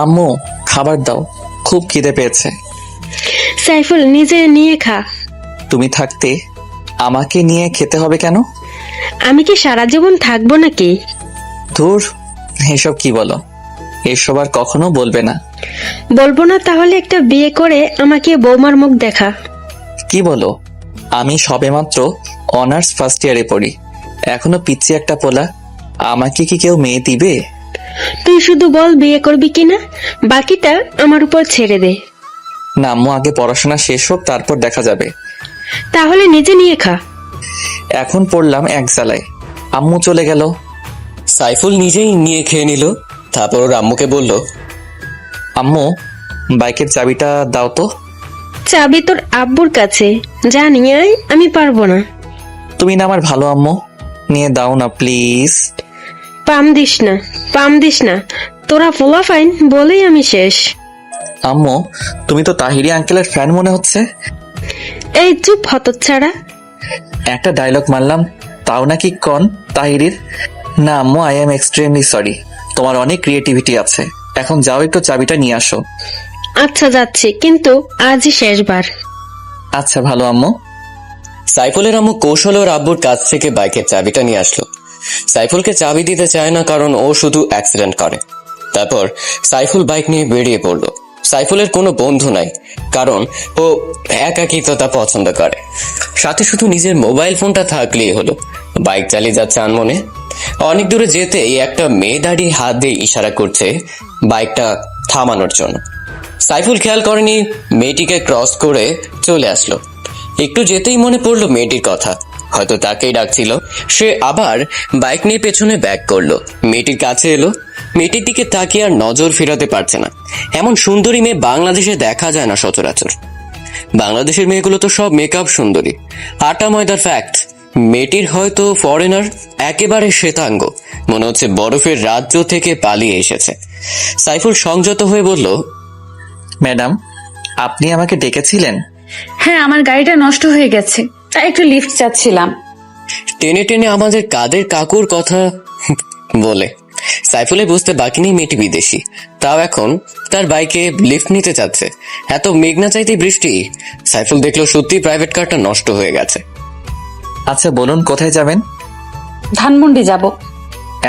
আম্মু, খাবার দাও, খুব খিদে পেয়েছে। সাইফুল, নিজে নিয়ে খা। তুমি থাকতে আমাকে নিয়ে খেতে হবে কেন? আমি কি সারা জীবন থাকবো নাকি? ধুর, এসব কি বলো? এসব আর কখনো বলবে না। বলবো না তাহলে একটা বিয়ে করে আমাকে বৌমার মুখ দেখা। কি বলো? আমি সবেমাত্র অনার্স ফার্স্ট ইয়ারে পড়ি, এখনো পিচ্ছি একটা পোলা। আমাকে কি কেউ মেয়ে দিবে? তুই শুধু বল বিয়ে করবি কিনা, বাকিটা আমার উপর ছেড়ে দে। না আম্মু, আগে পড়াশোনা শেষ হোক, তারপর দেখা যাবে। তাহলে নিজে নিয়ে খা। এখন পড়লাম এক জ্বালায়, আম্মু চলে গেল। সাইফুল নিজেই নিয়ে খেয়ে নিল। তারপর ওর আম্মুকে বলল, আম্মু, বাইকের চাবিটা দাও তো। চাবি তোর আব্বুর কাছে, যা নিয়ে আয়, আমি পারবো না। তুমি না আমার ভালো আম্মু, নিয়ে দাও না প্লিজ। পাম দিস না, পাম দিস না, তোরা ফোলা ফাইন বলেই আমি শেষ। আম্মু, তুমি তো তাহিরি আঙ্কেলের ফ্যান মনে হচ্ছে। এই চুপ হতচ্ছাড়া। একটা ডায়লগ মারলাম, তাও নাকি কন তাহিরির। না আম্মু, আই এম এক্সট্রিমলি সরি। তোমার অনেক ক্রিয়েটিভিটি আছে, এখন যাও একটু চাবিটা নিয়ে আসো। আচ্ছা যাচ্ছি, কিন্তু আজই শেষবার। আচ্ছা ভালো আম্মু। সাইফুলের আম্মু কৌশলে ওর আব্বুর কাছ থেকে বাইকের চাবিটা নিয়ে আসলো। সাইফুলকে চাবি দিতে চায় না, কারণ ও শুধু অ্যাক্সিডেন্ট করে। তারপর সাইফুল বাইক নিয়ে বেরিয়ে পড়লো। সাইফুলের কোনো বন্ধু নাই, কারণ ও একাকিত্বতা পছন্দ করে। সাথে শুধু নিজের মোবাইল ফোনটা থাকলেই হলো। বাইক চালিয়ে যাচ্ছে আনমনে। অনেক দূরে যেতেই একটা মেয়ে দাঁড়িয়ে হাত দিয়ে ইশারা করছে বাইকটা থামানোর জন্য। সাইফুল খেয়াল করেনি, মেয়েটিকে ক্রস করে চলে আসলো। একটু যেতেই মনে পড়লো মেয়েটির কথা, হয়তো তাকেই ডাকছিল। সে আবার বাইক নিয়ে পেছনে ব্যাক করলো। মেয়েটির কাছে এলো। মেয়েটির দিকে তাকিয়ে আর নজর ফেরাতে পারছে না। এমন সুন্দরী মেয়ে বাংলাদেশে দেখা যায় না সচরাচর। বাংলাদেশের মেয়েগুলো তো সব মেকআপ সুন্দরী, আটা ময়দার ফ্যাক্ট। মেয়েটির হয়তো ফরেনার, একেবারে শ্বেতাঙ্গ, মনে হচ্ছে বরফের রাজ্য থেকে পালিয়ে এসেছে। সাইফুল সংযত হয়ে বলল, ম্যাডাম, আপনি আমাকে ডেকেছিলেন? হ্যাঁ, আমার গাড়িটা নষ্ট হয়ে গেছে, তাই একটু লিফট চাচ্ছিলাম। টেনে টেনে আমাদের কাদের কাকুর কথা বলে। সাইফুলের বুঝতে বাকি নেই মেয়েটি বিদেশি, তাও এখন তার বাইকে লিফট নিতে চাচ্ছে। এত মেঘনা চাইতে বৃষ্টি। সাইফুল দেখলো সত্যি প্রাইভেট কারটা নষ্ট হয়ে গেছে। আচ্ছা বলুন, কোথায় যাবেন? ধানমন্ডি যাব।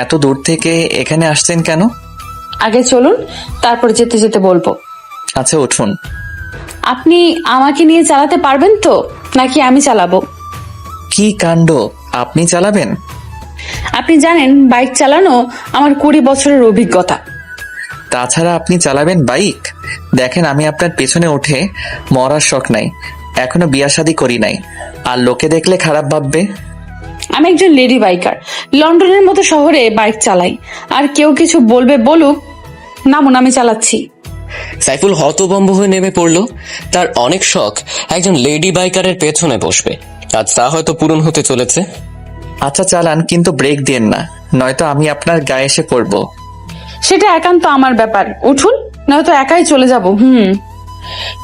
এত দূর থেকে এখানে আসছেন কেন? আগে চলুন, তারপর যেতে যেতে বলবো। আচ্ছা উঠুন। আপনি আমাকে নিয়ে চালাতে পারবেন তো, নাকি আমি চালাবো? কি কাণ্ড, আপনি চালাবেন? আপনি জানেন বাইক চালানো আমার 20 বছরের অভিজ্ঞতা। তাছাড়া আপনি চালাবেন বাইক? দেখেন, আমি আপনার পেছনে উঠে মরার শখ নাই, এখনো বিয়া শাদী করি নাই, আর লোকে দেখলে খারাপ ভাববে। আমি একজন লেডি বাইকার, লন্ডনের মতো শহরে বাইক চালাই, আর কেউ কিছু বলবে বলুক। নামুন, আমি চালাচ্ছি। সাইফুল হতভম্ব হয়ে নেমে পড়লো। তার অনেক শখ একজন লেডি বাইকারের পেছনে বসবে, আজ তা হয়তো পূরণ হতে চলেছে। আচ্ছা চালান, কিন্তু ব্রেক দিয়েন না, নয়তো আমি আপনার গায়ে এসে পড়বো। সেটা একান্ত আমার ব্যাপার, উঠুন, নয়তো একাই চলে যাব।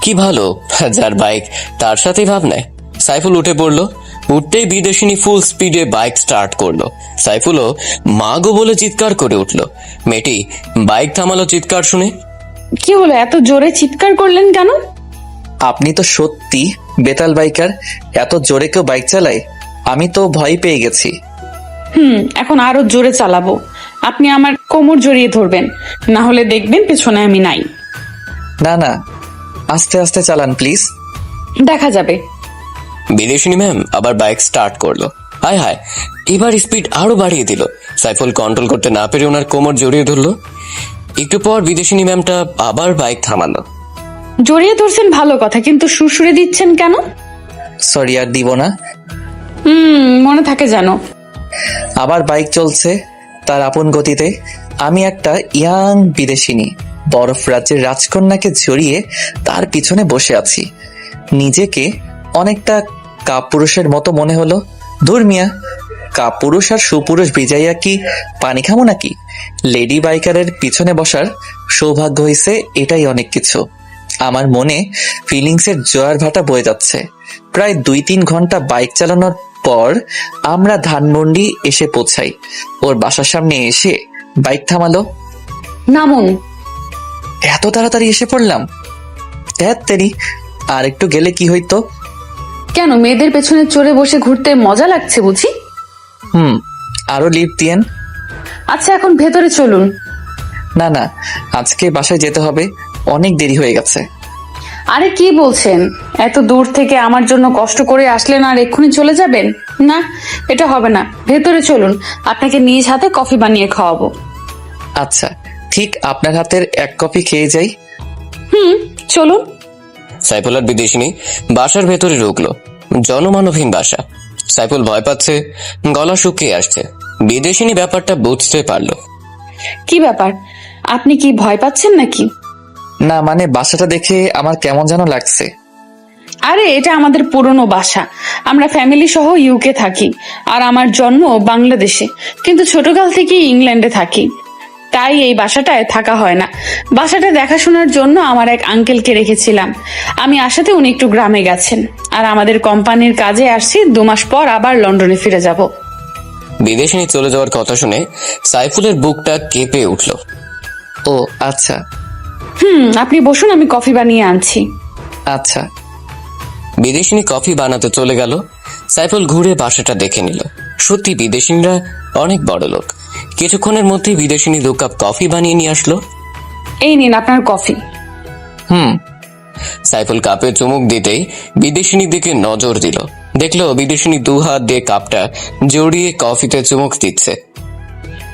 কি ভালো, যার বাইক তার সাথেই ভাব নেয়। সাইফুল উঠে পড়লো। উঠতেই বিদেশিনী ফুল স্পিডে বাইক স্টার্ট করলো। সাইফুলও মা গো বলে চিৎকার করে উঠলো। মেয়েটি বাইক থামালো চিৎকার শুনে। কি হলো, এত জোরে চিৎকার করলেন কেন? আপনি তো সত্যি বেতাল বাইকার, এত জোরে কেউ বাইক চালায়? আমি তো ভয় পেয়ে গেছি। এখন আরো জোরে চালাবো। আপনি আমার কোমর জড়িয়ে ধরবেন, না হলে দেখবেন পেছনে আমি নাই। না না, আস্তে আস্তে চালান প্লিজ। দেখা যাবে। বিদেশিনী ম্যাম আবার বাইক স্টার্ট করলো। হায় হায়, এবার স্পিড আরো বাড়িয়ে দিল। সাইফুল কন্ট্রোল করতে না পেরে ওনার কোমর জড়িয়ে ধরলো। একটু পর বিদেশিনী ম্যামটা আবার বাইক থামালো। জড়িয়ে ধরছেন ভালো কথা, কিন্তু সুরসুরে দিচ্ছেন কেন? সরি, আর দিব না। মনে থাকে যেন। আবার বাইক চলছে তার আপন গতিতে। আমি একটা ইয়াং বিদেশিনী, বরফ রাজ্যের রাজকন্যাকে জড়িয়ে তার পিছনে বসে আছি। নিজেকে অনেকটা কাপুরুষের মতো মনে হলো। ধুর মিয়া, কাপুরুষ আর সুপুরুষ বিজাইয়া কি পানি খামো নাকি? লেডি বাইকারের পিছনে বসার সৌভাগ্য হয়েছে, এটাই অনেক কিছু। আমার মনে ফিলিংসের জোয়ার ভাটা বয়ে যাচ্ছে। প্রায় 2-3 ঘন্টা বাইক চালানোর পর আমরা ধানমন্ডি এসে পৌঁছাই। ওর বাসার সামনে এসে বাইক থামালো। নামুন। এত তাড়াতাড়ি এসে পড়লাম। ধ্যাত তেরি, আর একটু গেলে কি হইতো? কেন, মেয়েদের পেছনে চড়ে বসে ঘুরতে মজা লাগছে বুঝি? আরো লিফট দিয়েন। আচ্ছা, এখন ভেতরে চলুন। না না, আজকে বাসায় যেতে হবে, অনেক দেরি হয়ে গেছে। আরে কি বলছেন, এত দূর থেকে আমার জন্য কষ্ট করে আসলেন আর এক্ষুনি চলে যাবেন? না, এটা হবে না, ভেতরে চলুন, আপনাকে নিজ হাতে কফি বানিয়ে খাওয়াবো। আচ্ছা, ঠিক আপনার হাতের এক কপি খেয়ে যাই। চলুন। সাইফুল আর বিদেশিনী বাসার ভেতরে ঢুকলো। জনমানবহীন বাসা। সাইফুল ভয় পাচ্ছে, গলা শুকিয়ে আসছে। বিদেশিনী ব্যাপারটা বুঝতে পারলো। কি ব্যাপার, আপনি কি ভয় পাচ্ছেন নাকি? না মানে বাসাটা দেখে আমার কেমন যেন লাগছে। আরে এটা আমাদের পুরনো বাসা, আমরা ফ্যামিলি সহ ইউকে থাকি, আর আমার জন্ম বাংলাদেশে, কিন্তু ছোটকাল থেকেই ইংল্যান্ডে থাকি, তাই এই বাসাটায় থাকা হয় না। বাসাটা দেখাশোনার জন্য আমার এক আঙ্কেলকে রেখেছিলাম। আমি আসাতে উনি একটু গ্রামে গেছেন, আর আমাদের কোম্পানির কাজে আসছি, 2 মাস পর আবার লন্ডনে ফিরে যাব। বিদেশিনী চলে যাওয়ার কথা শুনে সাইফুলের বুকটা কেঁপে উঠল। ও আচ্ছা। আপনি বসুন, আমি কফি বানিয়ে আনছি। আচ্ছা। বিদেশিনী কফি বানাতে চলে গেল। সাইফুল ঘুরে বাসাটা দেখে নিল। সত্যি বিদেশিনীরা অনেক বড় লোক। কিছুক্ষণের মধ্যেই বিদেশিনী 2 কাপ কফি বানিয়ে নিয়ে আসলো। এই নিন আপনার কফি। সাইফুল কাপে চুমুক দিতেই বিদেশিনীর দিকে নজর দিল। দেখলো বিদেশিনী 2 হাত দিয়ে কাপটা জড়িয়ে কফিতে চুমুক দিচ্ছে।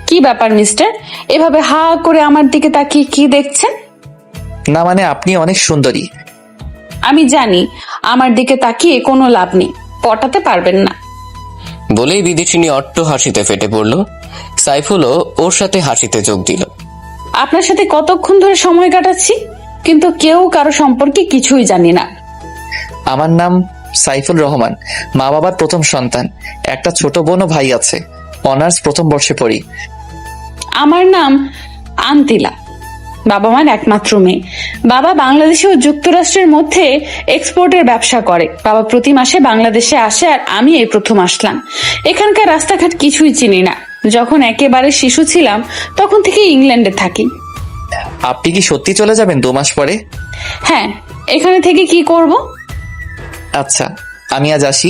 কি ব্যাপার মিস্টার, এভাবে হা করে আমার দিকে তাকিয়ে কি দেখছেন? না মানে আপনি অনেক সুন্দরী। আমি জানি আমার দিকে তাকিয়ে কোনো লাভ নেই, পটাতে পারবেন না। বলেই বিদেশিনী অট্ট হাসিতে ফেটে পড়ল। সাইফুলও ওর সাথে হাসিতে যোগ দিল। আপনার সাথে কতক্ষণ ধরে সময় কাটাচ্ছি, কিন্তু কেউ কারো সম্পর্কে কিছুই জানি না। আমার নাম সাইফুল রহমান, মা বাবার প্রথম সন্তান, একটা ছোট বোন ও ভাই আছে, অনার্স প্রথম বর্ষে পড়ি। আমার নাম আন্তিলা, বাবা মার একমাত্র মেয়ে। বাবা বাংলাদেশ ও যুক্তরাষ্ট্রের মধ্যে এক্সপোর্টের ব্যবসা করে। বাবা প্রতি মাসে বাংলাদেশে আসে, আর আমি এই প্রথম আসলাম। এখানকার রাস্তাঘাট কিছুই চিনি না। যখন একেবারে শিশু ছিলাম তখন থেকে ইংল্যান্ডে থাকি। আপনি কি সত্যি চলে যাবেন 2 মাস পরে? হ্যাঁ, এখানে থেকে কি করব? আচ্ছা, আমি আজ আসি।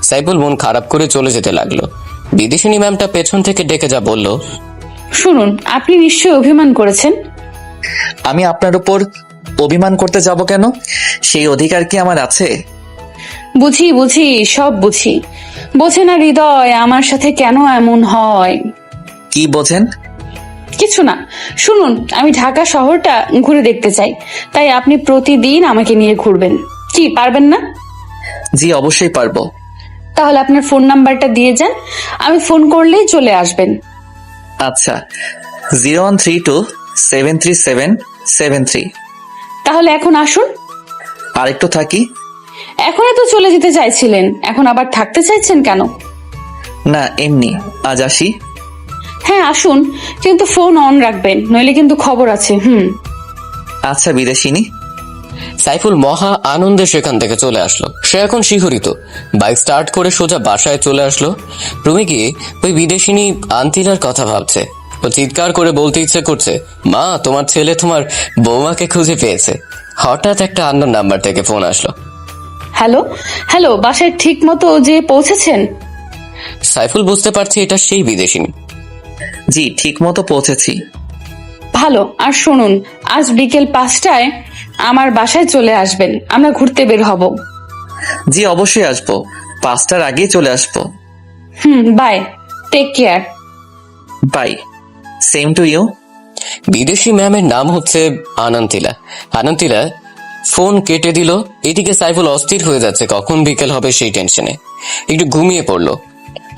সাইফুল মন খারাপ করে চলে যেতে লাগলো। বিদেশিনী ম্যামটা পেছন থেকে ডেকে যা বলল, শুনুন, আপনি নিশ্চয়ই অভিমান করেছেন। আমি আপনার উপর অভিমান করতে যাব কেন? সেই অধিকার কি আমার আছে? বুঝি বুঝি, সব বুঝি। বোঝে না হৃদয় আমার সাথে কেন এমন হয়। কি বোঝেন? কিছু না, শুনুন, আমি ঢাকা শহরটা ঘুরে দেখতে চাই, তাই আপনি প্রতিদিন আমাকে নিয়ে ঘুরবেন। কি পারবেন না? জি অবশ্যই পারবো। তাহলে আপনার ফোন নাম্বারটা দিয়ে যান, আমি ফোন করলেই চলে আসবেন। আচ্ছা, 0132-737-73। তাহলে এখন আসুন। আর একটু থাকি। এখনই তো চলে যেতে চাইছিলেন, এখন আবার থাকতে চাইছেন কেন? না এমনি, আজ আসি। হ্যাঁ আসুন, কিন্তু ফোন অন রাখবেন, নইলে কিন্তু খবর আছে। আচ্ছা বিদেশিনী। সাইফুল মহা আনন্দে সেখান থেকে চলে আসলো। সে এখন শিহরিত। বাইক স্টার্ট করে সোজা বাসায় চলে আসলো। রুমে গিয়ে ওই বিদেশিনী আন্তিলার কথা ভাবছে। ও চিৎকার করে বলতে ইচ্ছে করছে, মা, তোমার ছেলে তোমার বৌমাকে খুঁজে পেয়েছে। হঠাৎ একটা আননোন নাম্বার থেকে ফোন আসলো। হ্যালো হ্যালো, বাসায় ঠিক মতো যে পৌঁছেছেন? সাইফুল বুঝতে পারছে এটা সেই বিদেশিনী। জি ঠিক মতো পৌঁছেছি। ভালো, আর শুনুন, আজ বিকেল 5টায় আমার বাসায় চলে আসবেন, আমরা ঘুরতে বের হব। জি অবশ্যই আসবো, 5টার আগেই চলে আসবো। Bye, take care. Bye, same to you. বিদেশি ম্যামের নাম হচ্ছে আনন্তিলা। আনন্তিলা ফোন কেটে দিল। এদিকে সাইফুল অস্থির হয়ে যাচ্ছে, কখন বিকেল হবে সেই টেনশনে একটু ঘুমিয়ে পড়লো।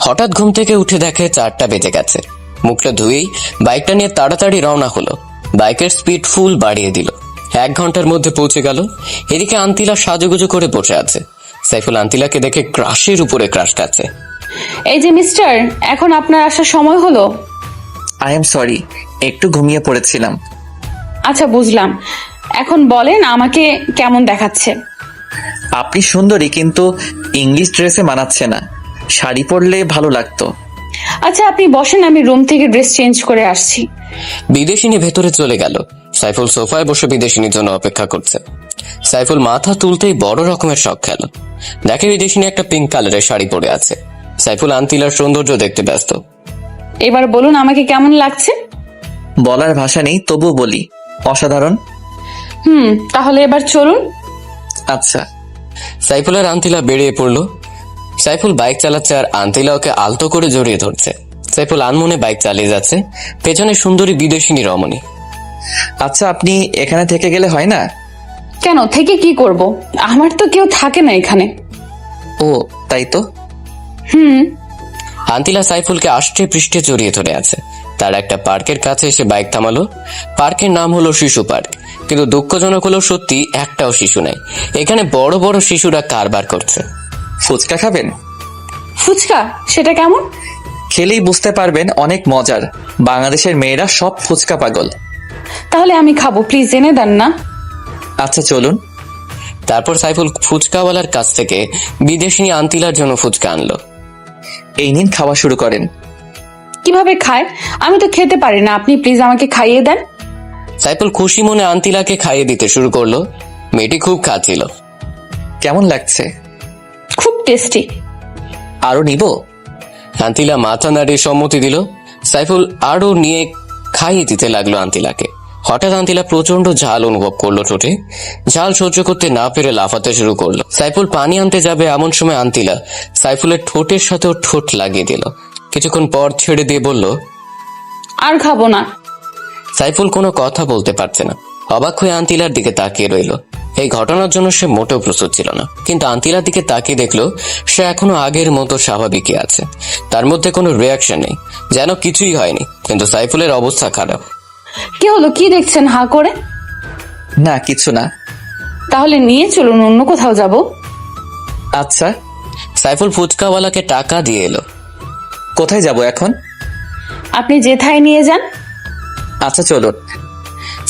হঠাৎ ঘুম থেকে উঠে দেখে 4টা বেজে গেছে। মুখটা ধুয়েই বাইকটা নিয়ে তাড়াতাড়ি রওনা হলো। বাইকের স্পিড ফুল বাড়িয়ে দিল। 1 ঘন্টার মধ্যে পৌঁছে গেল। এদিকে আন্তিলা সাজুগুজু করে বসে আছে। সাইফুল আন্তিলাকে দেখে ক্রাশের উপরে ক্রাশ খাচ্ছে। এই যে মিস্টার, এখন আপনার আসার সময় হলো। আই এম সরি, একটু ঘুমিয়ে পড়েছিলাম। আচ্ছা বুঝলাম, এখন বলেন আমাকে কেমন দেখাচ্ছে? আপনি সুন্দরী, কিন্তু ইংলিশ ড্রেসে মানাচ্ছে না, শাড়ি পরলে ভালো লাগতো। আচ্ছা আপনি বসেন, আমি রুম থেকে ড্রেস চেঞ্জ করে আসছি। বিদেশিনী ভেতরে চলে গেল। সাইফুল সোফায় বসে বিদেশিনীর জন্য অপেক্ষা করছে। সাইফুল মাথা তুলতেই বড় রকমের শখ খেল। দেখে বিদেশিনী একটা পিঙ্ক কালারের শাড়ি পরে আছে। সাইফুল আন্তিলার সৌন্দর্য দেখতে ব্যস্ত। এবার বলুন আমাকে কেমন লাগছে? বলার ভাষা নেই, তবুও বলি, অসাধারণ। তাহলে এবার চলুন। আচ্ছা। সাইফুল আর আন্তিলা বেরিয়ে পড়লো। সাইফুল বাইক চালাচ্ছে আর আন্তিলা ওকে আলতো করে জড়িয়ে ধরছে। সাইফুল আনমনে বাইক চালিয়ে যাচ্ছে, পেছনে সুন্দরী বিদেশিনী রমণী। আচ্ছা, আপনি এখানে থেকে গেলে হয় না? কেন, থেকে কি করব? আমার তো কেউ থাকে না এখানে। ও, তাই তো। আন্তিলা সাইফুলকে আষ্টে পৃষ্ঠে জড়িয়ে ধরে আছে। তার একটা পার্কের কাছে এসে বাইক থামালো। পার্কের নাম হলো শিশু পার্ক, কিন্তু দুঃখজনক হলো সত্যি একটাও শিশু নেই। এখানে বড় বড় শিশুরা কারবার করছে। ফুচকা খাবেন? ফুচকা? সেটা কেমন? খেলেই বুঝতে পারবেন, অনেক মজার। বাংলাদেশের মেয়েরা সব ফুচকা পাগল। তাহলে আমি খাবো, প্লিজ এনে দেন না। আচ্ছা চলুন। তারপর সাইফুল ফুচকাওয়ালার কাছ থেকে বিদেশিনী আন্তিলার জন্য ফুচকা আনলো। এই নিন, খাওয়া শুরু করেন। কিভাবে খায়? আমি তো খেতে পারি না, আপনি প্লিজ আমাকে খাইয়ে দেন। সাইফুল খুশি মনে আন্তিলাকে খাইয়ে দিতে শুরু করলো। মেয়েটি খুব খাচ্ছিল। কেমন লাগছে? খুব টেস্টি। আরো নিব? আন্তিলা মাথা নাড়িয়ে সম্মতি দিল। সাইফুল আরো নিয়ে খাইয়ে দিতে লাগলো আন্তিলাকে। হঠাৎ আন্তিলা প্রচন্ড ঝাল অনুভব করলো ঠোঁটে। ঝাল সহ্য করতে না পেরে লাফাতে শুরু করলো। সাইফুল পানি আনতে যাবে এমন সময় আন্তিলা সাইফুলের ঠোঁটের সাথেও ঠোঁট লাগিয়ে দিল। কিছুক্ষণ পর ছেড়ে দিয়ে বলল, আর খাবো না। সাইফুল কোনো কথা বলতে পারছে না। অবাক হয়ে আন্তিলার দিকে তাকিয়ে রইল। এই ঘটনার জন্য সে মোটেও প্রস্তুত ছিল না, কিন্তু আন্তিলার দিকে তাকিয়ে দেখলো সে এখনো আগের মতো স্বাভাবিকই আছে। তার মধ্যে কোনো রিয়াকশন নেই, যেন কিছুই হয়নি। কিন্তু সাইফুলের অবস্থা খারাপ। কি হলো, কি দেখছেন হা করে? না, কিছু না। তাহলে নিয়ে চলুন, অন্য কোথাও যাব। আচ্ছা। সাইফুল ফুচকাওয়ালাকে টাকা দিয়ে এলো। কোথায় যাব এখন? আপনি যেথায় নিয়ে যান। আচ্ছা চলুন।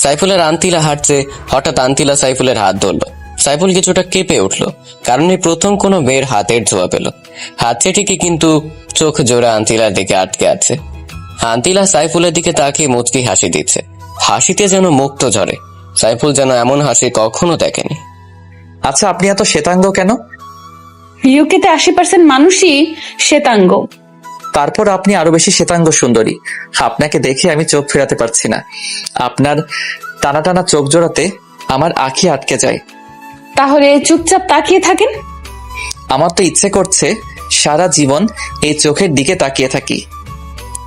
সাইফুলের আন্তিলা হাঁটছে। হঠাৎ আন্তিলা সাইফুলের হাত ধরলো। সাইফুল কিছুটা কেঁপে উঠলো, কারণ এই প্রথম কোনো মেয়ের হাতের ছোঁয়া পেল। হাতছে ঠিকই, কিন্তু চোখ জোড়া আন্তিলার দিকে আটকে আছে। আন্তিলা সাইফুলের দিকে তাকিয়ে মুচকি হাসি দিচ্ছে। হাসিতে যেন মুক্ত ঝরে। সাইফুল যেন এমন হাসি কখনো দেখেনি। আচ্ছা, আপনি এত শ্বেতাঙ্গ কেন? ইউকেতে 80% মানুষই শ্বেতাঙ্গ। তারপর আপনি আরো বেশি শ্বেতাঙ্গ সুন্দরী। আপনাকে দেখে আমি চোখ ফেরাতে পারছি না। আপনার টানা টানা চোখ জোড়াতে আমার আঁখি আটকে যায়। তাহলে চুপচাপ তাকিয়ে থাকেন। আমার তো ইচ্ছে করছে সারা জীবন এই চোখের দিকে তাকিয়ে থাকি।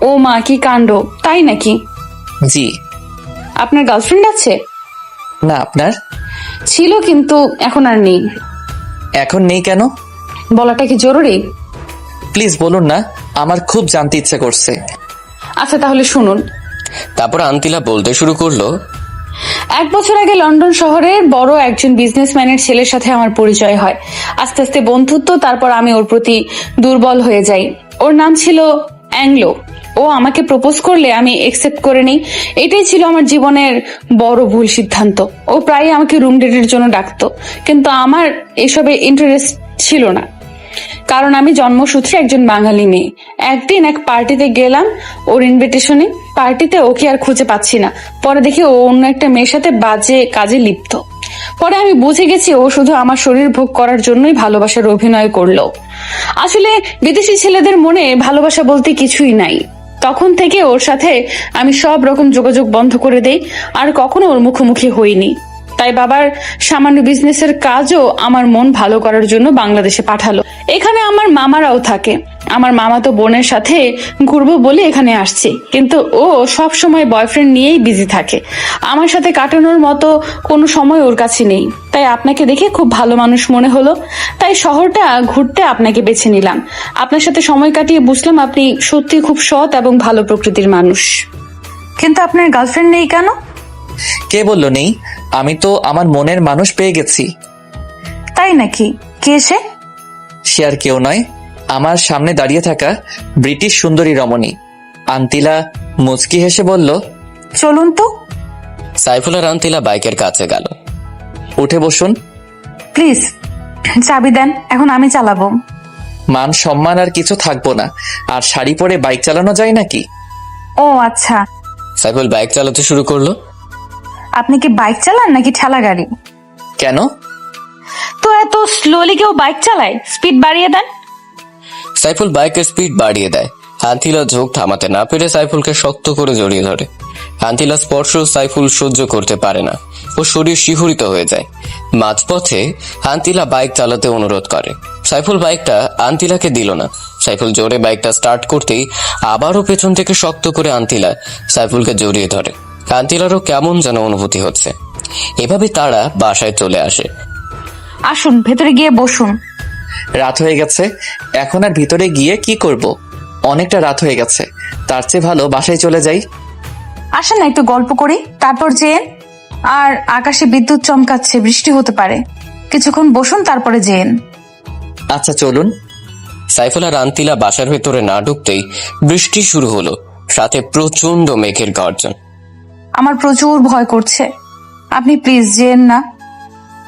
ও মা, কি কাণ্ড! তাই নাকি? জি। আপনার গার্লফ্রেন্ড আছে? না, আপনার? ছিল, কিন্তু এখন আর নেই। এখন নেই কেন? বলাটা কি জরুরি? প্লিজ বলুন না, আমার খুব জানতে ইচ্ছে করছে। আচ্ছা তাহলে শুনুন। তারপর আন্তিলা বলতে শুরু করলো, 1 বছর আগে লন্ডন শহরের বড় একজন বিজনেসম্যানের ছেলের সাথে আমার পরিচয় হয়। আস্তে আস্তে বন্ধুত্ব, তারপর আমি ওর প্রতি দুর্বল হয়ে যাই। ওর নাম ছিল অ্যাংলো। ও আমাকে প্রপোজ করলে আমি একসেপ্ট করে নিই। এটাই ছিল আমার জীবনের বড় ভুল সিদ্ধান্ত। ও প্রায় আমাকে রুম ডেটের জন্য ডাকতো, কিন্তু আমার এসবে ইন্টারেস্ট ছিল না, কারণ আমি জন্মসূত্রে একজন বাঙালি মেয়ে। একদিন এক পার্টিতে গেলাম ওর ইনভিটেশনে। পার্টিতে ওকে আর খুঁজে পাচ্ছি না। পরে দেখি ও অন্য একটা মেয়ের সাথে বাজে কাজে লিপ্ত। পরে আমি বুঝে গেছি ও শুধু আমার শরীর ভোগ করার জন্যই ভালোবাসার অভিনয় করলো। আসলে বিদেশি ছেলেদের মনে ভালোবাসা বলতে কিছুই নাই। তখন থেকে ওর সাথে আমি সব রকম যোগাযোগ বন্ধ করে দেই, আর কখনো ওর মুখোমুখি হইনি। তাই বাবার সামান্য বিজনেসের কাজও আমার মন ভালো করার জন্য বাংলাদেশে পাঠালো। এখানে আমার মামারাও থাকে। আমার মামা তো বোনের সাথে ঘুরবো বলে এখানে আসছে, কিন্তু ও সব সময় বয়ফ্রেন্ড নিয়েই বিজি থাকে। আমার সাথে কাটানোর মতো কোনো সময় ওর কাছে নেই। তাই আপনাকে দেখে খুব ভালো মানুষ মনে হলো, তাই শহরটা ঘুরতে আপনাকে বেছে নিলাম। আপনার সাথে সময় কাটিয়ে বুঝলাম আপনি সত্যি খুব সৎ এবং ভালো প্রকৃতির মানুষ। কিন্তু আপনার গার্লফ্রেন্ড নেই কেন? কে বললো নেই? আমি তো আমার মনের মানুষ পেয়ে গেছি। তাই নাকি? কে সে? সে আর কেউ নয়, আমার সামনে দাঁড়িয়ে থাকা ব্রিটিশ সুন্দরী রমণী। আন্তিলা মুচকি হেসে বলল, চলুন তো। সাইফুল আর আন্তিলা বাইকের কাছে গেল। উঠে বসুন। প্লিজ চাবি দেন, এখন আমি চালাবো। মান সম্মান আর কিছু থাকবো না। আর শাড়ি পরে বাইক চালানো যায় নাকি? ও আচ্ছা। সাইফুল বাইক চালাতে শুরু করলো। আপনি কি বাইক চালান নাকি ঠেলা গাড়ি? কেন? তো এত স্লোলি কেউ বাইক চালায়? স্পিড বাড়িয়ে দেন। সাইফুল বাইকের স্পিড বাড়িয়ে দেয়। আন্তিলা ঝোঁক থামাতে না পেরে সাইফুলকে শক্ত করে জড়িয়ে ধরে। আন্তিলা স্পর্শ সাইফুল সহ্য করতে পারে না, ও শরীর শিহরিত হয়ে যায়। মাঝপথে আন্তিলা বাইক চালাতে অনুরোধ করে। সাইফুল বাইকটা আন্তিলাকে দিল না। সাইফুল জোরে বাইকটা স্টার্ট করতেই আবারও পেছন থেকে শক্ত করে আন্তিলা সাইফুলকে জড়িয়ে ধরে। আন্তিলারও কেমন যেন অনুভূতি হচ্ছে। এভাবে তারা বাসায় চলে আসে। আসুন ভেতরে গিয়ে বসুন। রাত হয়ে গেছে, এখন আর ভিতরে গিয়ে কি করব? অনেকটা রাত হয়ে গেছে, তার চেয়ে ভালো বাসায় চলে যাই। আসেন না একটু গল্প করি, তারপর যেন। আর আকাশে বিদ্যুৎ চমকাচ্ছে, বৃষ্টি হতে পারে। কিছুক্ষণ বসুন তারপরে যেন। আচ্ছা চলুন। সাইফুল আর আন্তিলা বাসার ভেতরে না ঢুকতেই বৃষ্টি শুরু হলো, সাথে প্রচন্ড মেঘের গর্জন। আমার প্রচুর ভয় করছে, আপনি প্লিজ যেন না।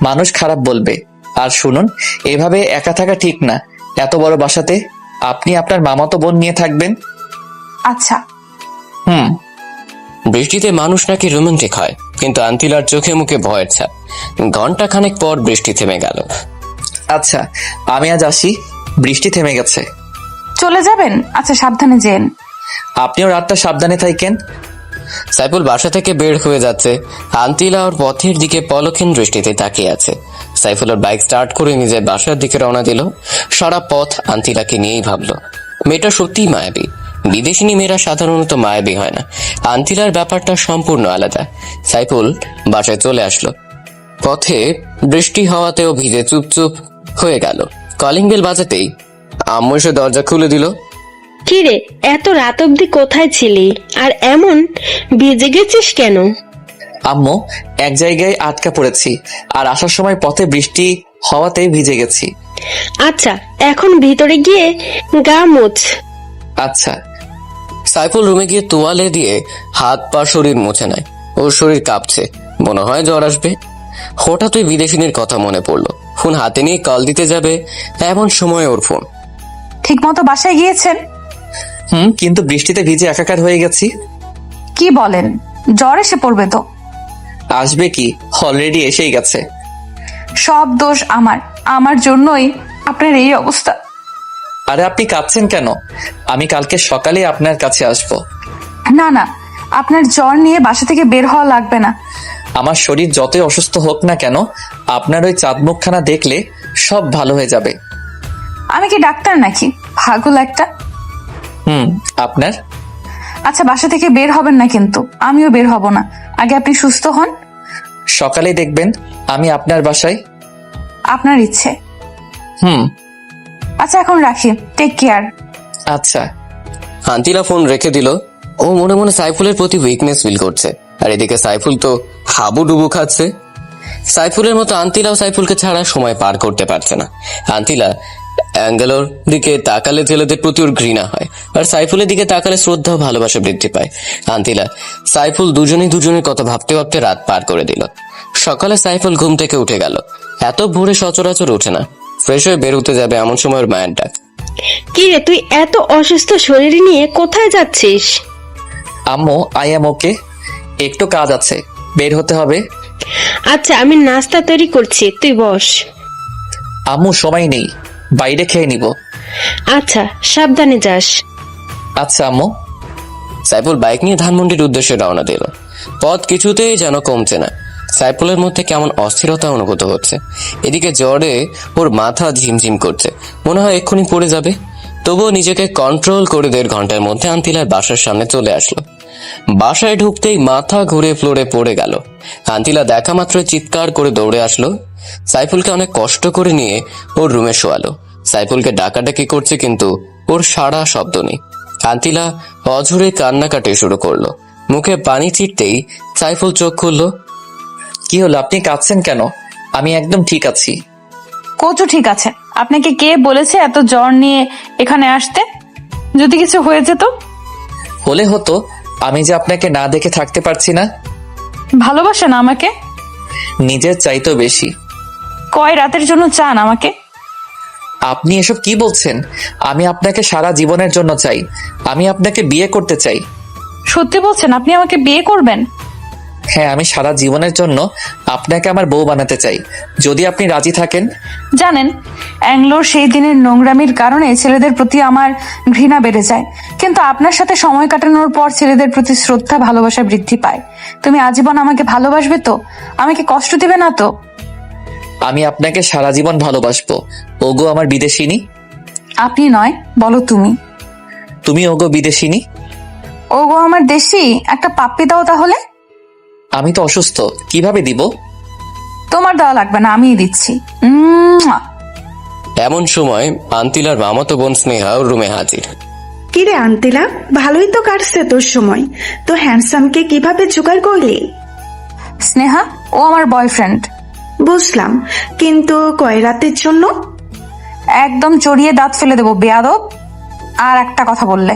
মানুষ খারাপ বলবে। আর শুনুন, এভাবে একা থাকা ঠিক না। এত বড় বাসাতে আপনি আপনার মামাতো বোন নিয়ে থাকবেন। আচ্ছা। হুম। বৃষ্টিতে মানুষ নাকি রোমান্টিক হয়, কিন্তু আন্তিলার চোখে মুখে ভয়ের ছাপ। ঘন্টা খানেক পর বৃষ্টি থেমে গেল। আচ্ছা, আমি আজ আসি, বৃষ্টি থেমে গেছে। চলে যাবেন? আচ্ছা সাবধানে যেন। আপনিও রাতটা সাবধানে থাকেন। সাইফুল বাসা থেকে বের হয়ে যাচ্ছে। আন্তিলা ওর পথের দিকে পলক্ষীন দৃষ্টিতে তাকিয়ে আছে। সাইফুল ওর বাইক স্টার্ট করে নিজের বাসার দিকে রওনা দিল। সারা পথ আন্তিলাকে নিয়েই ভাবলো। মেয়েটা সত্যিই মায়াবী। বিদেশিনী মেয়েরা সাধারণত মায়াবী হয় না। আন্তিলার ব্যাপারটা সম্পূর্ণ আলাদা। সাইফুল বাসায় চলে আসলো। পথে বৃষ্টি হওয়াতেও ভিজে চুপচুপ হয়ে গেল। কলিং বেল বাজাতেই আম্মু এসে দরজা খুলে দিল। কিরে, এত রাত অবধি কোথায় ছিলি? আর এমন ভিজে গেছিস কেন? আম্মু, এক জায়গায় আটকা পড়েছি, আর আসার সময় পথে বৃষ্টি হওয়াতেই ভিজে গেছি। আচ্ছা, এখন ভিতরে গিয়ে গা মুছ। আচ্ছা। সাইফুল রুমে গিয়ে তোয়ালে দিয়ে হাত পা শরীর মুছে নেয়। ওর শরীর কাঁপছে, মনে হয় জ্বর আসবে। হঠাৎ ওই বিদেশিনীর কথা মনে পড়লো। ফোন হাতে নিয়ে কল দিতে যাবে, এমন সময় ওর ফোন। ঠিক মতো বাসায় গিয়েছেন? কিন্তু বৃষ্টিতে ভিজে একাকার হয়ে গেছি। কি বলেন? জ্বর এসে পড়বে তো। আসবে কি, অলরেডি এসেই গেছে। সব দোষ আমার জন্যই আপনার এই অবস্থা। আরে আপনি কাঁদছেন কেন? আমি কালকে সকালে আপনার কাছে আসব। না না, আপনার জ্বর নিয়ে বাসা থেকে বের হওয়া লাগবে না। আমার শরীর যতই অসুস্থ হোক না কেন, আপনার ওই চাঁদ মুখখানা দেখলে সব ভালো হয়ে যাবে। আমি কি ডাক্তার নাকি? পাগল একটা। আপনার। আচ্ছা বাসা থেকে বের হবেন না, কিন্তু আমিও বের হব না। আগে আপনি সুস্থ হন। সকালে দেখবেন আমি আপনার বাসায়। আপনার ইচ্ছে। আচ্ছা এখন রাখি, টেক কেয়ার। আচ্ছা। আন্তিলা ফোন রেখে দিল। ও মনে মনে সাইফুলের প্রতি উইকনেস ফিল করছে। আর এদিকে সাইফুল তো হাবুডুবু খাচ্ছে। সাইফুলের মতো আন্তিলাও সাইফুলকে ছাড়া সময় পার করতে পারছে না। আন্তিলা অ্যাঙ্গেলোর দিকে তাকালে ছেলেদের প্রতি ওর ঘৃণা হয়, আর সাইফুলের দিকে তাকালে শ্রদ্ধা ও ভালোবাসা বৃদ্ধি পায়। আন্তিলা সাইফুল দুজনের কথা ভাবতে ভাবতে রাত পার করে দিল। সকালে সাইফুল ঘুম থেকে উঠে গেল। এত ভোরে সচরাচর ওঠে না। ফ্রেশ হয়ে বের হতে যাবে এমন সময় ওর মায়ের ডাক। কিরে, তুই এত অসুস্থ শরীর নিয়ে কোথায় যাচ্ছিস? আম্মু, আই এম ওকে, একটু কাজ আছে, বের হতে হবে। আচ্ছা, আমি নাস্তা তৈরি করছি, তুই বস। আম্মু, সময় নেই, বাইরে খেয়ে নিব। আচ্ছা, সাবধানে যাস। আচ্ছা আম্মু। সাইফুল বাইক নিয়ে ধানমন্ডির উদ্দেশ্যে রওনা দিল। পথ কিছুতেই যেন কমছে না। সাইফুলের মধ্যে কেমন অস্থিরতা অনুভূত হচ্ছে। এদিকে জ্বরে ওর মাথা ঝিমঝিম করছে, মনে হয় এক্ষুনি পড়ে যাবে। তবুও নিজেকে কন্ট্রোল করে 1.5 ঘন্টার মধ্যে আন্তিলার বাসার সামনে চলে আসলো। বাসায় ঢুকতেই মাথা ঘুরে ফ্লোরে পড়ে গেল। আন্তিলা দেখা মাত্রই চিৎকার করে দৌড়ে আসলো। সাইফুলকে অনেক কষ্ট করে নিয়ে ওর রুমে শোয়ালো। সাইফুলকে ডাকাডাকি করছে, কিন্তু ওর সারা শব্দ নেই। আন্তিলা অঝরে কান্নাকাটি শুরু করলো। মুখে পানি ছিটতেই সাইফুল চোখ খুললো। কি হলো, আপনি কাঁদছেন কেন? আমি একদম ঠিক আছি। কোচও ঠিক আছে। আপনাকে কে বলেছে এত জ্বর নিয়ে এখানে আসতে? যদি কিছু হয়ে যেত? হলে হতো, আমি যে আপনাকে না দেখে থাকতে পারছি না। ভালোবাসেন আমাকে? নিজের চাইতো বেশি। কয় রাতের জন্য চান আমাকে? আপনি এসব কি বলছেন? আমি আপনাকে সারা জীবনের জন্য চাই। আমি আপনাকে বিয়ে করতে চাই। সত্যি বলছেন আপনি আমাকে বিয়ে করবেন? হ্যাঁ, আমি সারা জীবনের জন্য আপনাকে আমার বউ বানাতে চাই, যদি আপনি রাজি থাকেন। জানেন, অ্যাংলোর সেই দিনের নোংরামির কারণে ছেলেদের প্রতি আমার ঘৃণা বেড়ে যায়, কিন্তু আপনার সাথে সময় কাটানোর পর ছেলেদের প্রতি শ্রদ্ধা ভালোবাসা বৃদ্ধি পায়। তুমি আজীবন আমাকে ভালোবাসবে তো? আমাকে কষ্ট দেবে না তো? আমি আপনাকে সারা জীবন ভালোবাসবো। ওগো আমার বিদেশিনী। আপনি নয়, বলো তুমি। তুমি ওগো বিদেশিনী। ও গো আমার দেশি, একটা পাপ্পি দাও তাহলে। আমি তো অসুস্থ, কিভাবে দিব? তোমার দেওয়া লাগবে না, আমিই দিচ্ছি। উম্মুয়া। এমন সময় আন্তিলার মামাতো বোন স্নেহা ওর রুমে হাজির। কিরে আন্তিলা, ভালোই তো কাটছে তোর সময়। তো হ্যান্ডসামকে কিভাবে জোগাড় করলি? স্নেহা, ও আমার বয়ফ্রেন্ড। বুঝলাম, কিন্তু কয় রাতের জন্য? একদম চড়িয়ে দাঁত ফেলে দেবো বেয়াদব। আর একটা কথা বললে।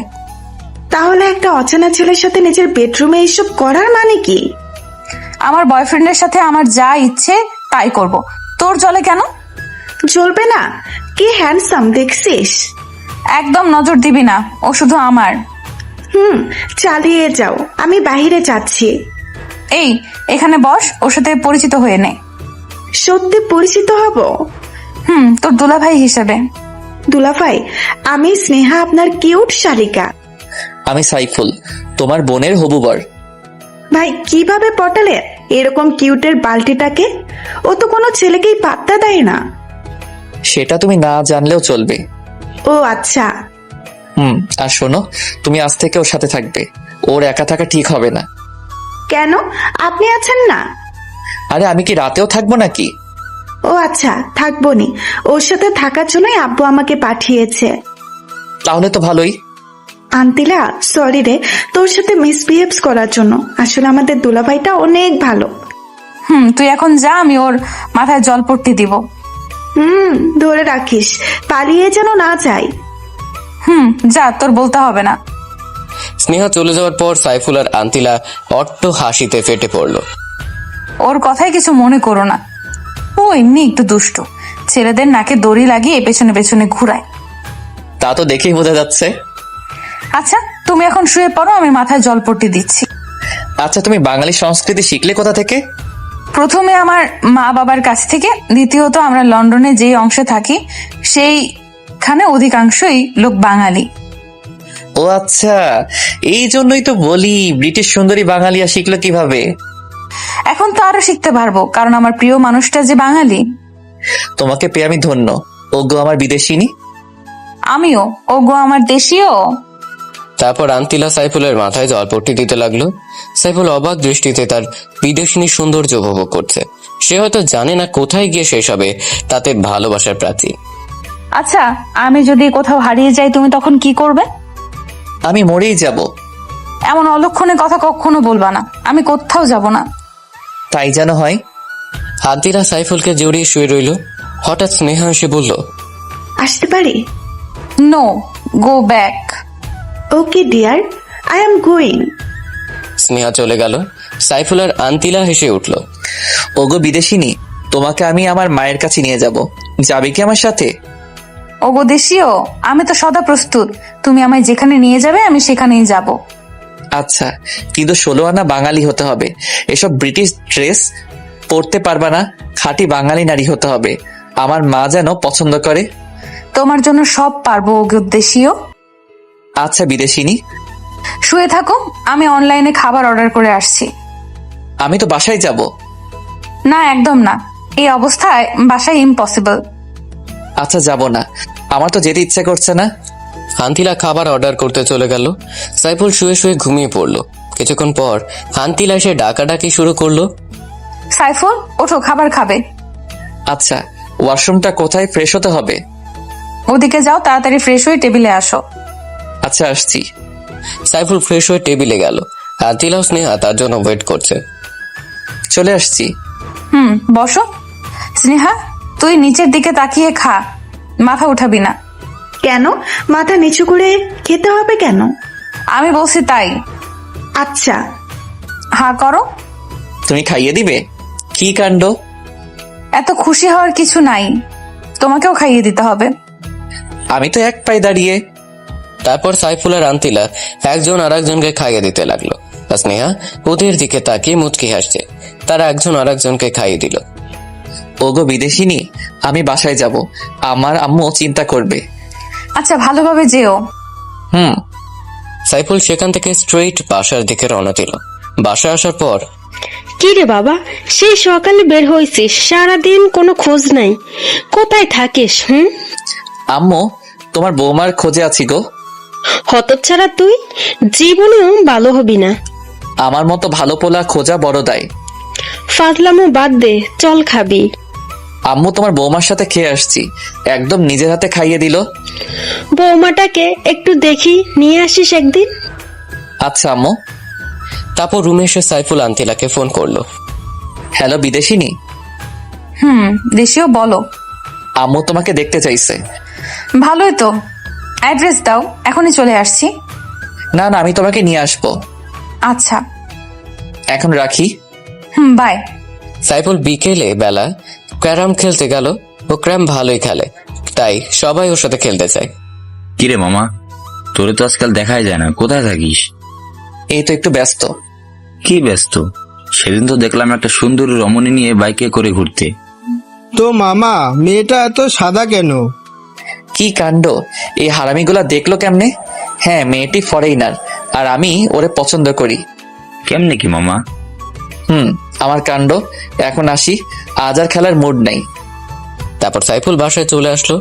তাহলে একটা অচেনা ছেলের সাথে নিজের বেডরুমে এইসব করার মানে কি? আমার বয়ফ্রেন্ডের সাথে আমার যা ইচ্ছে তাই করব। তোর চলে কেন? চলবে না? কি হ্যান্ডসাম দেখছিস? একদম নজর দিবি না, ও শুধু আমার। চালিয়ে যাও, আমি বাইরে যাচ্ছি। এই, এখানে বস, ওর সাথে পরিচিত হয়ে নে। সত্যি পরিচিত হব? তোর দুলাভাই হিসেবে। দুলাভাই, আমি স্নেহা, আপনার কিউট শালিকা। আমি সাইফুল, তোমার বোনের হবু বর। ভাই, কিভাবে পটালে এরকম কিউটের বালতিটাকে? ও তো কোনো ছেলেকেই পাত্তা দেয় না। সেটা তুমি না জানলেও চলবে। ও আচ্ছা। আর শোনো, তুমি আজ থেকে ওর সাথে থাকবে। ওর একা থাকা ঠিক হবে না। কেন, আপনি আছেন না? আরে আমি কি রাতেও থাকবো নাকি? ও আচ্ছা, থাকবো নি। ওর সাথে থাকার জন্যই আব্বু আমাকে পাঠিয়েছে। তাহলে তো ভালোই। আন্তিলা, সরি রে, তোর সাথে মিসবিহেভস করার জন্য। আসলে আমাদের দুলাভাইটা অনেক ভালো। তুই এখন যা, আমি ওর মাথায় জলপট্টি দিব। ধরে রাখিস, পালিয়ে যেন না যায়। যা, তোর বলতে হবে না। স্নেহা চলে যাওয়ার পর সাইফুল আর আন্তিলা অট্ট হাসিতে ফেটে পড়ল। ওর কথাই কিছু মনে করো না, ও এমনি একটু দুষ্ট। ছেলেদের নাকে দড়ি লাগিয়ে পেছনে পেছনে ঘুরায়। তা তো দেখেই বোঝা যাচ্ছে। আচ্ছা, তুমি এখন শুয়ে পড়ো, আমি মাথায় জলপট্টি দিচ্ছি। আচ্ছা, তুমি বাঙালি সংস্কৃতি শিখলে কোথা থেকে? প্রথমে আমার মা বাবার কাছ থেকে, দ্বিতীয়ত আমরা লন্ডনে যে অংশে থাকি সেইখানে অধিকাংশই লোক বাঙালি। ও আচ্ছা, এই জন্যই তো বলি ব্রিটিশ সুন্দরী বাঙালিয়া শিখলো কিভাবে। এখন তো আরো শিখতে পারবো, কারণ আমার প্রিয় মানুষটা যে বাঙালি। তোমাকে পেয়ে আমি ধন্য। ওগো আমার বিদেশিনী। আমিও, ও গো আমার দেশীয়। তারপর আন্তিলা সাইফুলের মাথায় জলপট্টি দিতে লাগলো। সাইফুল অবাক দৃষ্টিতে তার বিদেশিনীর সৌন্দর্য উপভোগ করছে। সে হয়তো জানে না কোথায় গিয়ে শেষ হবে তাতে ভালোবাসার প্রাচী। আচ্ছা, আমি যদি কোথাও হারিয়ে যাই, তুমি তখন কি করবে? আমি মরেই যাব। এমন অলক্ষণে কথা কখনো বলবা না, আমি কোথাও যাব না। তাই যেন হয়। আন্তিলা সাইফুলকে জড়িয়ে শুয়ে রইল। হঠাৎ স্নেহা এসে বলল, আসতে পারি? No, go back. Okay dear, I am going. Sneha চলে গেল। সাইফুল আর আন্তিলা হেসে উঠল। ওগো বিদেশিনী, তোমাকে আমি আমার মায়ের কাছে নিয়ে যাব। যাবে কি আমার সাথে? ও গো দেশীয়, আমি তো সদা প্রস্তুত। তুমি আমায় যেখানে নিয়ে যাবে আমি সেখানেই যাব। আচ্ছা, কিন্তু 16 আনা বাঙালি হতে হবে। এসব ব্রিটিশ ড্রেস পরতে পারবা না। খাঁটি বাঙালি নারী হতে হবে। আমার মা যেন পছন্দ করে। তোমার জন্য সব পারবো, ও গো দেশীয়। আচ্ছা বিদেশিনী। শুয়ে থাকো, আমি অনলাইনে খাবার অর্ডার করে আসছি। আমি তো বাসায় যাব। না, একদম না, এই অবস্থায় বাসায় ইম্পসিবল। আচ্ছা, যাব না, আমার তো যেতে ইচ্ছে করছে না। আন্তিলা খাবার অর্ডার করতে চলে গেল। সাইফুল শুয়ে শুয়ে ঘুমিয়ে পড়ল। কিছুক্ষণ পর আন্তিলা এসে ডাকাডাকি শুরু করলো। সাইফুল, ওঠো, খাবার খাবে। আচ্ছা, ওয়াশরুমটা কোথায়? ফ্রেশ হতে হবে। ওদিকে যাও, তাড়াতাড়ি ফ্রেশ হয়ে টেবিলে আসো। আচ্ছা, আসছি। সাইফুল ফ্রেশ হয়ে টেবিলে গেল। আন্তিলা ও স্নেহা তার জন্য ওয়েট করছে। চলে আসছি। বসো। স্নেহা, তুই নিচের দিকে তাকিয়ে খা, মাথা উঠাবি না। কেন, মাথা নিচু করে খেতে হবে কেন? আমি বলছি তাই। আচ্ছা। হা করো। তুমি খাইয়ে দিবে? কি কাণ্ড! এত খুশি হওয়ার কিছু নাই, তোমাকেও খাইয়ে দিতে হবে। আমি তো এক পায়ে দাঁড়িয়ে। তারপর সাইফুল আর আন্তিলা একজন আর একজনকে খাইয়ে দিতে লাগলো। আর স্নেহা ওদের দিকে তাকিয়ে মুচকি হাসছে। তারা একজন আরেকজনকে খাইয়ে দিল। ওগো বিদেশিনী, আমি বাসায় যাব, আমার আম্মু চিন্তা করবে। আচ্ছা, ভালোভাবে যেও। হুম। সাইফুল সেখান থেকে স্ট্রেইট বাসার দিকে রওনা দিল। বাসায় আসার পর কি রে বাবা, সেই সকালে বের হয়েছিস, সারাদিন কোনো খোঁজ নাই, কোথায় থাকিস? আম্মু, তোমার বৌমার খোঁজে আছি গো। হতচ্ছাড়া তুই, জীবনেও ভালো হবি না। আমার মতো ভালো পোলা খোঁজা বড় দায়। ফাজলামো বাদ দে, চল খাবি। আম্মু, তোমার বৌমার সাথে খেয়ে আসছি, একদম নিজের হাতে খাইয়ে দিল। বৌমাটাকে একটু দেখি, নিয়ে আসিস একদিন। আচ্ছা আম্মু। তারপর রুমে এসে সাইফুল আন্তিলাকে ফোন করলো। হ্যালো বিদেশিনী। দেশীয় বলো। আম্মু তোমাকে দেখতে চাইছে। ভালোই তো, অ্যাড্রেস দাও, এখনই চলে আসছি। না না, আমি তোমাকে নিয়ে আসবো। আচ্ছা। এখন রাখি। বাই। সাইফুল বিকেলে বেলা ক্যারাম খেলতে গেল। ও ক্যারাম ভালোই খেলে, তাই সবাই ওর সাথে খেলতে চায়। কিরে মামা, তোরে তো আজকাল দেখাই যায় না, কোথায় থাকিস? এই তো একটু ব্যস্ত। কি ব্যস্ত? সেদিন তো দেখলাম একটা সুন্দরী রমণী নিয়ে বাইকে করে ঘুরতে। তো মামা, মেয়েটা এত সাদা কেন? কি কাণ্ড, এই হারামিগুলা দেখলো কেমনে? হ্যাঁ, মেয়েটি ফরেইনার, আর আমি ওরে পছন্দ করি। কেমনে কি মামা? আমার কাণ্ড। এখন আসি, আজ আর খেলার মুড নাই। তারপর সাইফুল বাসায় চলে আসলো।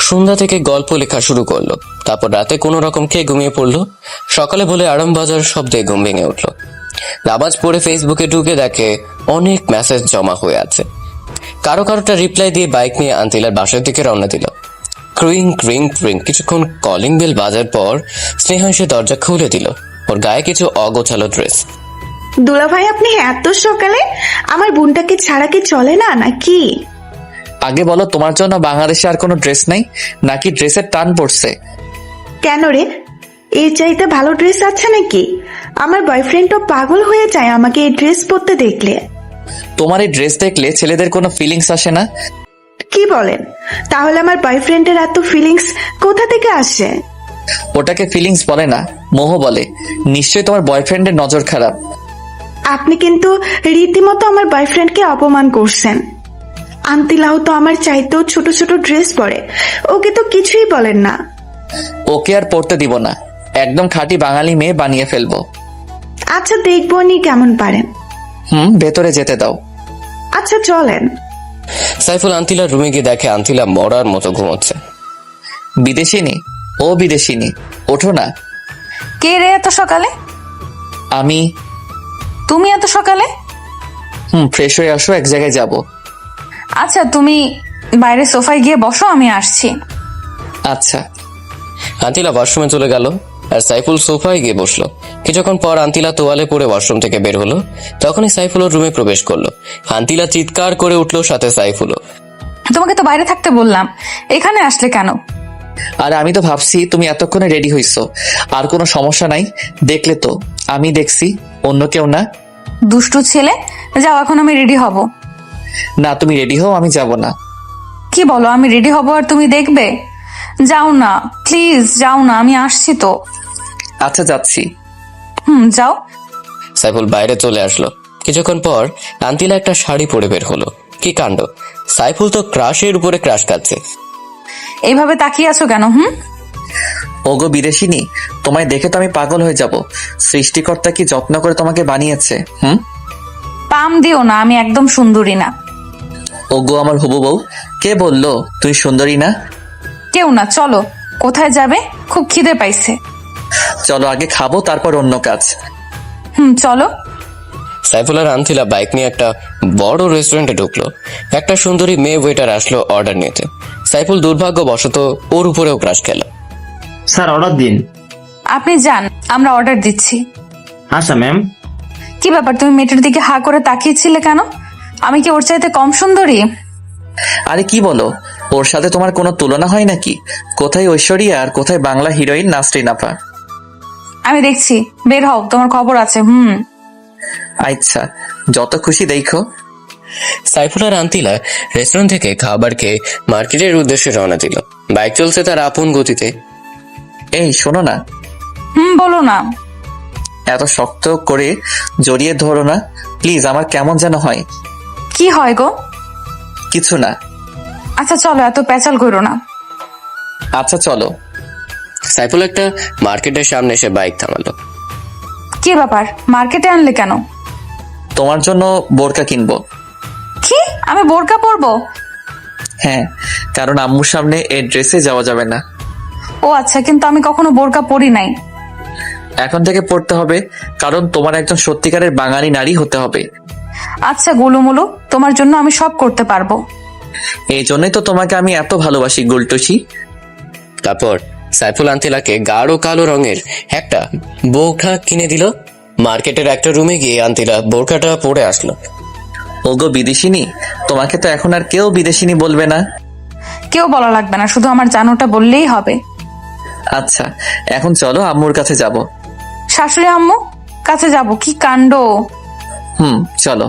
সন্ধ্যা থেকে গল্প লেখা শুরু করলো। তারপর রাতে কোনো রকম খেয়ে ঘুমিয়ে পড়লো। সকালে বলে আরাম বাজার শব্দে ঘুম ভেঙে উঠলো। নামাজ পড়ে ফেসবুকে ঢুকে দেখে অনেক মেসেজ জমা হয়ে আছে। কারোটা রিপ্লাই দিয়ে বাইক নিয়ে আন্তিলার বাসার দিকে রওনা দিল। ক্রিং ক্রিং ক্রিং কিছুক্ষণ কলিং বেল বাজার পর স্নেহা এসে দরজা খুলে দিল। ওর গায়ে কিছু অগোছালো ড্রেস। দুলা ভাই, আপনি এত সকালে? আমার বোনটাকে ছাড়া কি চলে না নাকি? আগে বলো, তোমার জন্য বাংলাদেশে আর কোনো ড্রেস নাই নাকি ড্রেসের টান পড়ছে? কেন রে, এর চাইতে ভালো ড্রেস আছে নাকি? আমার বয়ফ্রেন্ডও পাগল হয়ে যায় আমাকে এই ড্রেস পরতে দেখলে। তোমার এই ড্রেস দেখলে ছেলেদের কোনো ফিলিংস আসে না? কি বলেন? তাহলে আমার বয়ফ্রেন্ডের এত ফিলিংস কোথা থেকে আসে? ওটাকে ফিলিংস বলে না, মোহ বলে। নিশ্চয়ই তোমার বয়ফ্রেন্ডের নজর খারাপ। আপনি কিন্তু রীতিমতো আমার বয়ফ্রেন্ডকে অপমান করছেন। আন্তিলাও তো আমার চাইতেও ছোট ছোট ড্রেস পরে, ওকে তো কিছুই বলেন না। ওকে আর পড়তে দিব না, একদম খাঁটি বাঙালি মেয়ে বানিয়ে ফেলবো। আচ্ছা, দেখবো নি কেমন পারেন। ভেতরে যেতে দাও। আচ্ছা চলেন। সাইফুল আন্তিলার রুমে গিয়ে দেখে আন্তিলা মরার মতো ঘুমোচ্ছে। বিদেশিনী, ও বিদেশিনী, ওঠো না। কে রে এত সকালে? আমি। তুমি এত সকালে? ফ্রেশ হয়ে আসো, এক জায়গায় যাব। আচ্ছা, তুমি বাইরে সোফায় গিয়ে বসো, আমি আসছি। আচ্ছা। আন্তিলা ওয়াশরুমে চলে গেল আর সাইফুল সোফায় গিয়ে বসলো। কিছুক্ষণ পর আন্তিলা তোয়ালে পরে ওয়াশরুম থেকে বের হলো। তখনই সাইফুল ওর রুমে প্রবেশ করলো। আন্তিলা চিৎকার করে উঠলো, সাথে সাইফুলও। তোমাকে তো বাইরে থাকতে বললাম, এখানে আসলে কেন? আর আমি তো ভাবছি তুমি এতক্ষণে রেডি হইছো, আর কোনো সমস্যা নাই। দেখলে তো, আমি দেখছি, অন্য কেউ না। দুষ্টু ছেলে, যাও, এখন আমি রেডি হব। না, তুমি রেডি হও, আমি যাব না। কি বলো, আমি রেডি হব আর তুমি দেখবে? যাও না প্লিজ, যাও না, আমি আসছি তো। আচ্ছা, যাচ্ছি। যাও। সাইফুল বাইরে চলে আসলো। কিছুক্ষণ পর আন্তিলা একটা শাড়ি পরে বের হলো। কি কাণ্ড, সাইফুল তো ক্রাশের উপরে ক্রাশ খাচ্ছে। এইভাবে তাকিয়ে আছো কেন? ওগো বিদেশিনী, তোমায় দেখে তো আমি পাগল হয়ে যাব। সৃষ্টিকর্তা কি যত্ন করে তোমাকে বানিয়েছে। পাম দিও না, আমি একদম সুন্দরী না। ওগো আমার হবু বউ, কে বললো তুই সুন্দরী না? কেউ না, চলো। কোথায় যাবে? খুব খিদে পাইছে। চলো, আগে খাবো, তারপর অন্য কাজ। চলো। সাইফুল আর আন্তিলা বাইক নিয়ে একটা বড় রেস্টুরেন্টে ঢুকলো। একটা সুন্দরী মেয়ে ওয়েটার আসলো অর্ডার নিতে। সাইফুল দুর্ভাগ্যবশত ওর উপরেও ক্রাশ খেল। স্যার, অর্ডার দিন। আপনি যান, আমরা অর্ডার দিচ্ছি। আচ্ছা ম্যাম। কি ব্যাপার, তুমি মেয়েটার দিকে হা করে তাকিয়েছিলে কেন? আমি কি ওর চাইতে কম সুন্দরী? আরে কি বলো, ওর সাথে তোমার কোনো তুলনা হয় নাকি? কোথায় ঐশ্বরিয়া আর কোথায় বাংলা হিরোইন নাসরিন আপা? আমি দেখছি, বের হও, তোমার খবর আছে। আচ্ছা, যত খুশি দেখো। সাইফুল আর আন্তিলা রেস্টুরেন্ট থেকে খাবার খেয়ে মার্কেটের উদ্দেশ্যে রওনা দিল। বাইক চলছে তার আপন গতিতে। এই শোনো না। বলো না। এত শক্ত করে জড়িয়ে ধরো না প্লিজ, আমার কেমন যেন হয়। কি হয় গো? কিছু না। আচ্ছা চলো, এত প্যাচাল করো না। আচ্ছা চলো। সাইফুল একটা মার্কেটের সামনে এসে বাইক থামালো। কি ব্যাপার, মার্কেটে আনলে কেন? তোমার জন্য বোরকা কিনবো। কি, আমি বোরকা পরবো? হ্যাঁ, কারণ আম্মুর সামনে এই ড্রেসে যাওয়া যাবে না। ও আচ্ছা, কিন্তু আমি কখনো বোরকা পরি নাই। এখন থেকে পড়তে হবে, কারণ তোমার একজন সত্যিকারের বাঙালি নারী হতে হবে। আচ্ছা গোলুমুলু, তোমার জন্য আমি সব করতে পারবো। এই জন্যই তো তোমাকে আমি এত ভালোবাসি গুলটুসি। তারপর সাইফুল আন্তিলাকে গাঢ় কালো রঙের একটা বোরখা কিনে দিল। মার্কেটের একটা রুমে গিয়ে আন্তিলা বোরখাটা পরে আসলো। ওগো বিদেশিনী, তোমাকে তো এখন আর কেউ বিদেশিনী বলবে না। কেউ বলা লাগবে না, শুধু আমার জানোটা বললেই হবে। আচ্ছা, এখন চলো আম্মুর কাছে যাব। শাশুড়ি আম্মু কাছে যাব? কি কাণ্ড! চলো।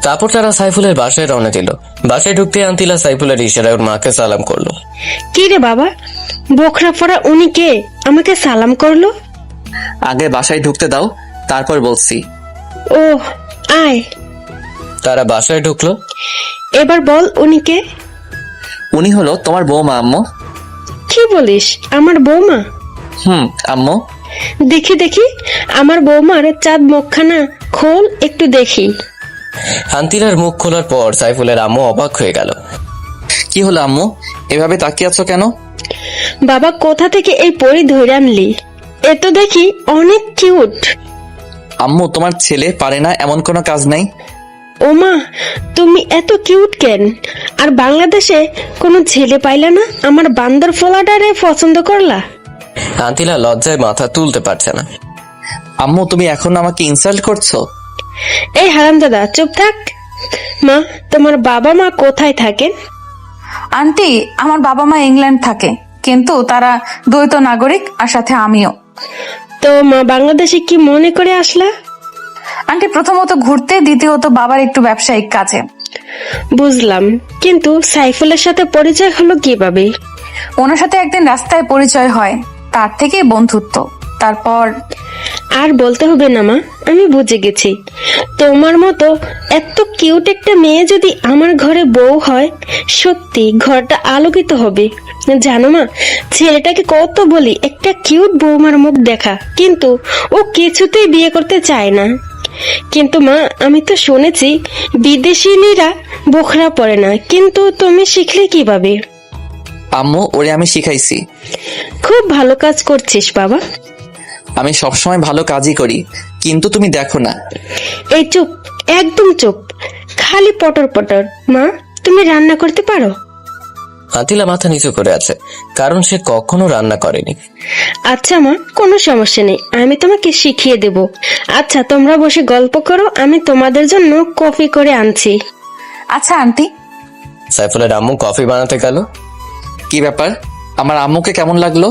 তারপর তারা সাইফুলের বাসায় রওনা দিল। বাসায় ঢুকতে আন্তিলা সাইফুলের ইশারায় ওর মাকে সালাম করলো। কি রে বাবা, বোখরা পরা উনি কে আমাকে সালাম করলো? আগে বাসায় ঢুকতে দাও, তারপর বলছি। ও আয়। তারা বাসায় ঢুকলো। এবার বল উনি কে? উনি হলো তোমার বৌমা আম্মু। কি বলিস, আমার বৌমা? আম্মু। দেখি দেখি, আমার বৌমার চাঁদ মুখখানা খোল একটু দেখি। আন্তিলার মুখ খোলার পর সাইফুলের আম্মু অবাক হয়ে গেল। কি হলো আম্মু, এভাবে তাকিয়ে আছো কেন? বাবা কোথা থেকে এই পরি ধরে আনলি? এ তো দেখি অনেক কিউট। আম্মু, তোমার ছেলে পারে না এমন কোনো কাজ নাই। ওমা, তুমি এত কিউট কেন? আর বাংলাদেশে কোনো ছেলে পাইলা না আমার বান্দর ফোলাটারে পছন্দ করলা? আন্তিলা লজ্জায় মাথা তুলতে পারছে না। আম্মু, তুমি এখন আমাকে ইনসাল্ট করছো? এই হারামজাদা চুপ থাক। মা, তোমার বাবা মা কোথায় থাকেন? আন্টি, আমার বাবা মা ইংল্যান্ড থাকে, কিন্তু তারা দ্বৈত নাগরিক, আর সাথে আমিও। তো মা বাংলাদেশে কি মনে করে আসলা? আন্টি, প্রথমত ঘুরতে, দ্বিতীয়ত বাবার একটু ব্যবসায়িক কাজে। বুঝলাম, কিন্তু সাইফুলের সাথে পরিচয় হলো কিভাবে? ওনার সাথে একদিন রাস্তায় পরিচয় হয়, তার থেকে বন্ধুত্ব, তারপর। আর বলতে হবে না মা, আমি বুঝে গেছি। তোমার মতো এত কিউট একটা মেয়ে যদি আমার ঘরে বউ হয়, সত্যি ঘরটা আলোকিত হবে। জানো মা, ছেলেটাকে কত বলি একটা কিউট বৌমার মুখ দেখা, কিন্তু ও কিছুতেই বিয়ে করতে চায় না। কিন্তু মা, আমি তো শুনেছি বিদেশিনীরা বোখরা পরে না, কিন্তু তুমি শিখলে কিভাবে? আম্মু, ওরে আমি শিখাইছি। খুব ভালো কাজ করছিস বাবা। আমি সবসময় ভালো কাজই করি, কিন্তু তুমি দেখো না। এই চুপ, একদম চুপ, খালি পটর পটর। মা, তুমি রান্না করতে পারো? আন্তিলা মাথা নিচু করে আছে, কারণ সে কখনো রান্না করেনি। আচ্ছা মা, কোনো সমস্যা নেই, আমি তোমাকে শিখিয়ে দেব। আচ্ছা তোমরা বসে গল্প করো, আমি তোমাদের জন্য কফি করে আনছি। আচ্ছা আন্টি। সাইফুলের আম্মু কফি বানাতে গেল। কি ব্যাপার, আমার আম্মুকে কেমন লাগলো?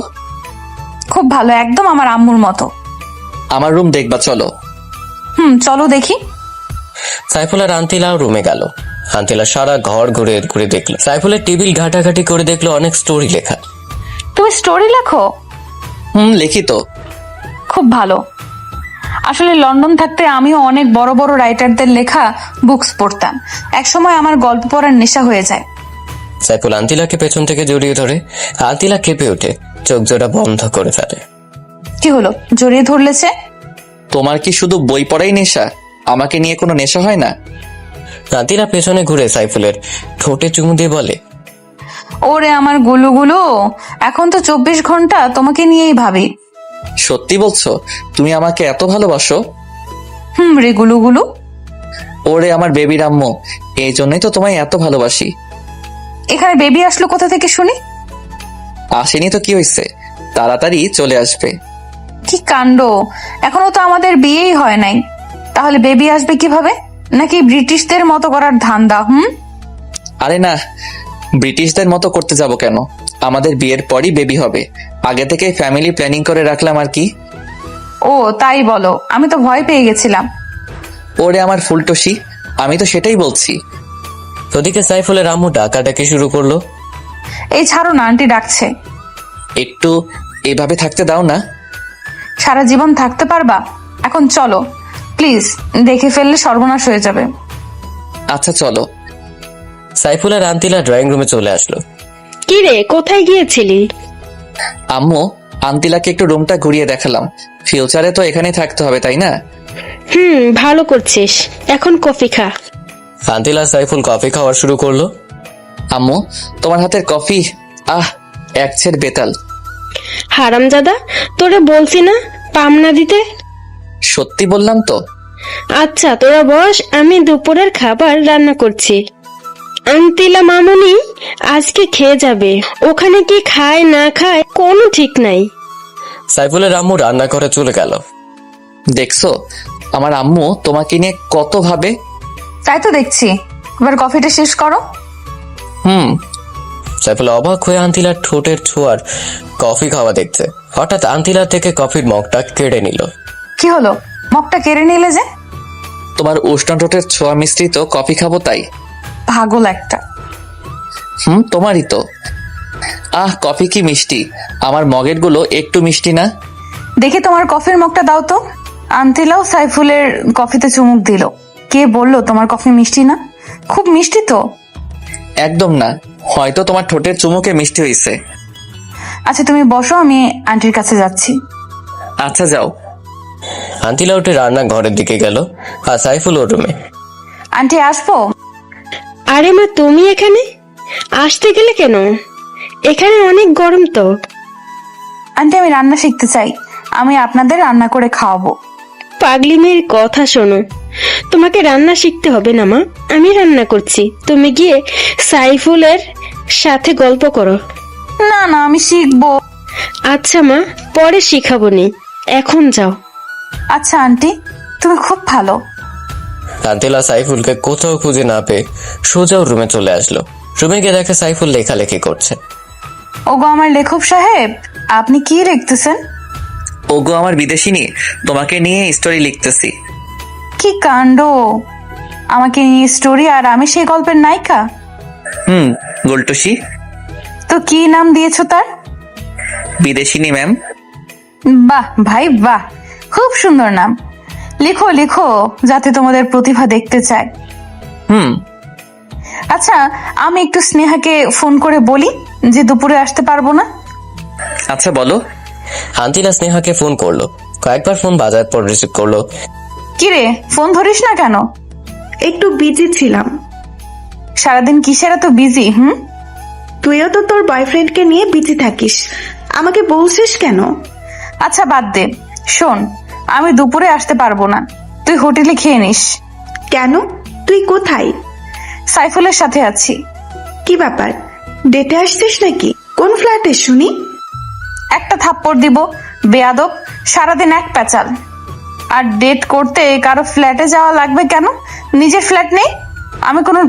খুব ভালো, একদম আমার আম্মুর মতো। আমার রুম দেখবা চলো। চলো দেখি। সাইফুল আর আন্তিলাও রুমে গেল। আন্তিলা সারা ঘর ঘুরে ঘুরে দেখলো। সাইফুলের টেবিল ঘাটাঘাটি করে দেখলো অনেক স্টোরি লেখা। তুমি স্টোরি লেখো? লিখি তো। খুব ভালো। আসলে লন্ডন থাকতে আমিও অনেক বড় বড় রাইটারদের লেখা বুকস পড়তাম। একসময় আমার গল্প পড়ার নেশা হয়ে যায়। সাইফুল আন্তিলাকে পেছন থেকে জড়িয়ে ধরে। আন্তিলা কেঁপে ওঠে, চোখ জোড়া বন্ধ করে ফেলে। কি হলো, জড়িয়ে ধরলে সে? তোমার কি শুধু বই পড়াই নেশা? আমাকে নিয়ে কোনো নেশা হয় না? আন্তিলা পেছনে ঘুরে সাইফুলের ঠোঁটে চুমু দিয়ে বলে, ওরে আমার গুলুগুলু, এখন তো 24 ঘন্টা তোমাকে নিয়েই ভাবি। সত্যি বলছো? তুমি আমাকে এত ভালোবাসো? রে গুলুগুলু। ওরে আমার বেবির আম্মু, এই জন্যই তো তোমায় এত ভালোবাসি। এখানে বেবি আসলো কোথা থেকে শুনি? আসেনি তো কি হয়েছে, তাড়াতাড়ি চলে আসবে। কি কাণ্ড, এখনো তো আমাদের বিয়েই হয় নাই, তাহলে বেবি আসবে কিভাবে? নাকি ব্রিটিশদের মতো করার ধান্দা? আরে না, ব্রিটিশদের মতো করতে যাব কেন? আমাদের বিয়ের পরই বেবি হবে, আগে থেকে ফ্যামিলি প্ল্যানিং করে রাখলাম আর কি। ও তাই বলো, আমি তো ভয় পেয়ে গেছিলাম। ওরে আমার ফুলটসি, আমি তো সেটাই বলছি। ওদিকে সাইফুলের আম্মু ডাকাডাকি শুরু করলো। এই ছাড়ো না, আন্টি ডাকছে। একটু এভাবে থাকতে দাও না। সারা জীবন থাকতে পারবা? এখন চলো প্লিজ, দেখে ফেললে সর্বনাশ হয়ে যাবে। আচ্ছা চলো। সাইফুল আর আন্তিলা ড্রয়িং রুমে চলে আসলো। কি রে, কোথায় গিয়েছিলি? আম্মু, আন্তিলাকে একটু রুমটা ঘুরিয়ে দেখালাম। ফিউচারে তো এখানেই থাকতে হবে, তাই না? ভালো করছিস। এখন কফি খা। আন্তিলা সাইফুল কফি খাওয়া শুরু করলো। আম্মু, তোমার হাতের কফি এক ছেড় বেতাল। হারামজাদা, তোরে বলছি না পামনা দিতে। সত্যি বললাম তো। আচ্ছা তোরা বস, আমি দুপুরের খাবার রান্না করছি। আন্তিলা মামুনি আজকে খেয়ে যাবে। ওখানে কি খায় না খায় কোনো ঠিক নাই। সাইফুলের আম্মু রান্না করে চলে গেল। দেখছো আমার আম্মু তোমাকে নিয়ে কত ভাবে। তাই তো দেখছি, এবার কফিটা শেষ করো। সাইফুল অবাক হয়ে আন্তিলার ঠোঁটের ছোঁয়ার কফি খাওয়া দেখছে। হঠাৎ আন্তিলার থেকে কফির মগটা কেড়ে নিল। কি হলো, মগটা কেড়ে নিলে যে? তোমার উষ্ণ ঠোঁটের ছোঁয়া মিশ্রিত কফি খাবো তাই। পাগল একটা। তোমারই তো। কফি কি মিষ্টি। আমার মগের গুলো একটু মিষ্টি না? দেখি তোমার কফির মগটা দাও তো। আন্তিলাও সাইফুলের কফিতে চুমুক দিল। কে বললো তোমার কফি মিষ্টি না? খুব মিষ্টি তো। একদম না, হয়তো তোমার ঠোঁটের চুমুকে মিষ্টি হয়েছে। আচ্ছা তুমি বসো, আমি আন্টির কাছে যাচ্ছি। আচ্ছা যাও। আন্তিলা উঠে রান্না ঘরের দিকে গেল আর সাইফুল ওর রুমে। আন্টি আসবো? আরে মা, তুমি এখানে আসতে গেলে কেন? এখানে অনেক গরম তো। আন্টি আমি রান্না শিখতে চাই, আমি আপনাদের রান্না করে খাওয়াবো। পাগলি মেয়ের কথা শোনো, তোমাকে রান্না শিখতে হবে না মা, আমি রান্না করছি। তুমি গিয়ে সাইফুলের সাথে গল্প করো। না না, আমি শিখবো। আচ্ছা মা, পরে শিখাবো নি, এখন যাও। আচ্ছা আন্টি, তুমি খুব ভালো। আন্তিলা সাইফুলকে কোথাও খুঁজে না পেয়ে সোজা ওর রুমে চলে আসলো। রুমে গিয়ে দেখে সাইফুল লেখালেখি করছে। ওগো আমার লেখক সাহেব, আপনি কি লিখতেছেন? ওগো আমার বিদেশিনী, তোমাকে নিয়ে স্টোরি লিখতেছি। কি কাণ্ড, আমাকে নিয়ে স্টোরি আর আমি সেই গল্পের নায়িকা? গোলটুসি। তো কি নাম দিয়েছো তার? বিদেশিনী ম্যাম। বাহ ভাই বাহ, খুব সুন্দর নাম। লিখো লিখো, যাতে তোমাদের প্রতিভা দেখতে চায়। আচ্ছা আমি একটু স্নেহাকে ফোন করে বলি যে দুপুরে আসতে পারবো না। আচ্ছা বলো। আন্তিলা স্নেহাকে ফোন করলো। কয়েকবার ফোন বাজার পর রিসিভ করলো। কিরে, ফোন ধরিস না কেন? একটু বিজি ছিলাম। সারাদিন কিসের এত বিজি? তুইও তো তোর বয়ফ্রেন্ডকে নিয়ে বিজি থাকিস, আমাকে বলছিস কেন? আচ্ছা বাদ দে, শোন আমি দুপুরে আসতে পারবো না, তুই হোটেলে খেয়ে নিস। কেন? তুই কোথায়? সাইফুলের সাথে আছি। কি ব্যাপার, ডেটে আসছিস নাকি? কোন ফ্ল্যাটে শুনি? একটা থাপ্পড় দিব, বেয়াদব, সারাদিন এক প্যাচাল। আর ডেট করতে কারো ফ্ল্যাটে যাওয়া লাগবে কেন? নিজের ফ্ল্যাট নেই? আমি কোনো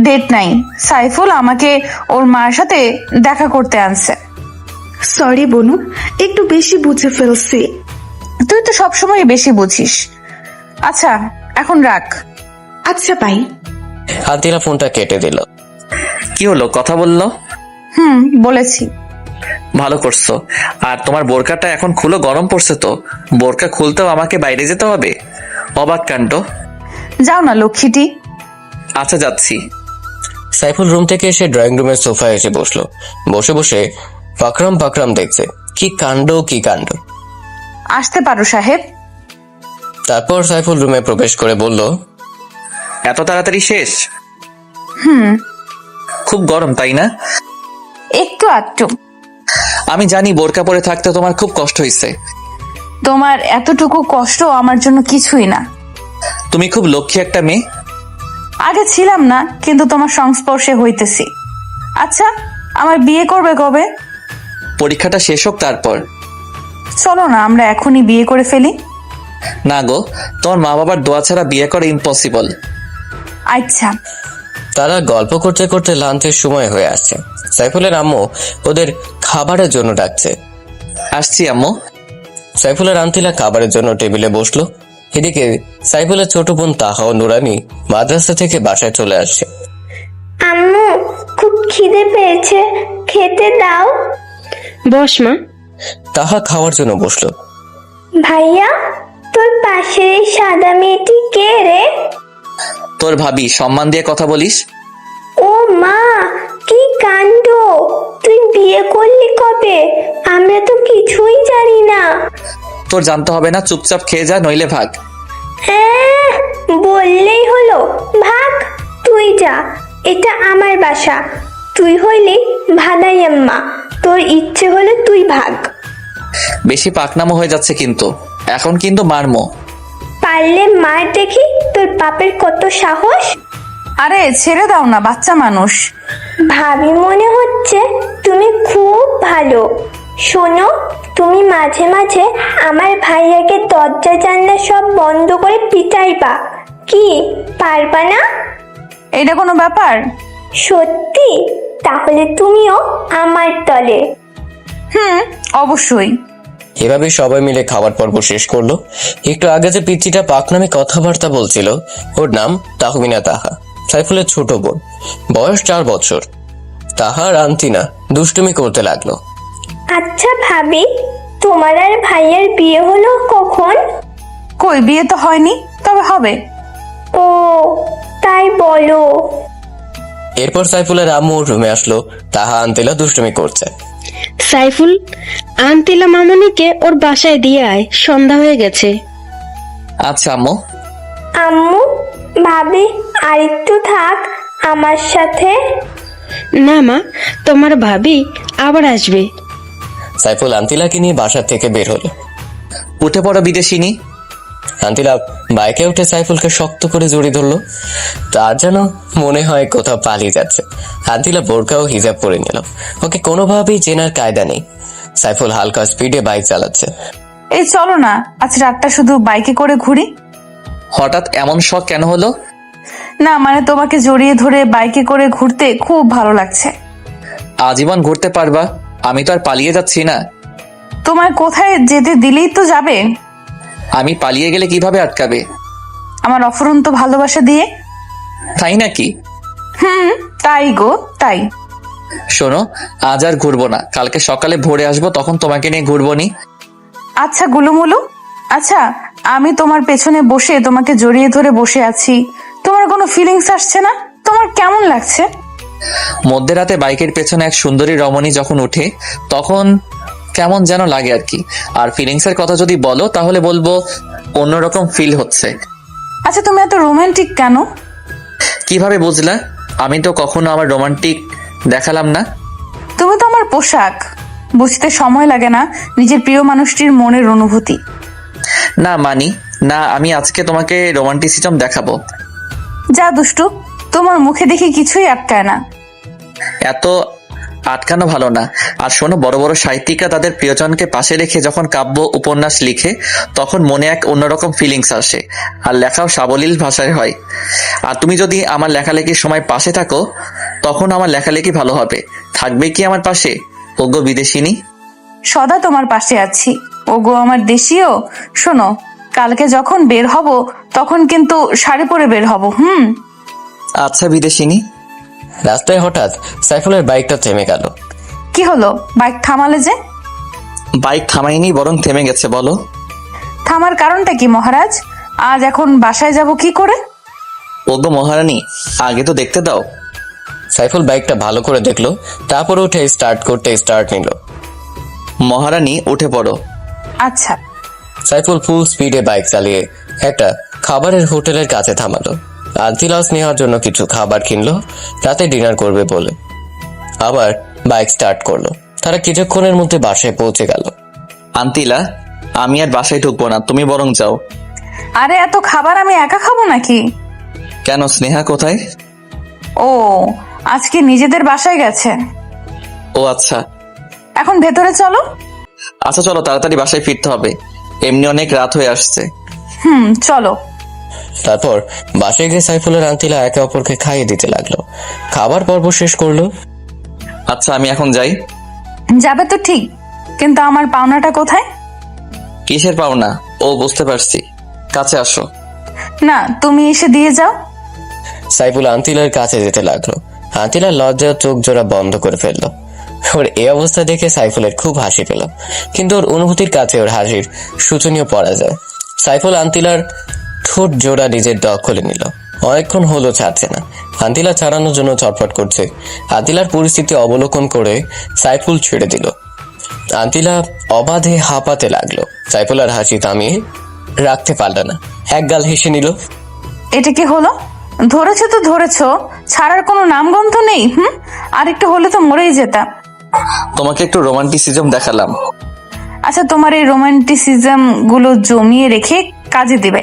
ডেট নাই, সাইফুল আমাকে ওর মার সাথে দেখা করতে আনছে। সরি বনু, একটু বেশি বুঝে ফেলছি। তুই তো সবসময় বেশি বুঝিস। আচ্ছা এখন রাখ। আচ্ছা বাই। আন্তিলা ফোনটা কেটে দিল। কি হলো, কথা বললো? বলেছি। ভালো করছো। আর তোমার বোরকাটা এখন খুলো, গরম পড়ছে তো। বোরকা খুলতেও আমাকে বাইরে যেতে হবে? অবাক কাণ্ড। যাও না লক্ষ্মীটি। আচ্ছা যাচ্ছি। সাইফুল রুম থেকে এসে ড্রয়িং রুমের সোফায় এসে বসলো। বসে বসে পাকরাম পাকরাম দেখছে। কি কাণ্ড কি কাণ্ড। আসতে পারো সাহেব। তারপর সাইফুল রুমে প্রবেশ করে বলল, এত তাড়াতাড়ি শেষ? খুব গরম তাই না? একটু আধটু। আমি জানি বোরকা পরে থাকতে তোমার খুব কষ্ট হয়েছে। তোমার এতটুকু কষ্ট আমার জন্য কিছুই না। তুমি খুব লক্ষ্মী একটা মেয়ে। আগে ছিলাম না, কিন্তু তোমার সংস্পর্শে হইতেছি। আচ্ছা আমার বিয়ে করবে কবে? পরীক্ষাটা শেষ হোক তারপর। চলো না আমরা এখনই বিয়ে করে ফেলি। না গো, তোমার মা বাবার দোয়া ছাড়া বিয়ে করা ইম্পসিবল। আচ্ছা। তারা গল্প করতে করতে লাঞ্চের সময় হয়ে আসছে। সাইফুলের আম্মু ওদের খাবারের জন্য ডাকছে। আসছি আম্মু। সাইফুলের আন্তিলা খাবারের জন্য টেবিলে বসলো। এদিকে সাইফুলের ছোট বোন তাহা ও নুরানি মাদ্রাসা থেকে বাসায় চলে আসছে। আম্মু খুব খিদে পেয়েছে, খেতে দাও। বস মা। তাহা খাওয়ার জন্য বসলো। ভাইয়া তোর পাশের এই সাদা মেয়েটি কে রে? তোর ভাবি, সম্মান দিয়ে কথা বলিস। ও মা, কি কাণ্ড! তুই বিয়ে করলি কবে? আমরা তো কিছুই জানি না। তোর জানতে হবে না, চুপচাপ খেয়ে যা, নইলে ভাগ। হ্যাঁ, বললেই হলো ভাগ। তুই যা, এটা আমার বাসা। তুই হইলি ভাদাইয়াম্মা, তোর ইচ্ছে হলে তুই ভাগ। বেশি পাকনামো হয়ে যাচ্ছে কিন্তু, এখন কিন্তু মারমো। পারলে মার দেখি, তোর বাপের কত সাহস। আরে ছেড়ে দাও না, বাচ্চা মানুষ। ভাবি মনে হচ্ছে তুমি খুব ভালো। শোনো, তুমি মাঝে মাঝে আমার ভাইয়াকে দরজা জানলা সব বন্ধ করে পিটাইবা। কি পারবা না? এটা কোনো ব্যাপার? সত্যি? তাহলে তুমিও আমার দলে। অবশ্যই। এভাবে সবাই মিলে খাবার পর্ব শেষ করলো। একটু আগে যে পিচ্চিটা পাকনামে কথাবার্তা বলছিল, ওর নাম তাহমিনা তাহা, সাইফুলের ছোট বোন, বয়স 4 বছর। তাহার আন্টিনা দুষ্টুমি করতে লাগলো। আচ্ছা ভাবি, তোমার আর ভাইয়ের বিয়ে হলো কখন? কই, বিয়ে তো হয়নি, তবে হবে। ও তাই বলো। এরপর সাইফুলের আম্মু রুমে আসলো। তাহা আন্টিলা দুষ্টুমি করছে। সাইফুল, আন্তিলা মামনিকে ওর বাসায় দিয়ে আয়, সন্ধ্যা হয়ে গেছে। আচ্ছা আম্মু। আম্মু, ভাবি আরেকটু থাক আমার সাথে। না মা, তোমার ভাবি আবার আসবে। সাইফুল আন্টিলাকে নিয়ে বাসা থেকে বের হলো। উঠে পড়ো বিদেশিনী। আন্টিলা বাইকে উঠে সাইফুলকে শক্ত করে জড়িয়ে ধরলো। তার যেন মনে হয় কোথাও পালিয়ে যাচ্ছে। আন্টিলা বোরকা ও হিজাব পরে নিল। ওকে কোনোভাবেই চেনার কায়দা নেই। সাইফুল হালকা স্পিডে বাইক চালাচ্ছে। এই চলো না, আজ রাতটা শুধু বাইকে করে ঘুরি। হঠাৎ এমন শখ কেন হলো? না মানে, তোমাকে জড়িয়ে ধরে বাইকে করে ঘুরতে খুব ভালো লাগছে। আজীবন ঘুরতে পারবা, আমি তো আর পালিয়ে যাচ্ছি না। তোমায় কোথায় যেতে দিলেই তো যাবে। আমি পালিয়ে গেলে কিভাবে আটকাবে? আমার অফুরন্ত ভালোবাসা দিয়ে। তাই নাকি? তাই গো, তাই। শোনো, আজ আর ঘুরবো না, কালকে সকালে ভোরে আসবো, তখন তোমাকে নিয়ে ঘুরবো নি। আচ্ছা গুলুমুলু, আচ্ছা আমি তোমার পেছনে বসে তোমাকে জড়িয়ে ধরে বসে আছি, তোমার কোনো ফিলিংস আসছে না? তোমার কেমন লাগছে? মধ্যরাতে বাইকের পেছনে এক সুন্দরী রমণী যখন উঠে, তখন কেমন যেন লাগে আর কি। আর ফিলিংস এর কথা যদি বলো, তাহলে বলবো অন্যরকম ফিল হচ্ছে। আচ্ছা তুমি এত রোমান্টিক কেন? কিভাবে বুঝলা? আমি তো কখনো আমার রোমান্টিক দেখালাম না। তুমি তো আমার পোশাক, বুঝতে সময় লাগে না নিজের প্রিয় মানুষটির মনের অনুভূতি। না মানি না, আমি আজকে তোমাকে রোমান্টিসিজম দেখাবো। যা দুষ্টু, তোমার মুখে দেখি কিছুই আটকায় না। এত আটকানো ভালো না। আর শোনো, বড় বড় সাহিত্যিকরা তাদের প্রিয়জনকে পাশে রেখে যখন কাব্য উপন্যাস লিখে, তখন মনে এক অন্যরকম ফিলিংস আসে, আর লেখাও সাবলীল ভাষায় হয়। আর তুমি যদি আমার লেখালেখির সময় পাশে থাকো, তখন আমার লেখালেখি ভালো হবে। থাকবে কি আমার পাশে, ওগো বিদেশিনী? সদা তোমার পাশে আছি, ওগো আমার দেশীয়। শোনো, কালকে যখন বের হব তখন কিন্তু শাড়ি পরে বের হব। আচ্ছা বিদেশিনী। রাস্তায় হঠাৎ সাইফুলের বাইকটা থেমে গেল। কি হলো, বাইক থামালে যে? বাইক থামাইনি, বরং থেমে গেছে। বলো। থামার কারণটা কি মহারাজ? আজ এখন বাসায় যাব কি করে? ওগো মহারানী, আগে তো দেখতে দাও। সাইফুল বাইকটা ভালো করে দেখলো, তারপর উঠে স্টার্ট করতে স্টার্ট নিল। মহারানী উঠে পড়ো। আচ্ছা। সাইফুল ফুল স্পিডে বাইক চালিয়ে একটা খাবারের হোটেলের কাছে থামালো। আন্টিলাস নেওয়ার জন্য কিছু খাবার কিনলো, রাতে ডিনার করবে বলে। আবার বাইক স্টার্ট করলো। তারা কিছুক্ষণের মধ্যে বাসায় পৌঁছে গেল। আন্তিলা, আমি আর বাসায় ঢুকবো না, তুমি বরং যাও। আরে এত খাবার আমি একা খাবো নাকি? কেন, স্নেহা কোথায়? ও, আজকে নিজেদের বাসায় গেছে। ও আচ্ছা। এখন ভেতরে চলো। আচ্ছা চলো, তাড়াতাড়ি বাসায় ফিরতে হবে, এমনি অনেক রাত হয়ে আসছে। চলো। তারপর বাসায় গিয়ে সাইফুলের আন্টিলা একে অপরকে খাইয়ে দিতে লাগলো। খাবার পর্ব শেষ করলো। আচ্ছা আমি এখন যাই। যাবে তো ঠিক, কিন্তু আমার পাওনাটা কোথায়? কিসের পাওনা? ও বুঝতে পারছি, কাছে আসো। না, তুমি এসে দিয়ে যাও। সাইফুল আন্টিলার কাছে যেতে লাগলো। আন্টিলা লজ্জা চোখ জোড়া বন্ধ করে ফেললো। ওর এই অবস্থা দেখে সাইফুলের খুব হাসি পেল, কিন্তু ওর অনুভূতির কাছে ওর হাসির শোচনীয় পড়া যায়। সাইফুল আন্তিলার ঠোঁট জোড়া নিজের দখলে নিল। অনেকক্ষণ হলো ছাড়ছে না। আন্তিলা ছাড়ানোর জন্য ছটফট করছে। আন্তিলার পরিস্থিতি অবলোকন করে সাইফুল ছেড়ে দিল। আন্তিলা অবাধে হাঁপাতে লাগলো। সাইফুল আর হাসি থামিয়ে রাখতে পারল না, এক গাল হেসে নিল। এটা কি হলো? ধরেছো তো ধরেছো, ছাড়ার কোনো নামগন্ধ নেই। আর একটু হলে তো মরেই যেতাম। তোমাকে একটু রোমান্টিসিজম দেখালাম। আচ্ছা, তোমার এই রোমান্টিসিজম গুলো জমিয়ে রেখে কাজে দিবে।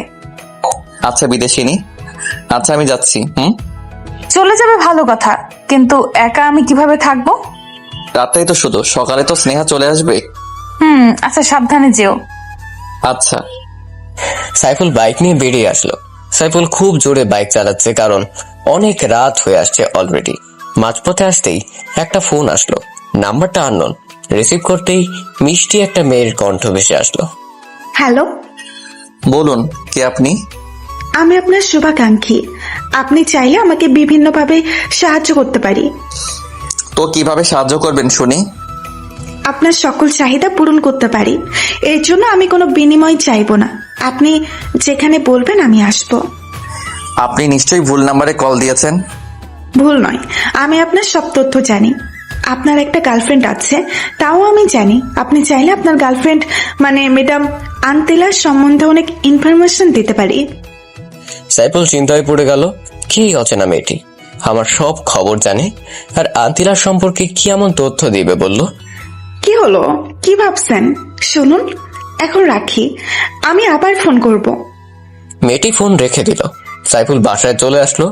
আচ্ছা বিদেশিনী, আচ্ছা আমি যাচ্ছি। চলে যাবে ভালো কথা, কিন্তু একা আমি কিভাবে থাকবো? রাতটাই তো শুধু, সকালে তো স্নেহা চলে আসবে। আচ্ছা, সাবধানে যেও। আচ্ছা। সাইফুল বাইক নিয়ে বেরিয়ে আসলো। সাইফুল খুব জোরে বাইক চালাচ্ছে, কারণ অনেক রাত হয়ে আসছে অলরেডি। মাঝপথে আসতেই একটা ফোন আসলো। নাম্বারটা আননোন। রিসিভ করতেই মিষ্টি একটা মেয়ের কণ্ঠ ভেসে আসলো। হ্যালো, বলুন, কে আপনি? আমি আপনার শুভাকাঙ্ক্ষী। আপনি চাইলে আমাকে বিভিন্নভাবে সাহায্য করতে পারি। তো কিভাবে সাহায্য করবেন শুনি? আপনার সকল চাহিদা পূরণ করতে পারি। এর জন্য আমি কোনো বিনিময় চাইবো না। আপনি যেখানে বলবেন আমি আসবো। আপনি নিশ্চয়ই ভুল নাম্বারে কল দিয়েছেন। ভুল নয়, আমি আপনার সব তথ্য জানি। আপনার একটা গার্লফ্রেন্ড আছে, তাও আমি জানি। আপনি চাইলে আপনার গার্লফ্রেন্ড মানে ম্যাডাম আন্তিলার সম্বন্ধে অনেক ইনফরমেশন দিতে পারি। সাইফুল চিন্তায় পড়ে গেল। কি অচেনা মেয়েটি আমার সব খবর জানে, আর আন্তিলার সম্পর্কে কি এমন তথ্য দিবে বলল? কি হলো, কি ভাবছেন? শুনুন, এখন রাখি, আমি আবার ফোন করব। মেয়েটি ফোন রেখে দিল। সাইফুল বাসায় চলে আসলো।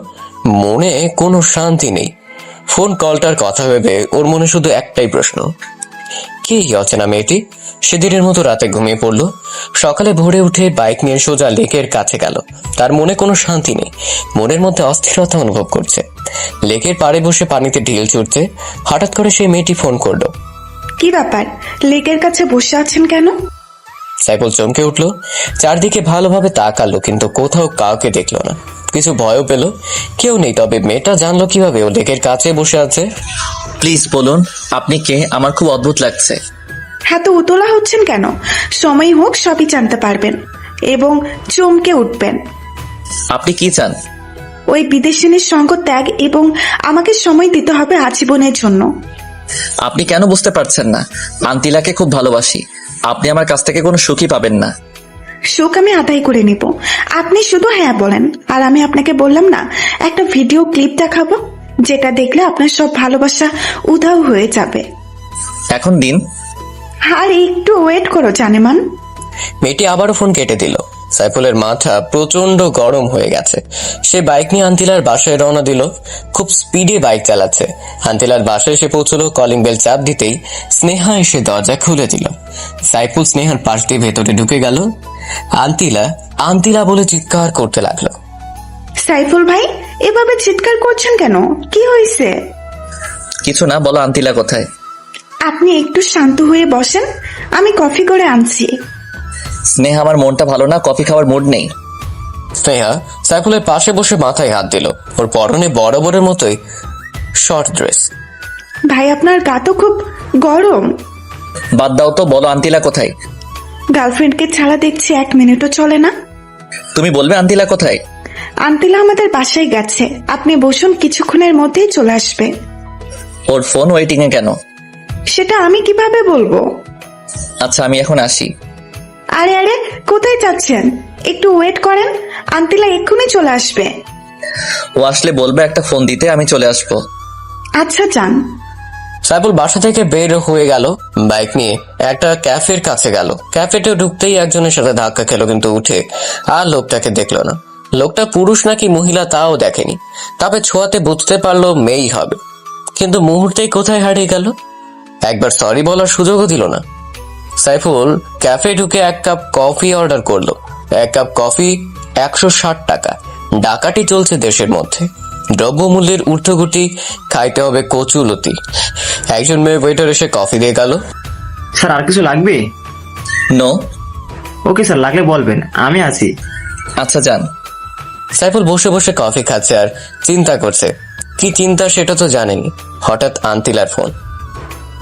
মনে কোনো শান্তি নেই। ফোন কলটার কথা ভেবে ওর মনে শুধু একটাই প্রশ্ন, কি অচেনা মেয়েটি? সেদিনের মতো রাতে ঘুমিয়ে পড়লো। সকালে ভোরে উঠে বাইক নিয়ে সোজা লেকের কাছে গেল। তার মনে কোনো শান্তি নেই, মনের মধ্যে অস্থিরতা অনুভব করছে। লেকের পাড়ে বসে পানিতে ঢিল ছুটছে। হঠাৎ করে সেই মেয়েটি ফোন করলো। কি ব্যাপার, লেকের কাছে বসে আছেন কেন? সাইফুল চমকে উঠলো। চারদিকে ভালোভাবে তাকালো, কিন্তু কোথাও কাউকে দেখলো না। কিছু ভয়ও পেল, কেউ নেই। তবে মেয়েটা জানলো কিভাবে ও লেকের কাছে বসে আছে? প্লিজ বলুন, আপনি কে? আমার খুব অদ্ভুত লাগছে। এত উতলা হচ্ছেন কেন? সময় হোক সবই জানতে পারবেন এবং চমকে উঠবেন। আপনি কি চান? ওই বিদেশিনীর সঙ্গ ত্যাগ এবং আমাকে সময় দিতে হবে আজীবনের জন্য। আপনি কেন বুঝতে পারছেন না? আন্তিলাকে খুব ভালোবাসি। আপনি আমার কাছ থেকে কোনো সুখই পাবেন না। সুখ আমি আদায় করে নিব, আপনি শুধু হ্যাঁ বলেন। আর আমি আপনাকে বললাম না, একটা ভিডিও ক্লিপ দেখাবো, যেটা দেখলে আপনার সব ভালোবাসা উধাও হয়ে যাবে। এখন দিন। আর একটু ওয়েট করো জানেমান। মেয়েটি আবারও ফোন কেটে দিল। সাইফুলের মাথা প্রচন্ড গরম হয়ে গেছে। সে বাইক নিয়ে আন্তিলার বাসায় রওনা দিল। খুব স্পিডে বাইক চালাচ্ছে। আন্তিলার বাসায় এসে পৌঁছলো। কলিং বেল চাপ দিতেই স্নেহা এসে দরজা খুলে দিল। সাইফুল স্নেহার পাশ দিয়ে ভেতরে ঢুকে গেল। আন্তিলা আন্তিলা বলে চিৎকার করতে লাগলো। সাইফুল ভাই, এভাবে চিৎকার করছেন কেন? কি হয়েছে? কিছু না, বলো আন্তিলা কোথায়? আপনি একটু শান্ত হয়ে বসেন, আমি কফি করে আনছি। স্নেহা, আমার মনটা ভালো না, কফি খাওয়ার মুড নেই। স্নেহা সাইফুলের পাশে বসে মাথায় হাত দিল। ওর পরনে বরাবরের মতোই শর্ট ড্রেস। ভাই, আপনার গা তো খুব গরম। বাদ দাও তো, বলো আন্তিলা কোথায়? গার্লফ্রেন্ডকে ছাড়া দেখছি 1 মিনিটও চলে না। তুমি বলবে আন্তিলা কোথায়? আন্তিলা আমাদের বাসায় গেছে। আপনি বসুন, কিছুক্ষণের মধ্যেই চলে আসবে। ওর ফোন ওয়েটিং এ কেন? সেটা আমি কিভাবে বলবো? আচ্ছা, আমি এখন আসি। আরে আরে, কোথায় যাচ্ছেন? একটু ওয়েট করেন, আন্তিলা এক্ষুনি চলে আসবে। ও আসলে বলবে একটা ফোন দিতে, আমি চলে আসবো। আচ্ছা যান। সাইফুল বাসা থেকে বের হয়ে গেল। বাইক নিয়ে একটা ক্যাফের কাছে গেল। ক্যাফেতে ঢুকতেই একজনের সাথে ধাক্কা খেলো, কিন্তু উঠে আর লোকটাকে দেখলো না। লোকটা পুরুষ নাকি মহিলা তাও দেখেনি। তবে ছোঁয়াতে বুঝতে পারলো মেয়েই হবে, কিন্তু মুহূর্তেই কোথায় হারিয়ে গেল। একবার সরি বলার সুযোগও দিল না। সাইফুল ক্যাফে ঢুকে 1 কাপ কফি অর্ডার করলো। 1 কাপ কফি 160 টাকা। ডাকাতি চলছে দেশের মধ্যে। দ্রব্যমূল্যের ঊর্ধ্বগতি, খাইতে হবে কচুলতি। একজন মেয়ে ওয়েটার এসে কফি দিয়ে গেল। স্যার, আর কিছু লাগবে? নো। ওকে স্যার, লাগলে বলবেন, আমি আছি। আচ্ছা যান। সাইফুল বসে বসে কফি খাচ্ছে আর চিন্তা করছে। কি চিন্তা সেটা তো জানেনি। হঠাৎ আন্তিলার ফোন।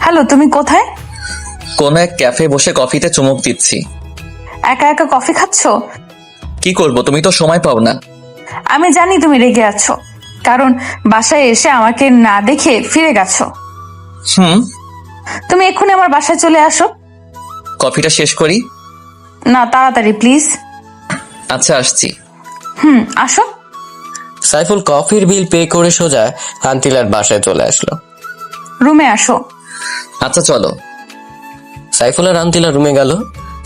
হ্যালো, তুমি কোথায়? কোন এক ক্যাফে বসে কফিতে চুমুক দিচ্ছি। একা একা কফি খাচ্ছ? কি করব, তুমি তো সময় পাও না। আমি জানি তুমি রেগে আছো, কারণ বাসায় এসে আমাকে না দেখে ফিরে গেছো। হুম, তুমি এক্ষুনি আমার বাসায় চলে আসো। কফিটা শেষ করি। না, তাড়াতাড়ি প্লিজ। আচ্ছা, আসছি। আসো। সাইফুল কফির বিল পে করে সোজা আন্তিলার বাসায় চলে আসলো। রুমে আসো। আচ্ছা চলো। সাইফুল আর আন্তিলা রুমে গেল।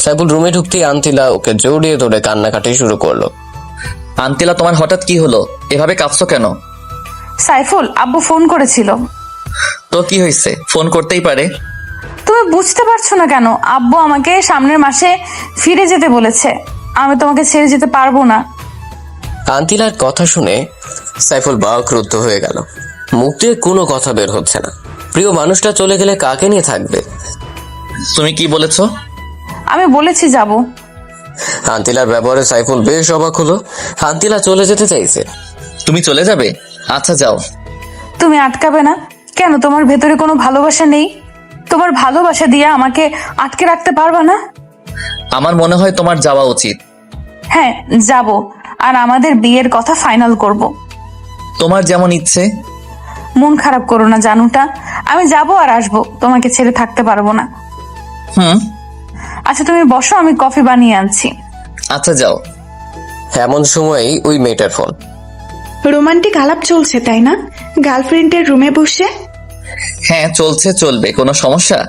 সাইফুল রুমে ঢুকতেই আন্তিলা ওকে জড়িয়ে ধরে কান্নাকাটি শুরু করলো। আন্তিলা, তোমার হঠাৎ কি হলো? এভাবে কাঁপছো কেন? সাইফুল, আব্বু ফোন করেছিল। তো কি হয়েছে? ফোন করতেই পারে। তুমি বুঝতে পারছো না কেন? আব্বু আমাকে সামনের মাসে ফিরে যেতে বলেছে। আমি তোমাকে ছেড়ে যেতে পারবো না। আন্তিলার কথা শুনে সাইফুল বাক্রুদ্ধ হয়ে গেল। মুখ দিয়ে কোনো কথা বের হচ্ছে না। প্রিয় মানুষটা চলে গেলে কাকে নিয়ে থাকবে? তুমি কি বলেছো? আমি বলেছি যাব। আন্তিলার ব্যবহারে সাইফুল বেশ অবাক হলো। আন্তিলা চলে যেতে চাইছে। তুমি চলে যাবে? আচ্ছা যাও। তুমি আটকাবে না কেন? তোমার ভেতরে কোনো ভালোবাসা নেই? তোমার ভালোবাসা দিয়ে আমাকে আটকে রাখতে পারবা না? আমার মনে হয় তোমার যাওয়া উচিত। হ্যাঁ, যাব। আর আমাদের বিয়ের কথা ফাইনাল করব। তোমার যেমন ইচ্ছে। মন খারাপ করো না জানুটা। আমি যাব আর আসবো, তোমাকে ছেড়ে থাকতে পারবো না। হুম, আচ্ছা তুমি বসো, আমি কফি বানিয়ে আনছি। আচ্ছা যাও। এমন সময়ই ওই মেয়েটার ফোন। রোমান্টিক আলাপ চলছে তাই না, গার্লফ্রেন্ডের রুমে বসে? হ্যাঁ চলছে, চলবে। কোনো সমস্যা?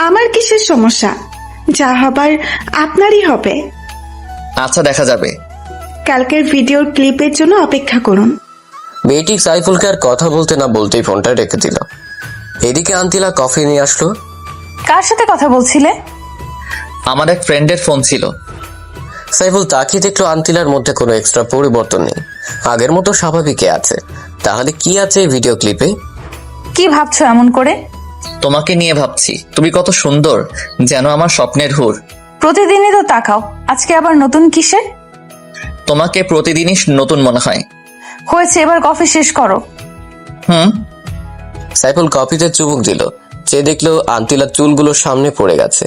আমার কিসের সমস্যা? যা হবার আপনারই হবে। আচ্ছা, দেখা যাবে। কালকের ভিডিওর ক্লিপের জন্য অপেক্ষা করুন। মেয়েটি সাইফুলকে আর কথা বলতে না বলতেই ফোনটা রেখে দিল। এদিকে আন্তিলা কফি নিয়ে আসলো। কার সাথে কথা বলছিলে? আমার এক ফ্রেন্ডের ফোন ছিল। সাইফুল তাকিয়ে দেখলো আন্তিলার মধ্যে কোনো এক্সট্রা পরিবর্তন নেই, আগের মতো স্বাভাবিকই আছে। তাহলে কি আছে এই ভিডিও ক্লিপে? কি ভাবছো এমন করে? তোমাকে নিয়ে ভাবছি। তুমি কত সুন্দর, যেন আমার স্বপ্নের হুর। প্রতিদিনই তো তাকাও, আজকে আবার নতুন কিসে? তোমাকে প্রতিদিনই নতুন মনে হয়। হয়েছে, এবার কফি শেষ করো। হুম। সাইফুল কফিতে চুমুক দিল। সে দেখলো আন্তিলার চুলগুলো সামনে পড়ে গেছে।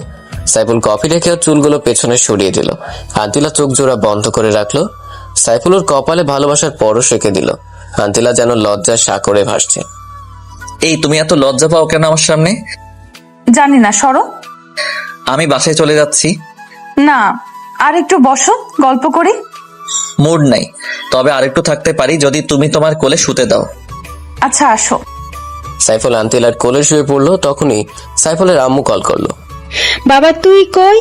সাইফুল কফি রেখে চুলগুলো পেছনে সরিয়ে দিল। আন্তিলা চোখ জোড়া বন্ধ করে রাখলো। সাইফুল ওর কপালে ভালোবাসার পরশ রেখে দিল। আন্তিলা যেন লজ্জায় সাগরে ভাসছে। এই, তুমি এত লজ্জা পাও কেন আমার সামনে? জানি না, সরো। আমি বাসায় চলে যাচ্ছি। না, আর একটু বসো, গল্প করি। মুড নাই, তবে আরেকটু থাকতে পারি যদি তুমি তোমার কোলে শুতে দাও। আচ্ছা আসো। সাইফুল আন্তিলার কোলে শুয়ে পড়লো। তখনই সাইফুলের আম্মু কল করলো। বাবা তুই কই?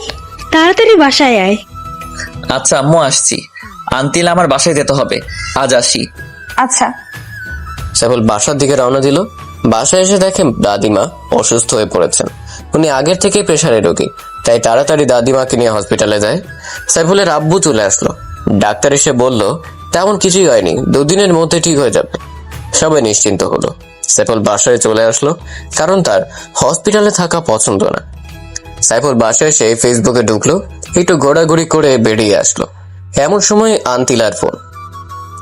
তাড়াতাড়ি বাসায় আয়। আচ্ছা আম্মু, আসছি। আন্তিলা, আমার বাসায় যেতে হবে, আজ আসি। আচ্ছা। সাইফুল বাসার দিকে রওনা দিল। বাসায় এসে দেখে দাদিমা অসুস্থ হয়ে পড়েছেন। উনি আগের থেকে প্রেসারের রোগী, তাই তাড়াতাড়ি দাদিমাকে নিয়ে হসপিটালে যায়। সাইফুলের আব্বু চলে আসলো। ডাক্তার এসে বলল তেমন কিছুই হয়নি, 2 দিনের মধ্যে ঠিক হয়ে যাবে। সবাই নিশ্চিন্ত হলো। সাইফুল বাসায় চলে আসলো, কারণ তার হসপিটালে থাকা পছন্দ না। সাইফুল বাসায় এসে ফেসবুকে ঢুকলো, একটু ঘোরাঘুরি করে বেরিয়ে আসলো। এমন সময় আন্তিলার ফোন।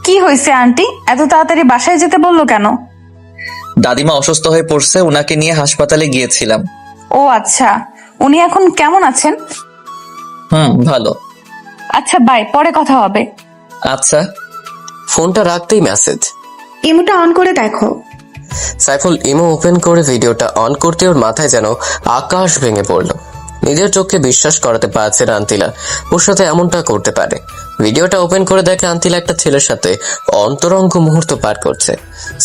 কি হয়েছে আন্টি? এত তাড়াতাড়ি বাসায় যেতে বললো কেন? দাদিমা অসুস্থ হয়ে পড়ছে, উনাকে নিয়ে হাসপাতালে গিয়েছিলাম। ও আচ্ছা, উনি এখন কেমন আছেন? ভালো। আচ্ছা বাই, পরে কথা হবে। আচ্ছা। ফোনটা রাখতেই মেসেজ। ইমোটা অন করে দেখো। সাইফুল ইমো ওপেন করে ভিডিওটা অন করতে ওর মাথায় যেন আকাশ ভেঙে পড়লো। নিজের চোখে বিশ্বাস করাতে পারছে না আন্তিলা ওর সাথে এমনটা করতে পারে। ভিডিওটা ওপেন করে দেখে আন্তিলা একটা ছেলের সাথে অন্তরঙ্গ মুহূর্ত পার করছে।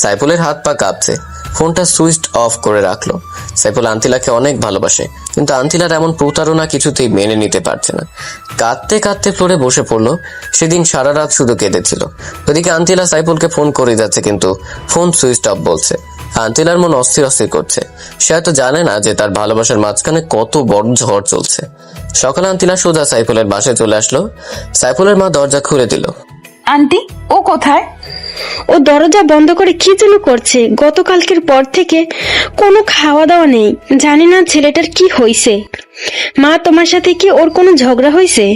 সাইফুলের হাত পা কাঁপছে। ফোনটা সুইচ অফ করে রাখলো। সাইফুল আন্তিলাকে অনেক ভালোবাসে, কিন্তু আন্তিলার এমন প্রতারণা কিছুতেই মেনে নিতে পারছে না। কাঁদতে কাঁদতে ফ্লোরে বসে পড়লো। সেদিন সারা রাত শুধু কেঁদেছিল। ওদিকে আন্তিলা সাইফুলকে ফোন করে যাচ্ছে, কিন্তু ফোন সুইচ অফ বলছে। আন্তিলার মন অস্থির অস্থির করছে। সে হয়তো জানে না যে তার ভালোবাসার মাঝখানে কত বড় ঝড় চলছে। সকালে আন্তিলা সোজা সাইফুলের বাসায় চলে আসলো। সাইফুলের মা দরজা খুলে দিল। আন্টি, ও কোথায়? ও দরজা বন্ধ করে কি যেন করছে। গতকালকের পর থেকে কোনো খাওয়া দাওয়া নেই। জানি না ছেলেটার কি হয়েছে। মা, তোমার সাথে কি ওর কোনো ঝগড়া হয়েছে?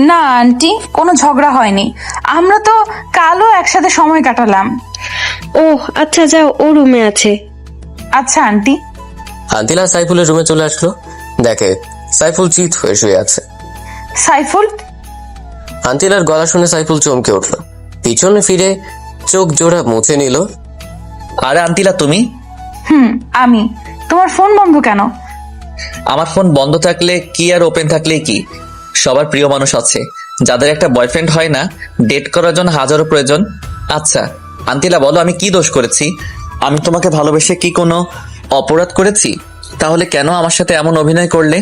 না আন্টি, কোনো ঝগড়া হয়নি। আমরা তো কালও একসাথে সময় কাটালাম। ও আচ্ছা, যাও, ও রুমে আছে। আচ্ছা আন্টি। আন্তিলা সাইফুলের রুমে চলে আসলো। দেখে সাইফুল চিত হয়ে শুয়ে আছে। সাইফুল, আন্তিলার গলা শুনে সাইফুল চমকে উঠল, পিছনে ফিরে চোখ জোড়া মুছে নিল। আরে আন্তিলা, তুমি? আমি। তোমার ফোন বন্ধ কেন? আমার ফোন বন্ধ থাকলে কি আর ওপেন থাকলেই কি? সবার প্রিয় মানুষ আছে, যাদের একটা বয়ফ্রেন্ড হয় না, ডেট করার জন্য হাজারো প্রয়োজন। আচ্ছা আন্তিলা, বলো আমি কি দোষ করেছি? আমি তোমাকে ভালোবেসে কি কোনো অপরাধ করেছি? তাহলে কেন আমার সাথে এমন অভিনয় করলে?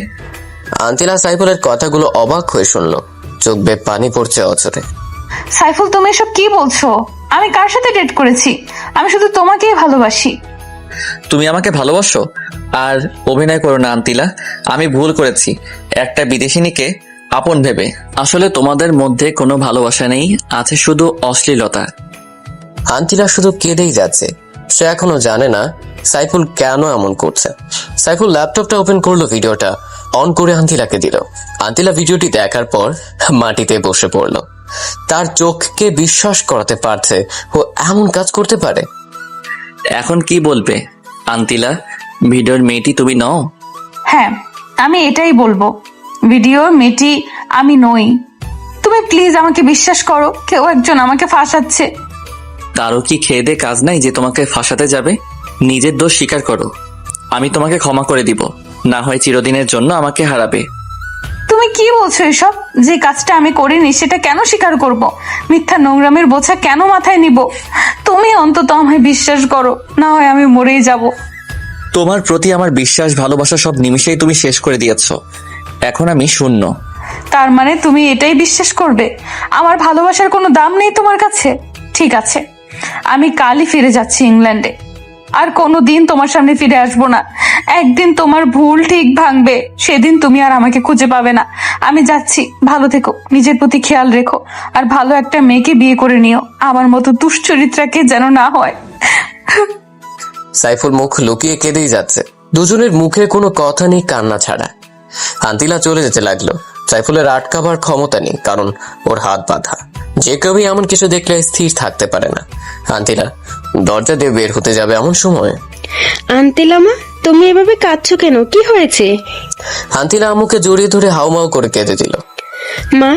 আন্তিলা সাইফুলের কথাগুলো অবাক হয়ে শুনল, চোখ বেয়ে পানি পড়ছে অচরে। সাইফুল, তুমি এসব কি বলছো? আমি কার সাথে ডেট করেছি? আমি শুধু তোমাকেই ভালোবাসি। তুমি আমাকে ভালোবাসো? আর অভিনয় করো না আন্তিলা, আমি ভুল করেছি একটা বিদেশিনীকে আপন ভেবে। আসলে তোমাদের মধ্যে কোনো ভালোবাসা নেই, আছে শুধু অশ্লীলতা। আন্তিলা শুধু কেঁদেই যাচ্ছে। সে এখনো জানে না সাইফুল কেন এমন করছে। সাইফুল ল্যাপটপটা ওপেন করলো, ভিডিওটা অন করে আন্তিলাকে দিল। আন্তিলা ভিডিওটি দেখার পর মাটিতে বসে পড়ল। তার চোখকে বিশ্বাস করাতে পারছে ও এমন কাজ করতে পারে। এখন কি বলবে আন্তিলা? ভিডিওর মেয়েটি তুমি নও? হ্যাঁ, আমি এটাই বলবো, ভিডিওর মেয়েটি আমি নই। তুমি প্লিজ আমাকে বিশ্বাস করো, কেউ একজন আমাকে ফাঁসাচ্ছে। তারও কি খেয়ে দে কাজ নাই যে তোমাকে ফাঁসাতে যাবে? নিজের দোষ স্বীকার করো, আমি তোমাকে ক্ষমা করে দিব, না হয় চিরদিনের জন্য আমাকে হারাবে। তুমি কি বলছো এসব? যে কাজটা আমি করিনি সেটা কেন স্বীকার করব? মিথ্যা নোংরামের বোঝা কেন মাথায় নিব? তুমি অন্তত আমায় বিশ্বাস করো, না হয় আমি মরেই যাব। তোমার প্রতি আমার বিশ্বাস ভালোবাসা সব নিমিষেই তুমি শেষ করে দিয়েছ। এখন আমি শূন্য। তার মানে তুমি এটাই বিশ্বাস করবে আমার ভালোবাসার কোনো দাম নেই তোমার কাছে? ঠিক আছে, আমি কালই ফিরে যাচ্ছি ইংল্যান্ডে। আর কোনোদিন তোমার সামনে ফিরে আসবো না। একদিন তোমার ভুল ঠিক ভাঙবে, সেদিন তুমি আর আমাকে খুঁজে পাবে না। আমি যাচ্ছি, ভালো থেকো, নিজের প্রতি খেয়াল রেখো, আর ভালো একটা মেয়েকে বিয়ে করে নিও। আমার মতো দুশ্চরিত্রাকে যেন না হয়। সাইফুল মুখ লুকিয়ে কেঁদেই যাচ্ছে। দুজনের মুখে কোনো কথা নেই, কান্না ছাড়া। আন্তিলা চলে যেতে লাগলো। সাইফুলের আটকাবার ক্ষমতা নেই, কারণ ওর হাত বাঁধা। যে কেউই এমন কিছু দেখলে স্থির থাকতে পারে না। আন্তিলা দরজা দিয়ে বের হতে যাবে এমন সময় আন্তিলা মা, তুমি এভাবে কাঁদছো কেন? কি হয়েছে? আন্তিলা আম্মুকে জড়িয়ে ধরে হাউমাউ করে কেঁদে দিল। মা,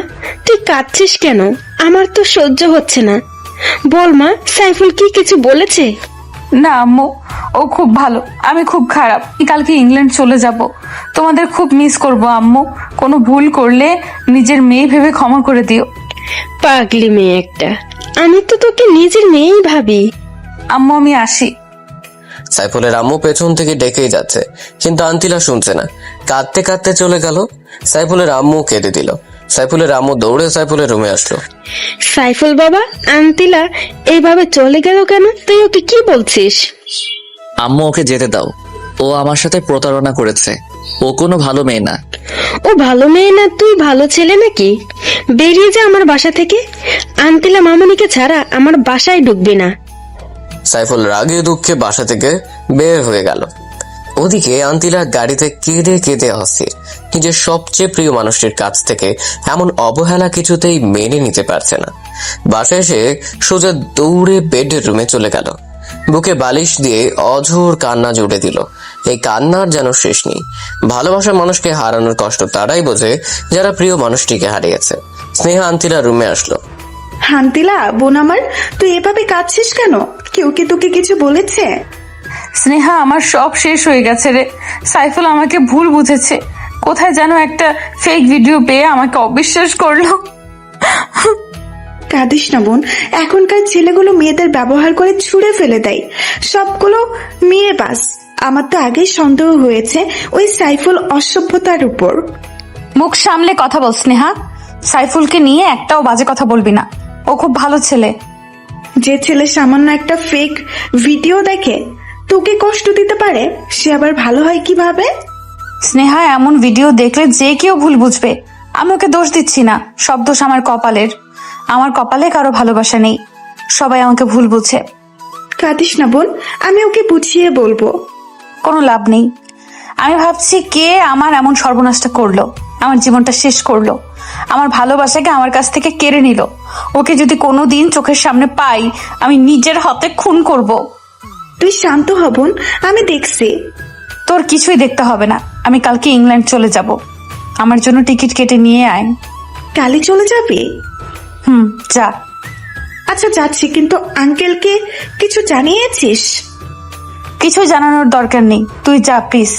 তুই কাঁদছিস কেন? আমার তো সহ্য হচ্ছে না। বল মা, সাইফুল কি কিছু বলেছে? না আম্মু, ও খুব ভালো, আমি খুব খারাপ। কালকে ইংল্যান্ড চলে যাব, তোমাদের খুব মিস করব আম্মু। কোনো ভুল করলে নিজের মেয়ে ভেবে ক্ষমা করে দিও। পাগলি মেয়ে একটা, আমি তো তোকে নিজের মেয়েই ভাবি। আম্মু, আমি আসি। সাইফুলের আম্মু পেছন থেকে ডেকেই যাচ্ছে, কিন্তু আন্তিলা শুনছে না। কাঁদতে কাঁদতে চলে গেল। সাইফুলের আম্মু কেঁদে দিল। সাইফুলের আম্মু দৌড়ে সাইফুলের রুমে আসলো। সাইফুল বাবা, আন্তিলা এইভাবে চলে গেল কেন? তুই ওকে কি বলছিস? আম্মু, ওকে যেতে দাও। ও আমার সাথে প্রতারণা করেছে। ও কোনো ভালো মেয়ে না। ও ভালো মেয়ে না, তুই ভালো ছেলে নাকি? বেরিয়ে যা আমার বাসা থেকে। আন্তিলা মামনিকে ছাড়া আমার বাসায় ঢুকবি না। সাইফুল রাগে দুঃখে বাসা থেকে বের হয়ে গেল। ওদিকে আন্তিলা গাড়িতে কেঁদে কেঁদে অস্থির। নিজের সবচেয়ে প্রিয় মানুষটির কাছ থেকে এমন অবহেলা কিছুতেই মেনে নিতে পারছে না। বাসায় এসে সোজা দৌড়ে বেডরুমে চলে গেল। বুকে বালিশ দিয়ে অঝোর কান্না জুড়ে দিল। এই কান্নার যেন শেষ নেই। ভালোবাসার মানুষকে হারানোর কষ্ট তারাই বোঝে যারা প্রিয় মানুষটিকে হারিয়েছে। স্নেহা আন্তিলা রুমে আসলো। আন্তিলা বোন আমার, তুই এভাবে কাঁদছিস কেন? কেউ কি তোকে কিছু বলেছে? স্নেহা, আমার সব শেষ হয়ে গেছে রে। সাইফুল আমাকে ভুল বুঝেছে। কোথায় যেন একটা ফেক ভিডিও পেয়ে আমাকে অবিশ্বাস করলো। কাঁদিস না বোন, এখনকার ছেলেগুলো মেয়েদের ব্যবহার করে ছুঁড়ে ফেলে দেয়। সবগুলো মেয়ে বাস। আমার তো আগেই সন্দেহ হয়েছে ওই সাইফুল অসভ্যতার উপর। মুখ সামলে কথা বল স্নেহা। সাইফুলকে নিয়ে একটাও বাজে কথা বলবি না, ও খুব ভালো ছেলে। যে ছেলে সামান্য একটা ফেক ভিডিও দেখে তোকে কষ্ট দিতে পারে, সে আবার ভালো হয় কিভাবে? স্নেহা, এমন ভিডিও দেখলে যে কেউ ভুল বুঝবে। আমি ওকে দোষ দিচ্ছি না, সব দোষ আমার কপালের। আমার কপালে কারো ভালোবাসা নেই, সবাই আমাকে ভুল বুঝে। কাঁদিস না বোন, আমি ওকে বুঝিয়ে বলবো। কোনো লাভ নেই। আমি ভাবছি কে আমার এমন সর্বনাশটা করলো, আমার জীবনটা শেষ করলো, আমার ভালোবাসাকে আমার কাছ থেকে কেড়ে নিল। ওকে যদি কোনোদিন চোখের সামনে পাই, আমি নিজের হাতে খুন করব। তুই শান্ত হ বোন, আমি দেখছি। তোর কিছুই দেখতে হবে না, আমি কালকে ইংল্যান্ড চলে যাব। আমার জন্য টিকিট কেটে নিয়ে আয়। কালই চলে যাবে? যা। আচ্ছা যাচ্ছি, কিন্তু আঙ্কেলকে কিছু জানিয়েছিস? কিছু জানানোর দরকার নেই, তুই যা প্লিজ।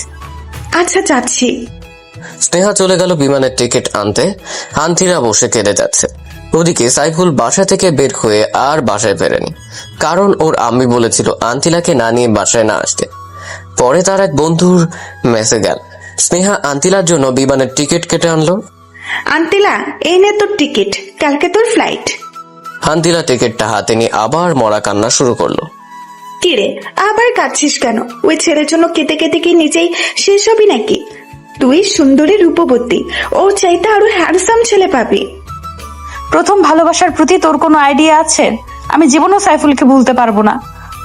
আচ্ছা যাচ্ছি। স্নেহা চলে গেল বিমানের টিকিট আনতে। আন্তিলা বসে কেঁদে যাচ্ছে। ওদিকে সাইফুল বাসা থেকে বের হয়ে আর বাসায় ফেরেনি, কারণ ওর আম্মি বলেছিল আন্তিলাকে না নিয়ে বাসায় না আসতে। পরে তার এক বন্ধুর মেসে গেল। স্নেহা আন্তিলার জন্য বিমানের টিকিট কেটে আনলো। আন্তিলা, এই নে তোর টিকিট, কালকে তোর ফ্লাইট। আন্তিলা টিকিটটা হাতে নিয়ে আবার মরা কান্না শুরু করলো। কিরে, আবার কাঁদছিস কেন? ওই ছেলের জন্য কেটে কেটে কি নিজেই শেষ হবি নাকি? তুই সুন্দরী রূপবতী, ওর চাইতে আরো হ্যান্ডসাম ছেলে পাবি। প্রথম ভালোবাসার প্রতি তোর কোনো আইডিয়া আছে? আমি জীবনও সাইফুলকে ভুলতে পারবো না।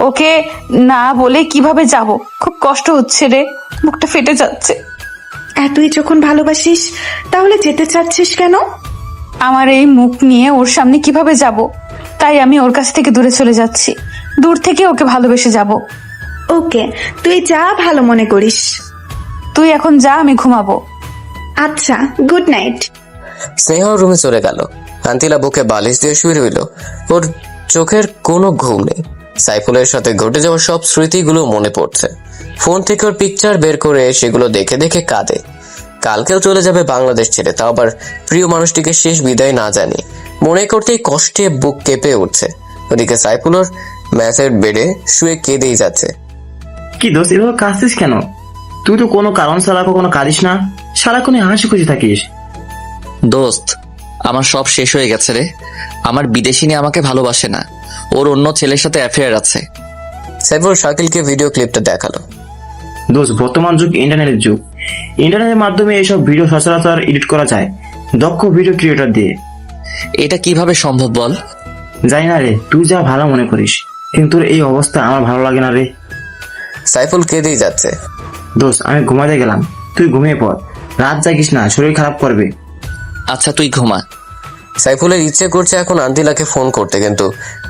ওকে না বলে কিভাবে যাব? খুব কষ্ট হচ্ছে রে, বুকটা ফেটে যাচ্ছে। তুই যখন ভালোবাসিস তাহলে যেতে চাচ্ছিস কেন? আমার এই মুখ নিয়ে ওর সামনে কিভাবে যাব? তাই আমি ওর কাছ থেকে দূরে চলে যাচ্ছি। দূর থেকে ওকে ভালোবেসে যাব। ওকে, তুই যা ভালো মনে করিস। তুই এখন যা, আমি ঘুমাবো। আচ্ছা, গুড নাইট। স্নেহা রুমে চলে গেল। আন্তিলা বুকে বালিশ দিয়ে শুয়ে রইল। ওর চোখের কোনো ঘুম নেই। সাইফুলের সাথে ঘটে যাওয়া সব স্মৃতিগুলো মনে পড়ছে। ফোন থেকে ওর পিকচার বের করে সেগুলো দেখে দেখে কাঁদে। কালকেও চলে যাবে বাংলাদেশ ছেড়ে, তাও আবার প্রিয় মানুষটিকে শেষ বিদায় না জানি। মনে করতেই কষ্টে বুক কেঁপে উঠছে। ওদিকে সাইফুল ওর ম্যাচের বেডে শুয়ে কেঁদেই যাচ্ছে। কি দোস্ত, এভাবে কাঁদছিস কেন? তুই তো কোনো কারণ ছাড়া কখনো কাঁদিস না, সারাক্ষণে হাসি খুশি থাকিস। দোস্ত, আমার সব শেষ হয়ে গেছে রে। আমার বিদেশিনী আমাকে ভালোবাসে না, ওর অন্য ছেলের সাথে অ্যাফেয়ার আছে। সাইফুল শাকিলকে ভিডিও ক্লিপটা দেখালো। দোস্ত, বর্তমান যুগ ইন্টারনেটের যুগ। ইন্টারনেটের মাধ্যমে এইসব ভিডিও সচরাচর এডিট করা যায় দক্ষ ভিডিও ক্রিয়েটর দিয়ে। এটা কিভাবে সম্ভব বল? জানি না রে, তুই যা ভালো মনে করিস, কিন্তু তোর এই অবস্থা আমার ভালো লাগে না রে। সাইফুল কেঁদেই যাচ্ছে। দোস্ত, আমি ঘুমাতে গেলাম, তুই ঘুমিয়ে পড়। রাত জাগিস না, শরীর খারাপ করবে। আচ্ছা তুই ঘুমা। সাইফুলের ইচ্ছে করছে এখন আন্তিলাকে ফোন করতে, কিন্তু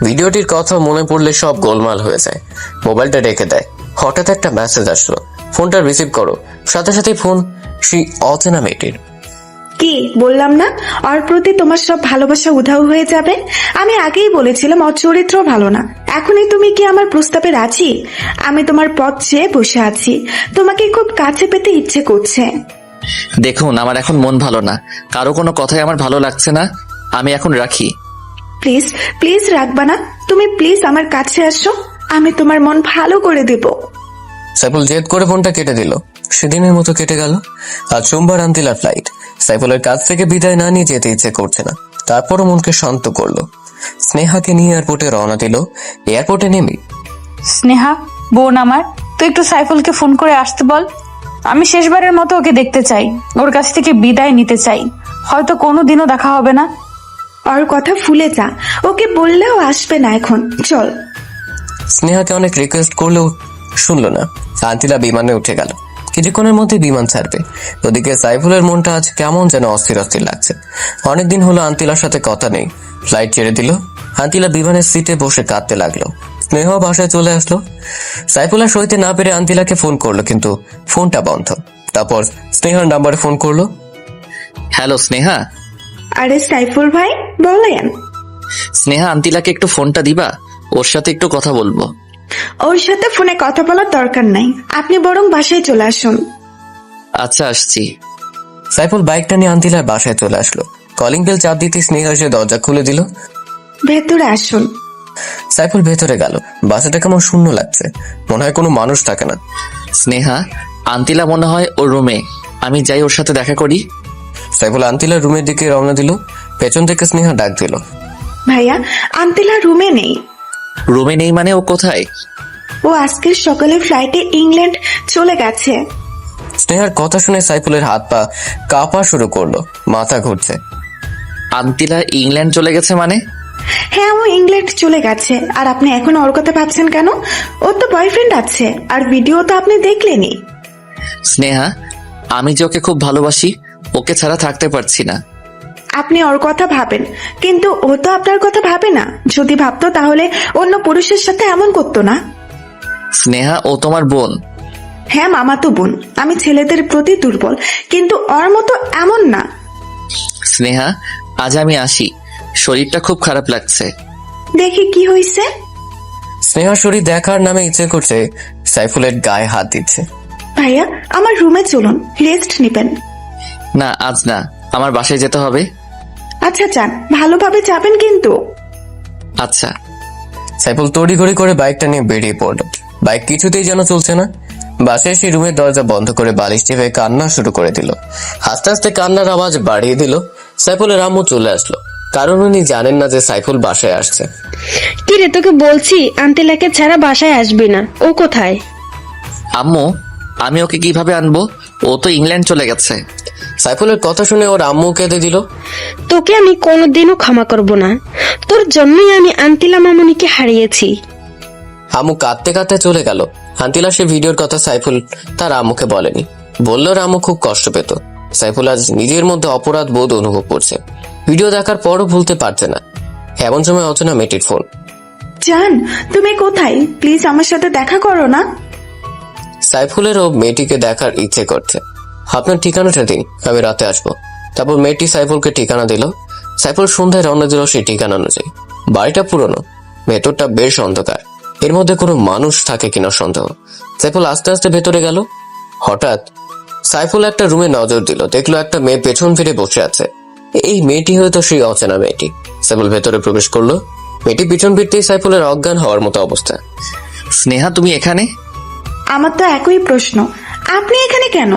ভিডিওটির কথা মনে পড়লে সব গোলমাল হয়ে যায়। মোবাইলটা রেখে দেয়। হঠাৎ একটা মেসেজ আসলো। ফোনটা রিসিভ করো। সাথে সাথে ফোন সেই অচেনা মেয়েটির। কি বললাম না, ওর প্রতি তোমার সব ভালোবাসা উধাও হয়ে যাবে? আমি আগেই বলেছিলাম ওর চরিত্র ভালো না। এখনই তুমি কি আমার প্রস্তাবে রাজি? আমি তোমার পথ চেয়ে বসে আছি, তোমাকে খুব কাছে পেতে ইচ্ছে করছে। দেখুন, আমার এখন মন ভালো না, কারো কোনো কথাই আমার ভালো লাগছে না। আমি এখন রাখি। প্লিজ প্লিজ রাখবা না, তুমি প্লিজ আমার কাছে আসো, আমি তোমার মন ভালো করে দেব। সাইফুল জেদ করে ফোনটা কেটে দিল। সেদিনের মতো কেটে গেল। আজ সোমবার আন্তিলার ফ্লাইট। সাইফুলের কাছ থেকে বিদায় না নিয়ে যেতে ইচ্ছে করছে না, তারপরও মনকে শান্ত করলো। স্নেহাকে নিয়ে এয়ারপোর্টে রওনা দিল। এয়ারপোর্টে নেমে স্নেহা, বোন আমার, তুই একটু সাইফুলকে ফোন করে আসতে বল। আমি শেষবারের মতো ওকে দেখতে চাই, ওর কাছ থেকে বিদায় নিতে চাই। হয়তো কোনোদিনও দেখা হবে না। ওর কথা ভুলে যা, ওকে বললেও আসবে না এখন, চল। স্নেহাকে অনেক রিকোয়েস্ট করলেও শুনলো না। আন্তিলা বিমানে উঠে গেল। কিছুক্ষণের মধ্যে বিমান ছাড়বে। ওদিকে সাইফুলের মনটা আজ কেমন যেন অস্থির অস্থির লাগছে। অনেকদিন হলো আন্তিলার সাথে কথা নেই। ফ্লাইট ছেড়ে দিল। আন্তিলা বিমানের সিটে বসে কাঁদতে লাগলো। স্নেহ বাসায় চলে আসলো। সাইফুল আর সইতে না পেরে আন্তিলাকে ফোন করলো, কিন্তু ফোনটা বন্ধ। তারপর স্নেহার নাম্বারে ফোন করলো। হ্যালো স্নেহা। আরে সাইফুল ভাই, বলেন। স্নেহা, আন্তিলাকে একটু ফোনটা দিবা, ওর সাথে একটু কথা বলবো। ওর সাথে ফোনে কথা বলার দরকার নাই, আপনি বরং বাসায় চলে আসুন। আচ্ছা আসছি। সাইফুল বাইকটা নিয়ে আন্তিলার বাসায় চলে আসলো। কলিং বেল চাপ দিতে স্নেহা এসে দরজা খুলে দিল। ভেতরে আসুন। সাইফুল ভেতরে গেল। বাসাটা কেমন শূন্য লাগছে, মনে হয় কোনো মানুষ থাকে না। স্নেহা, আন্তিলা মনে হয় ওর রুমে, আমি যাই ওর সাথে দেখা করি। সাইফুল আন্তিলার রুমের দিকে রওনা দিল। পেছন থেকে স্নেহা ডাক দিল। ভাইয়া, আন্তিলা রুমে নেই। রুমে নেই মানে ও কোথায়? ও আজকের সকালে ফ্লাইটে ইংল্যান্ড চলে গেছে। স্নেহার কথা শুনে সাইফুলের হাত পা কাঁপা শুরু করলো, মাথা ঘুরছে। আন্তিলা ইংল্যান্ড চলে গেছে মানে? হ্যাঁ, ও ইংল্যান্ড চলে গেছে। আর আপনি এখন ওর কথা ভাবছেন কেন? ওর তো বয়ফ্রেন্ড আছে, আর ভিডিও তো আপনি দেখলেনি। স্নেহা, আমি যে ওকে খুব ভালোবাসি, ওকে ছাড়া থাকতে পারছি না। আপনি ওর কথা ভাবেন, কিন্তু ও তো আপনার কথা ভাবে না। যদি ভাবতো তাহলে অন্য পুরুষের সাথে এমন করতো না। স্নেহা, ও তোমার বোন। হ্যাঁ মামাতো বোন, আমি ছেলেদের প্রতি দুর্বল, কিন্তু ওর মতো এমন না। স্নেহা, আজ আমি আসি, শরীরটা খুব খারাপ লাগছে। দেখি কি হয়েছে। স্নেহা শরীর দেখার নামে ইচ্ছে করছে সাইফুলের গায়ে হাত দিচ্ছে। ভাইয়া আমার রুমে চলুন, রেস্ট নিবেন। না, আজ না, আমার বাসায় যেতে হবে। আচ্ছা যান, ভালোভাবে যাবেন কিন্তু। আচ্ছা। সাইফুল তড়িঘড়ি করে বাইকটা নিয়ে বেরিয়ে পড়লো। বাইক কিছুতেই যেন চলছে না। বাসায় এসে রুমের দরজা বন্ধ করে বালিশ চেপে কান্না শুরু করে দিল। আস্তে আস্তে কান্নার আওয়াজ বাড়িয়ে দিল। সাইফুলের আম্মু চলে আসলো, কারণ উনি জানেন না যে সাইফুল বাসায় আসছে। কিরে, তোকে বলছি আন্টিলাকে ছাড়া বাসায় আসবি না। ও কোথায়? আম্মু, আমি ওকে কিভাবে আনবো? ও তো ইংল্যান্ড চলে গেছে। সাইফুলের কথা শুনে ওর আম্মু কেঁদে দিল। তোকে আমি কোনোদিনও ক্ষমা করব না। তোর জন্যই আমি আন্টিলা মামুনিকে হারিয়েছি। আম্মু কাঁদতে কাঁদতে চলে গেল। আন্টিলা সে ভিডিওর কথা সাইফুল তার আম্মুকে বলেনি। বলল ওর আম্মু খুব কষ্ট পেত। সাইফুল আজ নিজের মধ্যে অপরাধ বোধ অনুভব করছে। ভিডিও দেখার পরও ভুলতে পারছে না। এমন সময় অচেনা মেয়েটির ফোন। জান, তুমি কোথায়? প্লিজ আমার সাথে দেখা করো না। সাইফুলেরও মেয়েটিকে দেখার ইচ্ছে করছে। আপনার ঠিকানাটা দিন, আমি রাতে আসবো। তারপর মেয়েটি সাইফুলকে ঠিকানা দিল। সাইফুল সন্ধ্যায় রওনা দিল সেই ঠিকানা অনুযায়ী। বাড়িটা পুরনো, ভেতরটা বেশ অন্ধকার। এর মধ্যে কোনো মানুষ থাকে কিনা সন্দেহ। সাইফুল আস্তে আস্তে ভেতরে গেল। হঠাৎ সাইফুল একটা রুমে নজর দিল, দেখলো একটা মেয়ে পেছন ফিরে বসে আছে। এই মেয়েটি হয়তো সেই অচেনা মেয়েটি। সাইফুল ভেতরে প্রবেশ করলো। মেয়েটি পিছন ফিরতেই সাইফুলের অজ্ঞান হওয়ার মতো অবস্থা। স্নেহা, তুমি এখানে? আমার তো একই প্রশ্ন, আপনি এখানে কেন?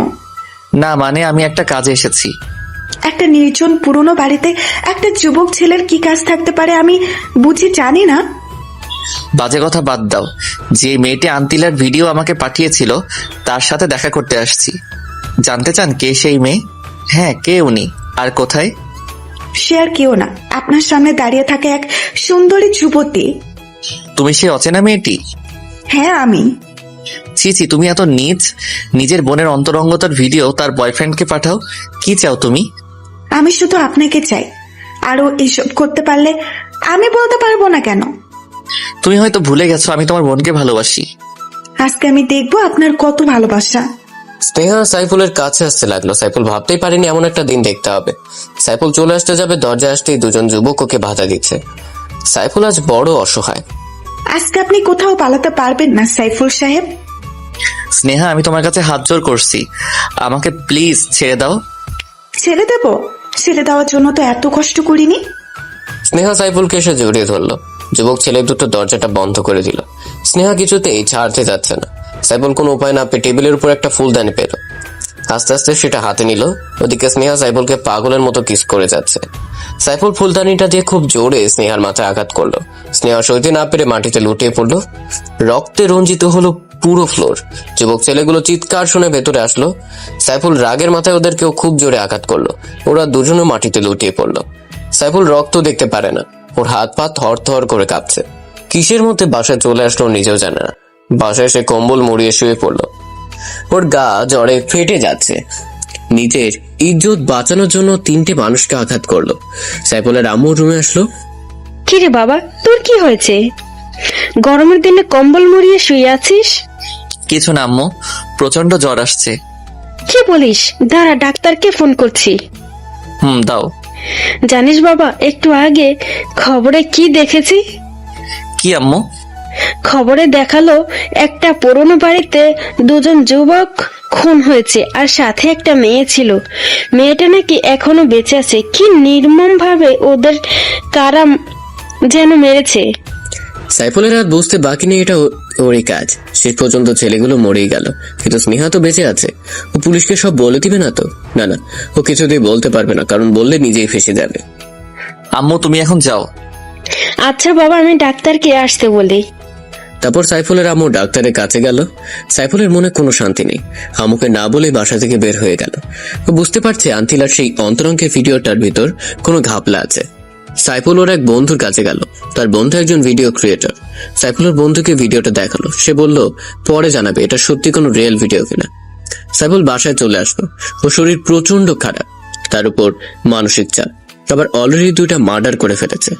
না মানে, আমি একটা কাজে এসেছি। একটা নির্জন পুরনো বাড়িতে একটা যুবক ছেলের কি কাজ থাকতে পারে আমি বুঝি জানি না। বাজে কথা বাদ দাও। যে মেয়েটি আন্তিলার ভিডিও আমাকে পাঠিয়েছিল তার সাথে দেখা করতে আসছি। জানতে চান কে সেই মেয়ে? হ্যাঁ, কে উনি আর কোথায়? সে আর কেউ না, আপনার সামনে দাঁড়িয়ে থাকে এক সুন্দরী যুবতী। তুমি সেই অচেনা মেয়েটি? হ্যাঁ আমি। ছি ছি, তুমি এত নীচ! নিজের বোনের অন্তরঙ্গতার ভিডিও তার বয়ফ্রেন্ডকে পাঠাও। কি চাও তুমি? আমি শুধু আপনাকে চাই, আরো এসব করতে পারলে আমি বলতে পারবো না কেন। তুমি হয়তো ভুলে গেছো আমি তোমার বোনকে ভালোবাসি। আজকে আমি দেখবো আপনার কত ভালোবাসা। স্নেহা সাইফুলের কাছে আসতে লাগলো। সাইফুল ভাবতেই পারেনি এমন একটা দিন দেখতে হবে। সাইফুল চলে আসতে যাবে, দরজা আসতেই দুজন যুবক ওকে বাধা দিচ্ছে। সাইফুল আজ বড় অসহায়। আজকে আপনি কোথাও পালাতে পারবেন না সাইফুল সাহেব। স্নেহা, আমি তোমার কাছে হাত জোর করছি, আমাকে প্লিজ ছেড়ে দাও। ছেড়ে দেবো? ছেড়ে দেওয়ার জন্য তো এত কষ্ট করিনি। স্নেহা সাইফুলকে এসে জড়িয়ে ধরলো। যুবক ছেলে দুটো দরজাটা বন্ধ করে দিল। স্নেহা কিছুতেই ছাড়তে যাচ্ছে না। সাইফুল কোনো উপায় না পেয়ে টেবিলের উপর একটা ফুলদানি পেল। আস্তে আস্তে সেটা হাতে নিল। ওদিকে স্নেহা সাইফুলকে পাগলের মতো কিস করে যাচ্ছে। সাইফুল ফুলদানিটা দিয়ে খুব জোরে স্নেহার মাথায় আঘাত করলো। স্নেহা সইতে না পেরে মাটিতে লুটিয়ে পড়লো। রক্তে রঞ্জিত হলো পুরো ফ্লোর। যুবক ছেলেগুলো চিৎকার শুনে ভেতরে আসলো। সাইফুল রাগের মাথায় ওদেরকেও খুব জোরে আঘাত করলো। ওরা দুজনও মাটিতে লুটিয়ে পড়লো। সাইফুল রক্ত দেখতে পারে না, ওর হাত পা থর থর করে কাঁপছে। কিসের মধ্যে বাসায় চলে আসলো নিজেও জানে না। বাসায় সে কম্বল মুড়িয়ে শুয়ে পড়লো। ওর গা জ্বরে ফেটে যাচ্ছে। নিজের ইজ্জত বাঁচানোর জন্য তিনটে মানুষকে আঘাত করলো। সাইফুলের আম্মু রুমে আসলো। কিরে বাবা, তোর কি হয়েছে? গরমের দিনে কম্বল মুড়িয়ে শুয়ে আছিস? কিছু না আম্মু, প্রচন্ড জ্বর আসছে। কি বলিস? দাঁড়া, ডাক্তারকে ফোন করছি। দাও। জানিস বাবা, একটু আগে খবরে কি দেখেছি? কি আম্মু? খবরে দেখালো একটা পুরনো বাড়িতে দুজন যুবক খুন হয়েছে, আর সাথে একটা মেয়ে ছিল। মেয়েটা নাকি এখনো বেঁচে আছে। কি নির্মম ভাবে ওদের কারা যেন মেরেছে। সাইফুলের আর বুঝতে বাকি নেই এটা ওরই কাজ। শেষ পর্যন্ত ছেলেগুলো মরেই গেল, কিন্তু স্নেহা তো বেঁচে আছে। ও পুলিশকে সব বলে দিবে না তো? না না, ও কিছুতেই বলতে পারবে না, কারণ বললে নিজেই ফেসে যাবে। আম্মু, তুমি এখন যাও। আচ্ছা বাবা, আমি ডাক্তারকে আসতে বলি। তারপর সাইফুলের আম্মু ডাক্তারের কাছে গেল। সাইফুলের মনে কোনো শান্তি নেই। আম্মুকে না বলে বাসা থেকে বের হয়ে গেল। ও বুঝতে পারছে আন্তিলার সেই অন্তরঙ্গের ভিডিওটার ভিতর কোনো ঘাপলা আছে। সাইফুল ওর এক বন্ধুর কাছে গেল। তার বন্ধু একজন ভিডিও ক্রিয়েটর। সাইফুলের বন্ধুকে ভিডিওটা দেখালো। সে বলল পরে জানাবে এটা সত্যি কোনো রিয়েল ভিডিও কিনা। সাইফুল বাসায় চলে আসলো। ওর শরীর প্রচন্ড খারাপ, তার উপর মানসিক চাপ। আবার অলরেডি 2টা মার্ডার করে ফেলেছে।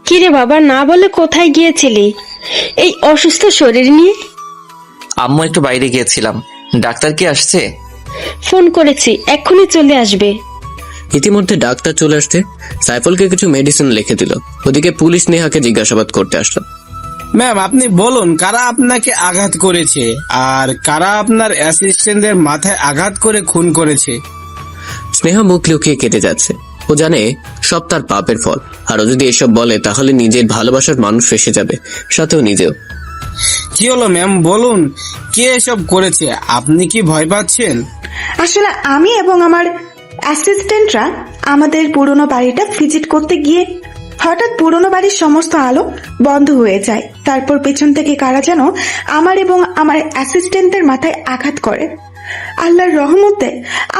কিরে বাবা, না বলে কোথায় গিয়েছিলি এই অসুস্থ শরীর নিয়ে? আম্মু, একটু বাইরে গিয়েছিলাম, ডাক্তার কি আসছে? ফোন করেছি, এক্ষুনি চলে আসবে। ইতিমধ্যে ডাক্তার চলে আসতে সাইফুলকে কিছু মেডিসিন লিখে দিল। ওদিকে পুলিশ নেহাকে জিজ্ঞাসাবাদ করতে আসলো। ম্যাম, আপনি বলুন কারা আপনাকে আঘাত করেছে আর কারা আপনার অ্যাসিস্ট্যান্টদের মাথায় আঘাত করে খুন করেছে? স্নেহা মুখ লুকিয়ে কেটে যাচ্ছে। ও জানে সব তার পাপের ফল, আর ও যদি এসব বলে তাহলে নিজের ভালোবাসার মানুষ ফেসে যাবে, সাথেও নিজেও। কি হলো ম্যাম, বলুন কে এসব করেছে? আপনি কি ভয় পাচ্ছেন? আসলে আমি এবং আমার অ্যাসিস্ট্যান্টরা আমাদের পুরনো বাড়িটা ভিজিট করতে গিয়ে হঠাৎ পুরনো বাড়ির সমস্ত আলো বন্ধ হয়ে যায়। তারপর পেছন থেকে কারা যেন আমার এবং আমার অ্যাসিস্ট্যান্টের মাথায় আঘাত করে। আল্লাহর রহমতে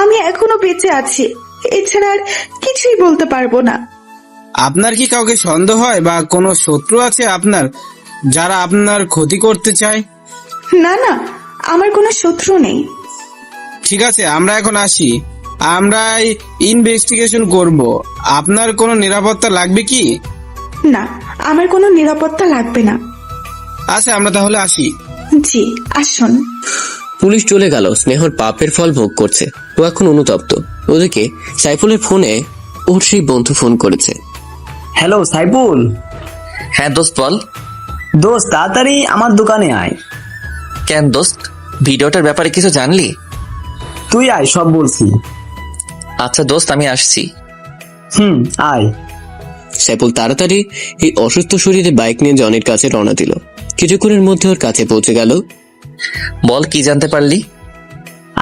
আমি এখনো বেঁচে আছি, এছাড়া আর কিছুই বলতে পারবো না। আপনার কি কাউকে সন্দেহ হয় বা কোনো শত্রু আছে আপনার, যারা আপনার ক্ষতি করতে চায়? না না, আমার কোনো শত্রু নেই। ঠিক আছে, আমরা এখন আসি। আমরা ইনভেস্টিগেশন করব। আপনার কোনো নিরাপত্তা লাগবে কি? না, আমার কোনো নিরাপত্তা লাগবে না। আচ্ছা, আমরা তাহলে আসি। জি, আসুন। পুলিশ চলে গেল। স্নেহর পাপের ফল ভোগ করছে, ও এখন অনুতপ্ত। ওদিকে সাইফুলের ফোনে ওর সেই বন্ধু ফোন করেছে। হ্যালো সাইফুল। হ্যাঁ দোস্ত বল। দোস্ত তাড়াতাড়ি আমার দোকানে আয়। কেন দোস্ত, ভিডিওটার ব্যাপারে কিছু জানলি? তুই আয়, সব বলছি। আচ্ছা দোস্ত, আমি আসছি। আয়। সাইফুল তাড়াতাড়ি এই অসুস্থ শরীরে বাইক নিয়ে জনির কাছে রওনা দিল। কিছুক্ষণের মধ্যে ওর কাছে পৌঁছে গেল। বল, কি জানতে পারলি?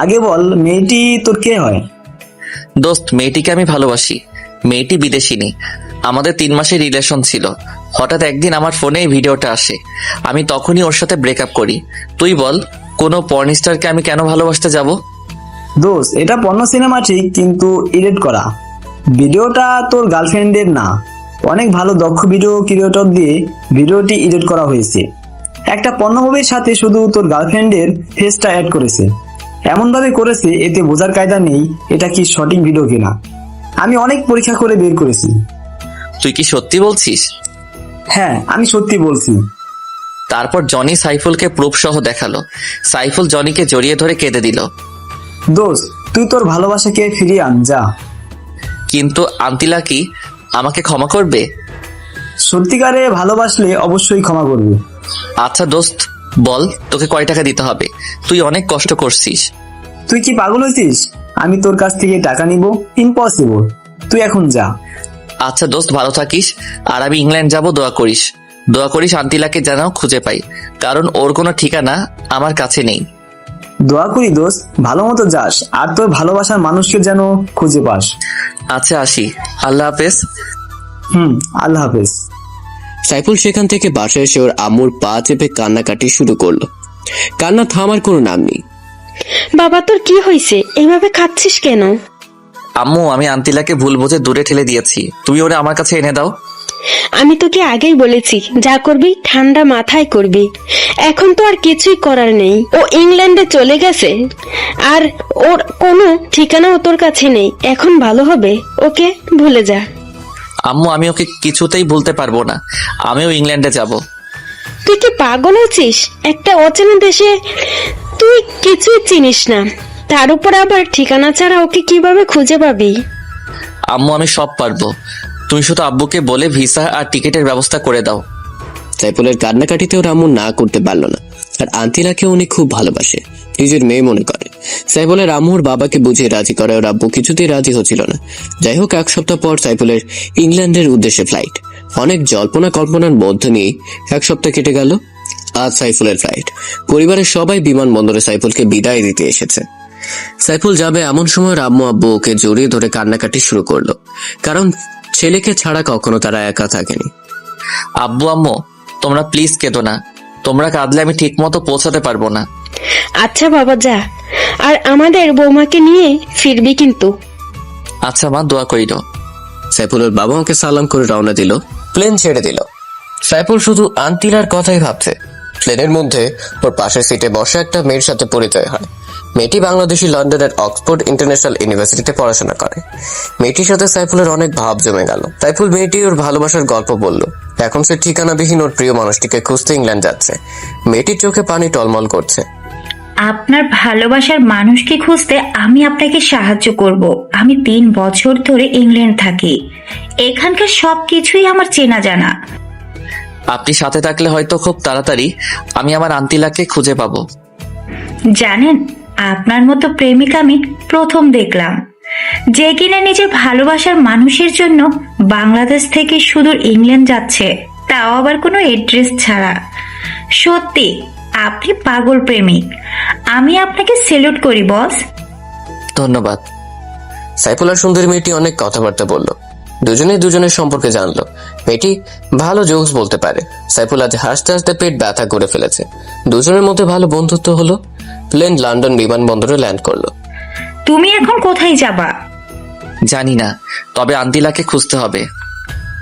আগে বল, মেয়েটি তোর কে হয়? দোস্ত, মেয়েটিকে আমি ভালোবাসি। মেয়েটি বিদেশিনী। আমাদের 3 মাসের রিলেশন ছিল। হঠাৎ একদিন আমার ফোনে এই ভিডিওটা আসে। আমি তখনই ওর সাথে ব্রেকআপ করি। তুই বল, কোনো পর্ন স্টারকে আমি কেন ভালোবাসতে যাব? দোস্ত, এটা পর্ন সিনেমা ঠিক, কিন্তু এডিট করা। ভিডিওটা তোর গার্লফ্রেন্ডের না। অনেক ভালো দক্ষ ভিডিও ক্রিয়েটর দিয়ে ভিডিওটি এডিট করা হয়েছে। একটা পর্ন মুভির সাথে শুধু তোর গার্লফ্রেন্ডের ফেসটা অ্যাড করেছে। এমন ভাবে করেছে এতে বোঝার কায়দা নেই এটা কি সঠিক ভিডিও কিনা। আমি অনেক পরীক্ষা করে বের করেছি। তুই কি সত্যি বলছিস? হ্যাঁ, আমি সত্যি বলছি। তারপর জনি সাইফুলকে প্রুফ সহ দেখালো। সাইফুল জনিকে জড়িয়ে ধরে কেঁদে দিল। দোস্ত, তুই তোর ভালোবাসাকে ফিরিয়ে আন যা। কিন্তু আন্তিলা কি আমাকে ক্ষমা করবে? সত্যিকারে ভালোবাসলে অবশ্যই ক্ষমা করবি। আচ্ছা দোস্ত, বল তোকে কয় টাকা দিতে হবে? তুই অনেক কষ্ট করছিস। তুই কি পাগল হয়েছিস? আমি তোর কাছ থেকে টাকা নিব? ইম্পসিবল। তুই এখন যা। আচ্ছা দোস্ত, ভালো থাকিস। আর আমি ইংল্যান্ড যাব, দোয়া করিস। দোয়া করিস আন্তিলাকে যেন খুঁজে পাই, কারণ ওর কোনো ঠিকানা আমার কাছে নেই। দোয়া করি দোস্ত, ভালো মতো যাস আর তোর ভালোবাসার মানুষকে যেন খুঁজে পাস। আচ্ছা, আসি। আল্লাহ হাফেজ। আল্লাহ হাফেজ। সাইফুল সেখান থেকে বাসায় এসে ওর আম্মুর পা চেপে কান্নাকাটি শুরু করলো। কান্না থামার কোনো নাম নেই। বাবা, তোর কি হয়েছে? এইভাবে খাচ্ছিস কেন? আম্মু, আমি আন্তিলাকে ভুল বুঝে দূরে ঠেলে দিয়েছি। তুমি ওরে আমার কাছে এনে দাও। আমি তোকে আগেই বলেছি, যা করবি ঠান্ডা মাথায় করবি। এখন তো আর কিছুই করার নেই। ও ইংল্যান্ডে চলে গেছে, আর ওর কোনো ঠিকানাও তোর কাছে নেই। এখন ভালো হবে, ওকে ভুলে যা। আম্মু, আমি ওকে কিছুতেই ভুলতে পারবো না। আমিও ইংল্যান্ডে যাব। তুই কি পাগল হয়েছিস? একটা অচেনা দেশে তুই কিছুই চিনিস না, তার উপর আবার ঠিকানা ছাড়া ওকে কিভাবে খুঁজে পাবি? আম্মু, আমি সব পারবো। তুমি শুধু আব্বুকে বলে ভিসা আর টিকিটের ব্যবস্থা করে দাও। সাইফুলের কান্নাকাটিতে ওর আম্মু না করতে পারলো না। আর আন্তিলাকে উনি খুব ভালোবাসে, নিজের মেয়ে মনে করে। সাইফুলের আম্মুর বাবাকে বুঝিয়ে রাজি করে, ওর আব্বু কিছুতেই রাজি হচ্ছিল না। যাই হোক, 1 সপ্তাহ পর সাইফুলের ইংল্যান্ডের উদ্দেশ্যে ফ্লাইট। অনেক জল্পনা কল্পনার মধ্যে নিয়ে 1 সপ্তাহ কেটে গেল। আজ সাইফুলের ফ্লাইট। পরিবারের সবাই বিমানবন্দরে সাইফুলকে বিদায় দিতে এসেছে। সাইফুল যাবে এমন সময় আম্মু আব্বু ওকে জড়িয়ে ধরে কান্নাকাটি শুরু করলো, কারণ ছেলেকে ছাড়া কখনো তারা একা থাকেনি। আব্বু আম্মু, তোমরা প্লিজ কেঁদো না। তোমরা কাঁদলে আমি ঠিক মতো পৌঁছাতে পারবো না। আচ্ছা বাবা, যা। আর আমাদের বৌমাকে নিয়ে ফিরবি কিন্তু। আচ্ছা মা, দোয়া করিল। সাইফুলের বাবা ওকে সালাম করে রওনা দিল। প্লেন ছেড়ে দিল। সাইফুল শুধু আন্তিলার কথাই ভাবছে। প্লেনের মধ্যে ওর পাশের সিটে বসা একটা মেয়ের সাথে পরিচয় হয়। মেয়েটি বাংলাদেশি লন্ডনের অক্সফোর্ড ইন্টারন্যাশনাল ইউনিভার্সিটিতে পড়াশোনা করে। মেয়েটির সাথে সাইফুলের অনেক ভাব জমে গেল। সাইফুল মেয়েটি ওর ভালোবাসার গল্প বলল। এখন সে ঠিকানাবিহীন ওর প্রিয় মানুষটিকে খুঁজতে ইংল্যান্ড যাচ্ছে। মেয়েটির চোখে পানি টলমল করছে। আপনার ভালোবাসার মানুষকে খুঁজতে আমি আপনাকে সাহায্য করব। আমি 3 বছর ধরে ইংল্যান্ড থাকি, এখানকার সবকিছুই আমার চেনা জানা। আপনি সাথে থাকলে হয়তো খুব তাড়াতাড়ি আমি আমার আন্তিলাকে খুঁজে পাবো। জানেন, আপনার মতো প্রেমিক আমি প্রথম দেখলাম, যে কিনা নিজের ভালোবাসার মানুষের জন্য বাংলাদেশ থেকে সুদূর ইংল্যান্ড যাচ্ছে, তাও আবার কোনো এড্রেস ছাড়া। সত্যি আপনি পাগল প্রেমিক। আমি আপনাকে স্যালুট করি বস। ধন্যবাদ। সাইফুল আর সুন্দরী মেয়েটি অনেক কথাবার্তা বলল, দুজনের সম্পর্কে জানলো। মেয়েটি ভালো জোকস বলতে পারে। সাইফুল আজ হাসতে হাসতে পেট ব্যথা করে ফেলেছে। দুজনের মধ্যে ভালো বন্ধুত্ব হলো। প্লেন লন্ডন বিমানবন্দরে ল্যান্ড করলো। তুমি এখন কোথায় যাবা? জানি না, তবে আন্তিলাকে খুঁজতে হবে।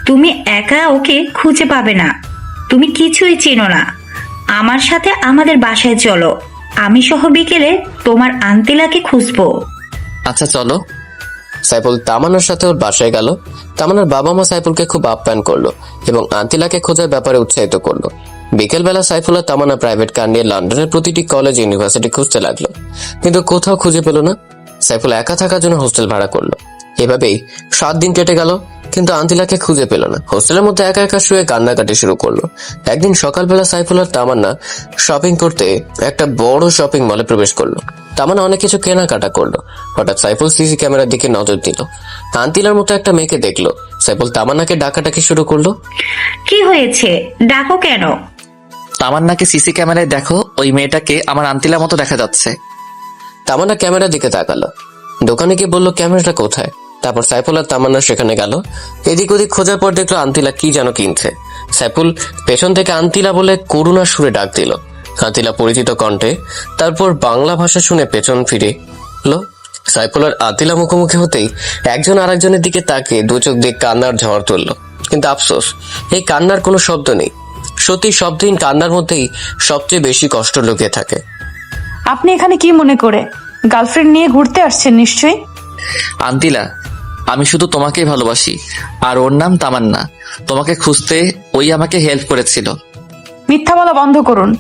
তুমি একা ওকে খুঁজে পাবে না, তুমি কিছুই চেনো না। আমার সাথে আমাদের বাসায় চলো, আমি সহ বিকেলে তোমার আন্তিলাকে খুঁজবো। আচ্ছা চলো। সাইফুল তামান্নার সাথে ওর বাসায় গেল। তামান্নার বাবা মা সাইফুলকে খুব আপ্যায়ন করলো এবং আন্তিলাকে খোঁজার ব্যাপারে উৎসাহিত করলো। বিকেলবেলা সাইফুল আর তামান্না প্রাইভেট কার নিয়ে লন্ডনের প্রতিটি কলেজ ইউনিভার্সিটি খুঁজতে লাগলো, কিন্তু কোথাও খুঁজে পেল না। সাইফুল একা থাকার জন্য হোস্টেল ভাড়া করলো। এভাবেই 7 দিন কেটে গেল, কিন্তু আন্তিলাকে খুঁজে পেল না। হোস্টেলের মধ্যে একা একা শুয়ে কান্নাকাটি শুরু করলো। একদিন সকালবেলা সাইফুল আর তামান্না শপিং করতে একটা বড় শপিং মলে প্রবেশ করলো। তামান্না অনেক কিছু কেনাকাটা করলো। হঠাৎ সাইফুল সিসি ক্যামেরার দিকে নজর দিল। আন্তিলার মতো একটা মেয়েকে দেখলো। সাইফুল তামান্নাকে ডাকাডাকি শুরু করলো। কি হয়েছে, ডাকো কেন? তামান্নাকে সিসি ক্যামেরায় দেখো, ওই মেয়েটাকে আমার আন্তিলার মতো দেখা যাচ্ছে। তামান্না ক্যামেরার দিকে তাকালো। দোকানে গিয়ে বললো ক্যামেরাটা কোথায়। তারপর সাইফুল আর তামান্না সেখানে গেল। এদিক ওদিক খোঁজার পর দেখলো আন্তিলা কি যেন কিনছে। সাইফুল পেছন থেকে আন্তিলা বলে করুণার সুরে ডাক দিল। আন্তিলা পরিচিত কণ্ঠে, তারপর বাংলা ভাষা শুনে পেছন ফিরে এলো। সাইফুল আর আন্তিলা মুখোমুখি হতেই একজন আরেকজনের দিকে তাকিয়ে 2 চোখ দিয়ে কান্নার ঝড় তুলল। কিন্তু আফসোস, এই কান্নার কোনো শব্দ নেই। সত্যি শব্দহীন কান্নার মধ্যেই সবচেয়ে বেশি কষ্ট লুকিয়ে থাকে। আপনি এখানে কি মনে করে? গার্লফ্রেন্ড নিয়ে ঘুরতে আসছেন নিশ্চয়ই। আন্তিলা, আমি শুধু তোমাকেই ভালোবাসি, আর ওর নাম তামান্না। তোমাকে খুঁজতে ওই আমাকে হেল্প করেছিল। মিথ্যা বলা বন্ধ করুন।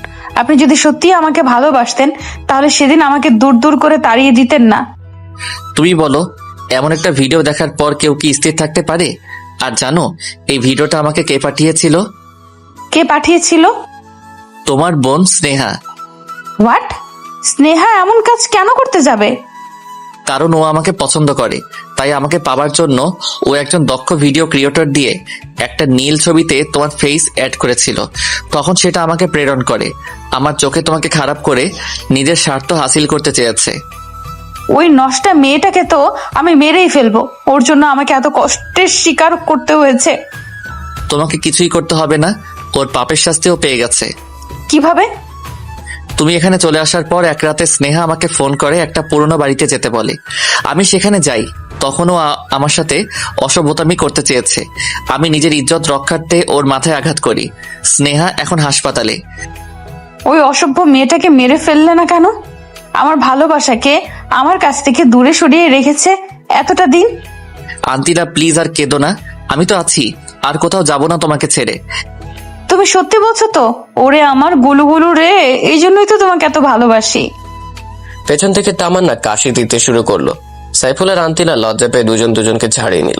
আপনি যদি সত্যি আমাকে ভালোবাসতেন তাহলে সেদিন আমাকে দূর দূর করে তাড়িয়ে দিতেন না। তুমি বলো, এমন একটা ভিডিও দেখার পর কেউ কি স্থির থাকতে পারে? আর জানো এই ভিডিওটা আমাকে কে পাঠিয়েছিল? কে পাঠিয়েছিল? তোমার বোন স্নেহা। হোয়াট? স্নেহা এমন কাজ কেন করতে যাবে? কারণ ও আমাকে পছন্দ করে, তাই আমাকে পাবার জন্য ও একজন দক্ষ ভিডিও ক্রিয়েটর দিয়ে একটা নীল ছবিতে তোমার ফেস অ্যাড করেছিল। তখন সেটা আমাকে প্রেরণ করে আমার চোখে তোমাকে খারাপ করে নিজের স্বার্থ হাসিল করতে চেয়েছে। ওই নষ্টা মেয়েটাকে তো আমি মেরেই ফেলবো। ওর জন্য আমাকে এত কষ্টের শিকার করতে হয়েছে। তোমাকে কিছুই করতে হবে না, ওর পাপের শাস্তিও পেয়ে গেছে। কিভাবে? তুমি এখানে চলে আসার পর এক রাতে স্নেহা আমাকে ফোন করে একটা পুরনো বাড়িতে যেতে বলে। আমি সেখানে যাই। তখনও আমার সাথে অসভ্যতামি করতে চেয়েছে। আমি নিজের ইজ্জত রক্ষার্থে ওর মাথায় আঘাত করি। স্নেহা এখন হাসপাতালে। ওই অসভ্য মেয়েটাকে মেরে ফেললে না কেন? আমার ভালোবাসাকে আমার কাছ থেকে দূরে সরিয়ে রেখেছে এতটা দিন। আন্তিলা প্লিজ আর কেঁদো না, আমি তো আছি, আর কোথাও যাব না তোমাকে ছেড়ে। তুমি সত্যি বলছো তো? ওরে আমার গুলুগুলু রে, এই জন্যই তো তোমাকে এত ভালোবাসি। পেছন থেকে তামান্না কাশি দিতে শুরু করলো। সাইফুল আর আন্তিলা লজ্জা পেয়ে দুজনকে ছাড়িয়ে নিল।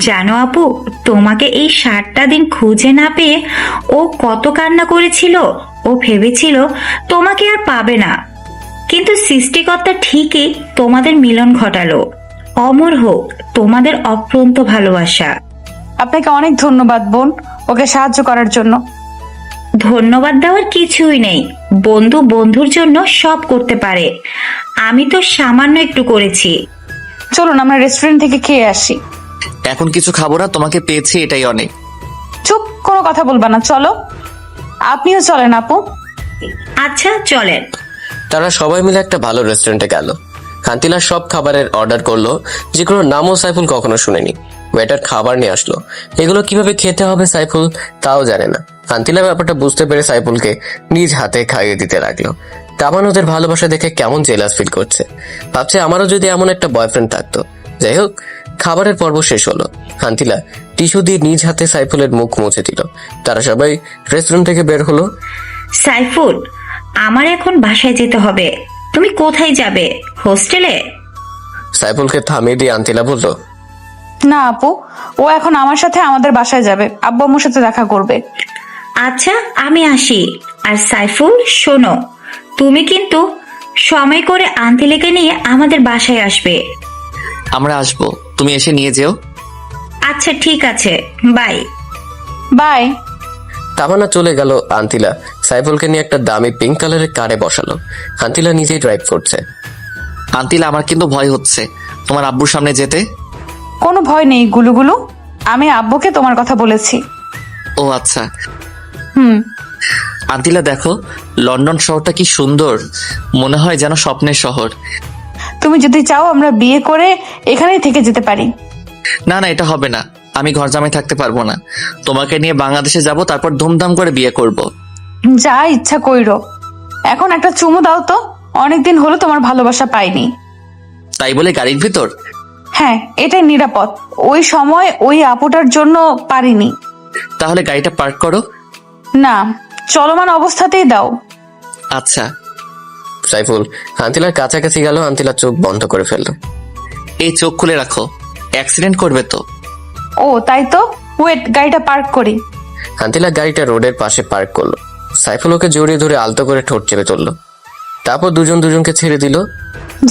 জানো আপু, তোমাকে এই 7টা দিন খুঁজে না পেয়ে ও কত কান্না করেছিল। ও ভেবেছিল তোমাকে আর পাবে না, কিন্তু সৃষ্টিকর্তা ঠিকই তোমাদের মিলন ঘটালো। অমর হোক তোমাদের অফুরন্ত ভালোবাসা। আপনাকে অনেক ধন্যবাদ বোন, ওকে সাহায্য করার জন্য। ধন্যবাদ দেওয়ার কিছুই নেই, বন্ধু বন্ধুর জন্য সব করতে পারে। আমি তো সামান্য একটু করেছি। চলুন আমরা রেস্টুরেন্ট থেকে খেয়ে আসি। এখন কিছু খাবো না, তোমাকে পেয়েছি এটাই অনেক। চুপ, কোনো কথা বলবা না, চলো। আপনিও চলেন আপু। আচ্ছা চলেন। তারা সবাই মিলে একটা ভালো রেস্টুরেন্টে গেল। আন্তিলা সব খাবারের অর্ডার করলো, যেগুলো নামও সাইফুল কখনো শুনেনি। ওয়েটার খাবার নিয়ে আসলো। এগুলো কিভাবে খেতে হবে সাইফুল তাও জানে না। আন্তিলা ব্যাপারটা বুঝতে পেরে সাইফুলকে নিজ হাতে খাইয়ে দিতে লাগলো। তামান্না ওদের ভালোবাসা দেখে কেমন জেলাস ফিল করছে, ভাবছে আমারও যদি এমন একটা বয়ফ্রেন্ড থাকতো। যাই হোক, খাবারের পর্ব শেষ হলো। আন্তিলা টিস্যু দিয়ে নিজ হাতে সাইফুলের মুখ মুছে দিল। তারা সবাই রেস্টুরেন্ট থেকে বের হলো। সাইফুল, আমার এখন বাসায় যেতে হবে। তুমি কোথায় যাবে? হোস্টেলে? সাইফুলকে থামিয়ে দিয়ে আন্তিলা বলল, না আপু, ও এখন আমার সাথে আমাদের বাসায় যাবে, আব্বু আম্মুর সাথে দেখা করবে। আচ্ছা, আমি আসি। আর সাইফুল, শোনো, তুমি কিন্তু সময় করে আন্টিলেকে নিয়ে আমাদের বাসায় আসবে। আমরা আসবো, তুমি এসে নিয়ে যেও। আচ্ছা ঠিক আছে, বাই। বাই। তামান্না চলে গেল। আন্তিলা সাইফুলকে নিয়ে একটা দামি পিঙ্ক কালারের কারে বসালো। আন্তিলা নিজেই ড্রাইভ করছে। আন্তিলা, আমার কিন্তু ভয় হচ্ছে তোমার আব্বুর সামনে যেতে। কোনো ভয় নেই গুলুগুলু, আমি আব্বুকে তোমার কথা বলেছি। ও আচ্ছা। হুম। আন্তিলা দেখো, লন্ডন শহরটা কি সুন্দর, মনে হয় যেন স্বপ্নের শহর। তুমি যদি চাও আমরা বিয়ে করে এখানেই থেকে যেতে পারি। না না, এটা হবে না, আমি ঘর জামাই থাকতে পারবো না। তোমাকে নিয়ে বাংলাদেশে যাব, তারপর ধুমধাম করে বিয়ে করব। যা ইচ্ছা কইরো। এখন একটা চুমু দাও তো, অনেকদিন হলো তোমার ভালোবাসা পাইনি। তাই বলে গাড়ির ভিতর? হ্যাঁ, এটাই নিরাপদ। ওই সময় ওই আপুটার জন্য পারিনি। তাহলে গাড়িটা পার্ক করো। না, চলমান অবস্থাতেই দাও। আচ্ছা। সাইফুল আন্তিলার কাছাকাছি গেল। আন্তিলা চোখ বন্ধ করে ফেলল। এই চোখ খুলে রাখো, অ্যাক্সিডেন্ট করবে তো। ও তাই তো, ওয়েট, গাড়িটা পার্ক করি। আন্তিলা গাড়িটা রোডের পাশে পার্ক করলো। সাইফুল ওকে জড়িয়ে ধরে আলতো করে ঠোঁট চেপে তুললো। তারপর দুজন দুজনকে ছেড়ে দিল।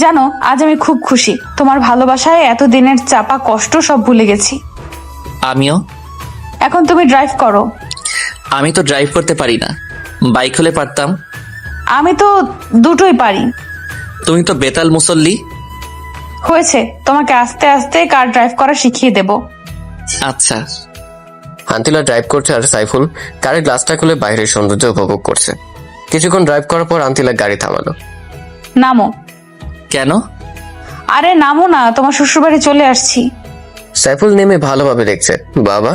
জানো, আজ আমি খুব খুশি। তোমার ভালোবাসায় এতদিনের চাপা কষ্ট সব ভুলে গেছি। আমিও। এখন তুমি ড্রাইভ করো। আমি তো ড্রাইভ করতে পারি না, বাইক হলে পারতাম। আমি তো দুটোই পারি। তুমি তো বেতাল মুসল্লি। হয়েছে, তোমাকে আস্তে আস্তে কার ড্রাইভ করা শিখিয়ে দেব। আচ্ছা। আন্তিলা ড্রাইভ করছে আর সাইফুল কারের গ্লাসটা খুলে বাইরের সৌন্দর্য উপভোগ করছে। কিছুক্ষণ ড্রাইভ করার পর আন্তিলা গাড়ি থামালো। নামো। কেন? আরে নামো না, তোমার শ্বশুরবাড়ি চলে আসছি। সাইফুল নেমে ভালোভাবে দেখছে। বাবা,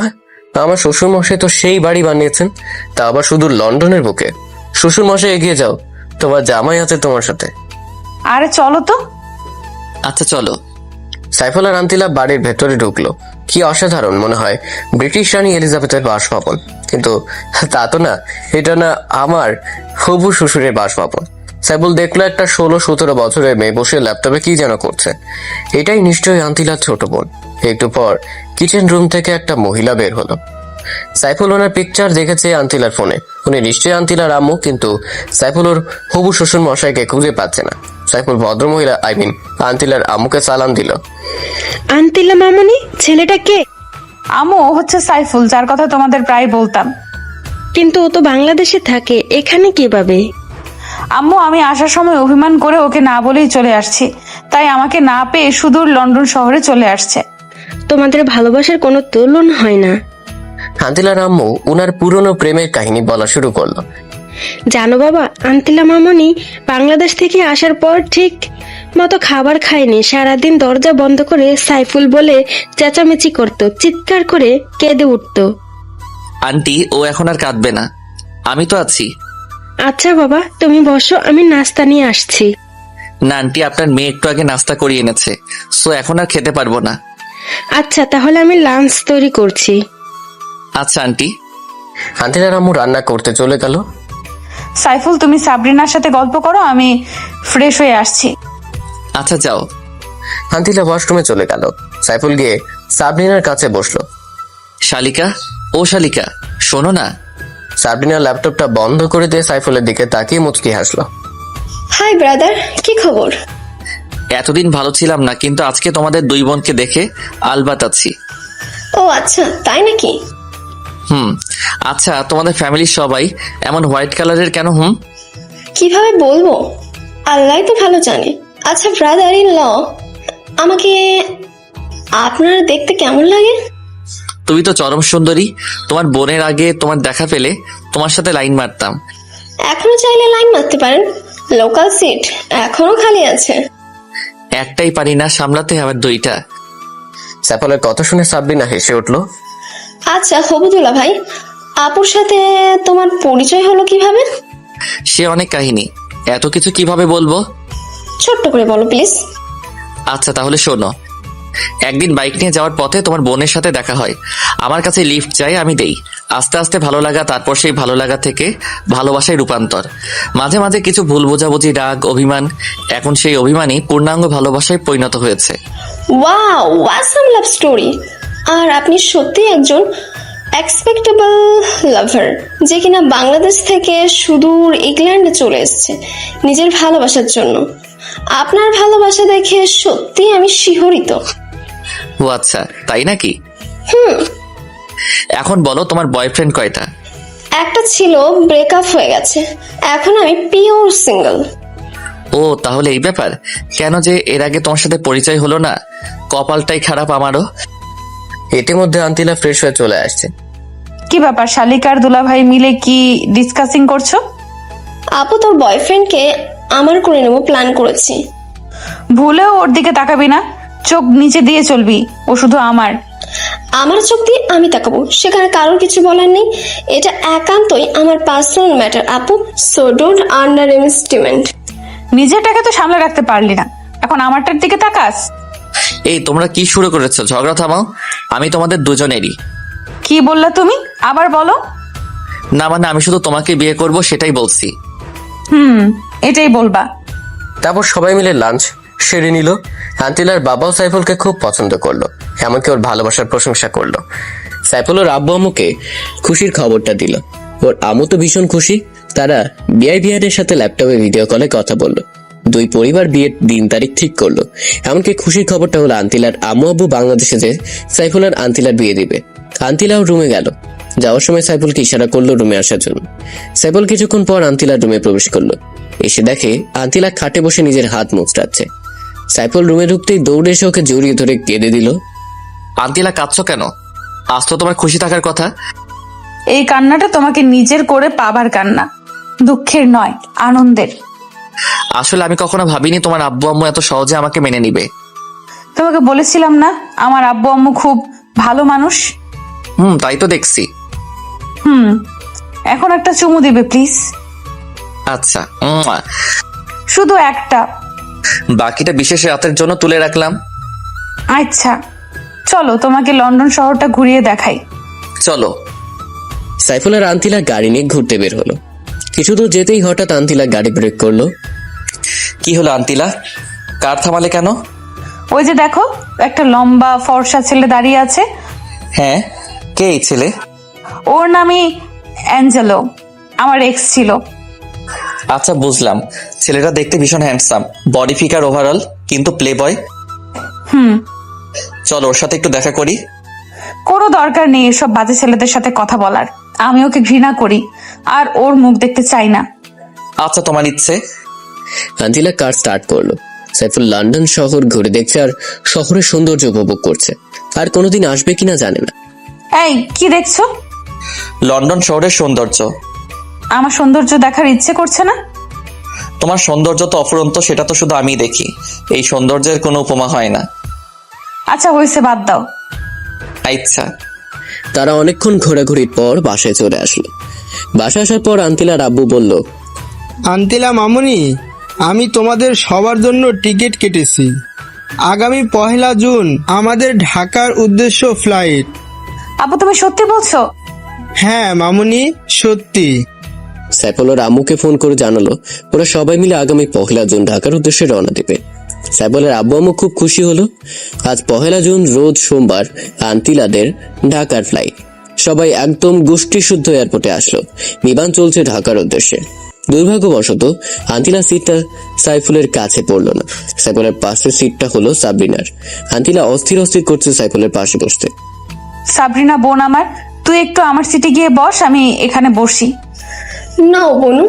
আমার শ্বশুর মশাই তো সেই বাড়ি বানিয়েছেন, তা আবার শুধু লন্ডনের বুকে। শ্বশুর মশাই, এগিয়ে যাও, তোমার জামাই আছে তোমার সাথে। আরে চলো তো। আচ্ছা চলো। সাইফুল আর আন্তিলা বাড়ির ভেতরে ঢুকলো। কি অসাধারণ, মনে হয় ব্রিটিশ রানী এলিজাবেথের বাসভবন, কিন্তু তা তো না। এটা না আমার হবু শ্বশুরের বাসভবন। সাইফুল দেখলো একটা 16-17 বছরের মেয়ে বসে ল্যাপটপে কি যেন করছে। এটাই নিশ্চয়ই আন্তিলার ছোট বোন। একটু পর কিচেন রুম থেকে একটা মহিলা বের হলো। সাইফুল ওনার পিকচার দেখেছে আন্তিলার ফোনে। উনি নিশ্চয়ই আন্তিলার আম্মু, কিন্তু সাইফুল ওর হবু শ্বশুর মশাইকে খুঁজে পাচ্ছে না। সাইফুল ভদ্রমহিলা আন্তিলার আম্মুকে সালাম দিল। আন্তিলা মামনি, ছেলেটা কে? আমু, ও হচ্ছে সাইফুল, যার কথা তোমাদের প্রায় বলতাম। কিন্তু ও তো বাংলাদেশে থাকে, এখানে কিভাবে? আম্মু, আমি আসার সময় অভিমান করে ওকে না বলেই চলে আসছি, তাই আমাকে না পেয়ে সুদূর লন্ডন শহরে চলে আসছে। তোমাদের ভালোবাসার কোনো তুলনা হয় না। আন্তিলার আম্মু উনার পুরনো প্রেমের কাহিনী বলা শুরু করলো। জানো বাবা, আন্তিলা মামনি বাংলাদেশ থেকে আসার পর ঠিক মতো খাবার খায়নি। সারাদিন দরজা বন্ধ করে সাইফুল বলে চেঁচামেচি করতো, চিৎকার করে কেঁদে উঠতো। আন্টি, ও এখন আর কাঁদবে না, আমি তো আছি। আচ্ছা বাবা, তুমি বসো, আমি নাস্তা নিয়ে আসছি। না আন্টি, আপনার মেয়ে একটু আগে নাস্তা করিয়ে এনেছে, সো এখন আর খেতে পারবো না। আচ্ছা, তাহলে আমি লাঞ্চ তৈরি করছি। আচ্ছা আন্টি। আন্তিলার আম্মু রান্না করতে চলে গেল। সাইফুল, তুমি সাবরিনার সাথে গল্প করো, আমি ফ্রেশ হয়ে আসছি। আচ্ছা যাও। আন্তিলা ওয়াশরুমে চলে গেল। সাইফুল গিয়ে সাবরিনার কাছে বসলো। শালিকা, ও শালিকা, শোনো না। সাবরিনা ল্যাপটপটা বন্ধ করে দিয়ে সাইফুলের দিকে তাকিয়ে মুচকি হাসলো। হাই ব্রাদার, কি খবর? এতদিন ভালো ছিলাম না, কিন্তু আজকে তোমাদের দুই বোনকে দেখে আলবাত আছি। ও আচ্ছা, তাই নাকি? আচ্ছা, তোমাদের ফ্যামিলির সবাই এমন হোয়াইট কালারের কেন? কিভাবে বলবো, আল্লাহ তো ভালো জানে। আচ্ছা ব্রাদার ইন ল, আমাকে আপনার দেখতে কেমন লাগে? তুমি তো চরম সুন্দরী। তোমার বোনের আগে তোমার দেখা পেলে তোমার সাথে লাইন মারতাম। এখনো চাইলে লাইন মারতে পারেন, লোকাল সিট এখনো খালি আছে। একটাই পারি না সামলাতে, আবার দুইটা। সাইফুলের কথা শুনে সাবরিনা হেসে উঠলো। আচ্ছা হবুদুল্লাহ ভাই, আপুর সাথে তোমার পরিচয় হলো কিভাবে? সে অনেক কাহিনী, এত কিছু কিভাবে বলবো? ছোট্ট করে বলো প্লিজ। আচ্ছা তাহলে শোনো। একদিন বাইক নিয়ে যাওয়ার পথে তোমার বোনের সাথে দেখা হয়। আমার কাছে লিফট চাই, আমি দেই। আস্তে আস্তে ভালো লাগা, তারপর সেই ভালো লাগা থেকে ভালোবাসায় রূপান্তর। মাঝে মাঝে কিছু ভুল বোঝাবুঝি, রাগ, অভিমান, এখন সেই অভিমানই পূর্ণাঙ্গ ভালোবাসায় পরিণত হয়েছে। Wow, awesome love story. আর আপনি সত্যি একজন এক্সপেক্টেবল লাভার, যে কিনা বাংলাদেশ থেকে সুদূর ইংল্যান্ডে চলে এসেছে নিজের ভালোবাসার জন্য। আপনার ভালোবাসা দেখে সত্যি আমি শিহরিত। ও আচ্ছা, তাই নাকি? এখন বলো, তোমার বয়ফ্রেন্ড কয়টা? একটা ছিল, ব্রেকআপ হয়ে গেছে, এখন আমি পিওর সিঙ্গেল। ও তাহলে এই ব্যাপার। কেন যে এর আগে তোমার সাথে পরিচয় হলো না, কপালটাই খারাপ আমারও। ইতিমধ্যে আন্তিলা ফ্রেশ হয়ে চলে আসছে। কি ব্যাপার, শালিকার দুলাভাই মিলে কি ডিসকাসিং করছো? আপু, তোর বয়ফ্রেন্ডকে আমার করে নেবো প্ল্যান করেছি। ভুলেও ওর দিকে তাকাবি না, চোখ নিচে দিয়ে চলবি, ও শুধু আমার। আমার চোখ দিয়ে আমি তাকাবো, সেখানে কারোর কিছু বলার নেই। এটা একান্তই আমার পার্সোনাল ম্যাটার আপু, সো ডোন্ট আন্ডার এস্টিমেট। নিজেরটাকে তো সামলে রাখতে পারলি না, এখন আমারটার দিকে তাকাস? এই তোমরা কি শুরু করেছো? ঝগড়া থামাও, আমি তোমাদের দুজনেরই। কি বললা তুমি? আবার বলো। না মানে আমি শুধু তোমাকে বিয়ে করব সেটাই বলছি। এটাই বলবা? তারপর সবাই মিলে লাঞ্চ সেরে নিল। আন্তিলার বাবাও সাইফুলকে খুব পছন্দ করলো, এমনকি ওর ভালোবাসার প্রশংসা করলো। সাইফুল ওর আব্বু আম্মুকে খুশির খবরটা দিল। ওর আম্মু তো ভীষণ খুশি। তারা বিআইবিআর সাথে ল্যাপটপে ভিডিও কলে কথা বললো। দুই পরিবার বিয়ের দিন তারিখ ঠিক করলো। এমনকি খুশির খবরটা হলো আন্তিলার আম্মু আব্বু বাংলাদেশে যে সাইফুল আর আন্তিলার বিয়ে দিবে। আন্তিলাও রুমে গেল। যাওয়ার সময় সাইফুলকে ইশারা করলো রুমে আসার জন্য। সাইফুল কিছুক্ষণ পর আন্তিলার রুমে প্রবেশ করলো। এসে দেখে আন্তিলা খাটে বসে নিজের হাত মুচড়াচ্ছে। সাইফুল রুমে ঢুকতেই দৌড়ে এসে ওকে জড়িয়ে ধরে কেঁদে দিল। আন্তিলা, কাঁদছো কেন? আজ তো তোমার খুশি থাকার কথা। এই কান্নাটা তোমাকে নিজের করে পাবার কান্না, দুঃখের নয়, আনন্দের। আসলে আমি কখনো ভাবিনি তোমার আব্বু আম্মু এত সহজে আমাকে মেনে নিবে। তোমাকে বলেছিলাম না আমার আব্বু আম্মু খুব ভালো মানুষ। তাই তো দেখছি। এখন একটা চুমু দিবে প্লিজ? আচ্ছা, শুধু একটা, বাকিটা বিশেষ রাতের জন্য তুলে রাখলাম। আচ্ছা চলো তোমাকে লন্ডন শহরটা ঘুরিয়ে দেখাই। চলো। সাইফুল আর আন্তিলা গাড়ি নিয়ে ঘুরতে বের হলো। কিছু দূর যেতেই হঠাৎ আন্তিলা গাড়ি ব্রেক করলো। কি হলো আন্তিলা, কার থামালে কেন? ওই যে দেখো, একটা লম্বা ফর্সা ছেলে দাঁড়িয়ে আছে। হ্যাঁ, কে এই ছেলে? ওর নামই অ্যাঞ্জেলো, আমার এক্স ছিল। আচ্ছা বুঝলাম, ছেলেটা দেখতে ভীষণ হ্যান্ডসাম, বডি ফিগার ওভারঅল, কিন্তু প্লে বয়। চল ওর সাথে একটু দেখা করি। কোনো দরকার নেই এসব বাজে ছেলেদের সাথে কথা বলার, আমি ওকে ঘৃণা করি আর ওর মুখ দেখতে চাই না। আচ্ছা তোমার ইচ্ছে। আন্তিলা কার স্টার্ট করলো। সাইফুল লন্ডন শহর ঘুরে দেখছে আর শহরের সৌন্দর্য উপভোগ করছে। আর কোনোদিন আসবে কিনা জানে না। এই কি দেখছো? লন্ডন শহরের সৌন্দর্য। আমার সৌন্দর্য দেখার ইচ্ছে করছে না? তোমার সৌন্দর্য তো অফুরন্ত, সেটা তো শুধু আমিই দেখি। এই সৌন্দর্যের কোনো উপমা হয় না। আচ্ছা হয়েছে, বাদ দাও। আচ্ছা। তারা অনেকক্ষণ ঘোরাঘুরির পর বাসায় চলে আসলো। বাসায় আসার পর আন্তিলার আব্বু বলল, আন্তিলা মামুনি, আমি তোমাদের সবার জন্য টিকিট কেটেছি। আগামী 1 জুন আমাদের ঢাকার উদ্দেশ্য ফ্লাইট। আব্বু তুমি সত্যি বলছো? হ্যাঁ মামুনি, সত্যি। সাইফুল ওর আম্মুকে ফোন করে জানালো ওরা সবাই মিলে আগামী 1 জুন ঢাকার উদ্দেশ্যে রওনা দেবে। সাইফুলের আব্বু আম্মু খুব খুশি হলো। আজ 1 জুন রোজ সোমবার আন্তিলাদের ঢাকার ফ্লাইট। সবাই একদম গোষ্ঠী শুদ্ধ এয়ারপোর্টে আসলো। বিমান চলছে ঢাকার উদ্দেশ্যে। দুর্ভাগ্যবশত আন্তিলা সিটটা সাইফুলের কাছে পড়লো না। সাইফুলের পাশের সিটটা হলো সাবরিনার। আন্তিলা অস্থির অস্থির করছে সাইফুলের পাশে বসতে। সাবরিনা বোন আমার, তুই একটু আমার সিটে গিয়ে বস, আমি এখানে বসি। না বনু,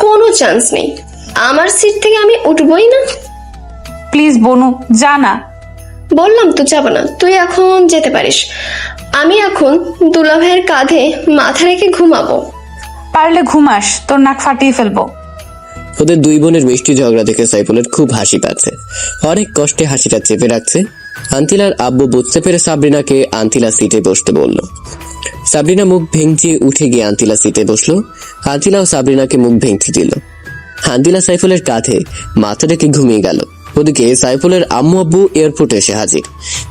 কোনো চান্স নেই, আমার সিট থেকে আমি উঠবই না। প্লিজ বনু, যা না। বললাম তো যাব না, তুই এখন যেতে পারিস। আমি এখন দুলাভাইয়ের কাঁধে মাথা রেখে ঘুমাবো। পারলে ঘুমাস, তোর নাক ফাটিয়ে ফেলবো। ওদের দুই বোনের মিষ্টি ঝগড়া দেখে সাইফুলের খুব হাসি পাচ্ছে। অনেক কষ্টে হাসিটা চেপে রাখছে। আন্তিলার আব্বু বুঝতে পেরে সাবরিনাকে আন্তিলা সিটে বসতে বলল। সাবরিনা মুখ ভেঙচিয়ে উঠে গিয়ে আন্তিলা সিটে বসলো। আন্তিলাও সাবরিনাকে মুখ ভেঙচি দিল। আন্তিলা সাইফুলের কাঁধে মাথা রেখে ঘুমিয়ে গেল। ওদিকে সাইফুলের আম্মু আব্বু এয়ারপোর্টে এসে হাজির।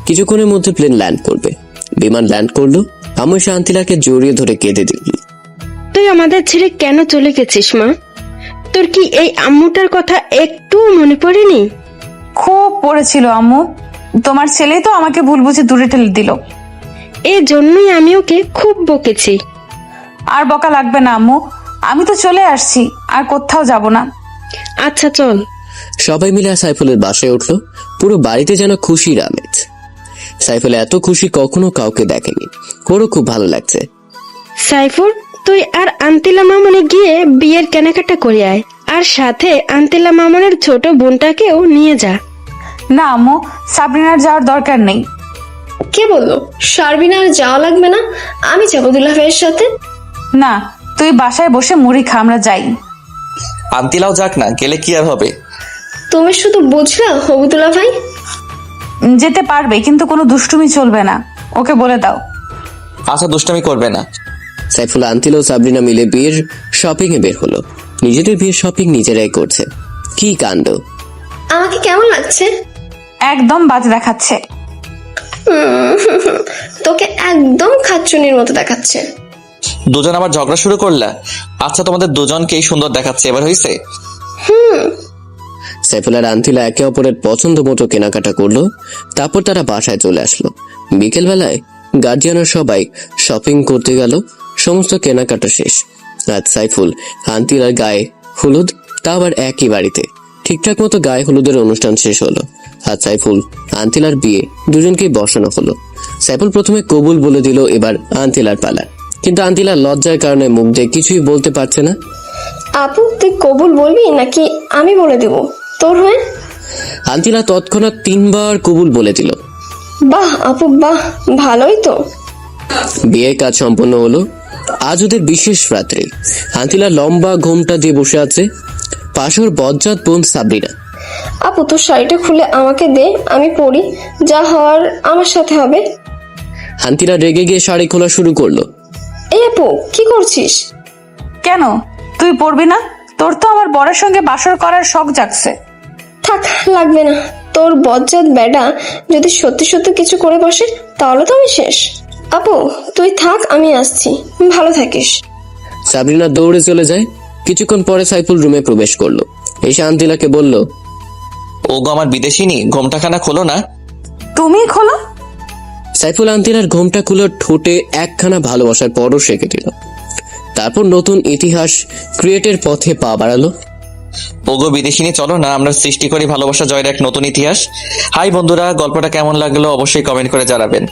কিছুক্ষণের মধ্যে প্লেন ল্যান্ড করবে। বিমান ল্যান্ড করলো। আম্মু এসে আন্তিলাকে জড়িয়ে ধরে কেঁদে দিল। তুই আমাদের ছেড়ে কেন চলে গেছিস মা? তোর কি এই আম্মুটার কথা একটু মনে পড়েনি? খুব পড়েছিল আম্মু। তোমার ছেলেই তো আমাকে ভুল বুঝে দূরে ঠেলে দিল। এই জন্যই আমি ওকে খুব বকেছি। আর বকা লাগবে না আম্মু, আমি তো চলে আসছি, আর কোথাও যাব না। আচ্ছা চল। সবাই মিলে সাইফুলের বাসায় উঠলো। পুরো বাড়িতে যেন খুশির আমেজ। সাইফুল এত খুশি কখনো কাউকে দেখেনি। ওরও খুব ভালো লাগছে। সাইফুল, তুই আর আন্তিলা মামনে গিয়ে বিয়ের কেনাকাটা করে আয়, আর সাথে আন্তিলা মামনের ছোট বোনটাকেও নিয়ে যা। না আম্মু, সাবরিনার যাওয়ার দরকার নেই। কে বললো শারবিনার যাওয়া লাগবে না? আমি যাবো দুলা ভাইয়ের সাথে। না, তুই বাসায় বসে মুড়ি খা, আমরা যাই। আন্তিলাও যাক না, গেলে কি আর হবে? তুমি শুধু বুঝলা হবু দুলা ভাই? যেতে পারবে, কিন্তু কোনো দুষ্টুমি চলবে না, ওকে বলে দাও। আচ্ছা, দুষ্টামি করবে না। সাইফুল, আন্তিল ও সাবরিনা মিলে বিয়ের শপিং এ বের হলো। নিজেদের বিয়ের শপিং নিজেরাই করছে। কি কাণ্ড! আমাকে কেমন লাগছে? একদম বাজে দেখাচ্ছে। তোকে একদম খাচ্চুনির মতো দেখাচ্ছে। দুজন আবার ঝগড়া শুরু করলা? আচ্ছা, তোমাদের দুজনকেই সুন্দর দেখাচ্ছে, এবার হয়েছে? সাইফুল আর আন্তিলা একে অপরের পছন্দ মতো কেনাকাটা করলো। তারপর তারা বাসায় চলে আসলো। বিকেল বেলায় গার্জিয়ানরা সবাই শপিং করতে গেল। সমস্ত কেনাকাটা শেষ। আজ সাইফুল আন্তিলার গায়ে হলুদ, তা আবার একই বাড়িতে। ঠিকঠাক মতো গায়ে হলুদের অনুষ্ঠান শেষ হলো। আজ সাইফুল আন্তিলার বিয়ে দুজনকে বসানো হলো। সাইফুল প্রথমে কবুল বলে দিল, এবার আন্তিলার পালা। কিন্তু আন্তিলার লজ্জার কারণে মুখ দিয়ে কিছুই বলতে পারছে না। আপু, তুই কবুল বলবি নাকি আমি বলে দেব তোর হয়ে? আন্তিলা তৎক্ষণাৎ 3 বার কবুল বলে দিল। বাহ আপু বাহ, ভালোই তো। বিয়ের কাজ সম্পন্ন হলো। আজ ওদের বিশেষ রাত্রি। আন্তিলা লম্বা ঘোমটা দিয়ে বসে আছে। পাশর বজ্জাত বোন সাবরিনা। আপু, তোর শাড়িটা খুলে আমাকে দে, আমি পরি। যা হওয়ার আমার সাথে হবে। আন্তিলা রেগে গিয়ে শাড়ি খোলা শুরু করলো। এই আপু, কি করছিস? কেন, তুই পড়বি না? তোর তো আমার বরের সঙ্গে বাসর করার শখ জাগছে। থাক, লাগবে না। তোর বজ্জাত বেডা যদি সত্যি সত্যি কিছু করে বসে তাহলে তো আমি শেষ। আপু, তুই থাক, আমি আসছি। ভালো থাকিস। সাবরিনা দৌড়ে চলে যায়। কিছুক্ষণ পরে সাইফুল রুমে প্রবেশ করলো। এসে আন্তিলাকে বলল, ওগো আমার বিদেশিনী, ঘোমটাখানা খোলো না। তুমি খোলো। সাইফুল আন্তিলার ঘোমটা খুলে ঠোঁটে একখানা ভালোবাসার পরশ রেখে দিল। তারপর নতুন ইতিহাস ক্রিয়েটের পথে পা বাড়ালো। ওগো বিদেশিনী, চলো না আমরা সৃষ্টি করি ভালোবাসা জয়ের এক নতুন ইতিহাস। হাই বন্ধুরা, গল্পটা কেমন লাগলো অবশ্যই কমেন্ট করে জানাবেন।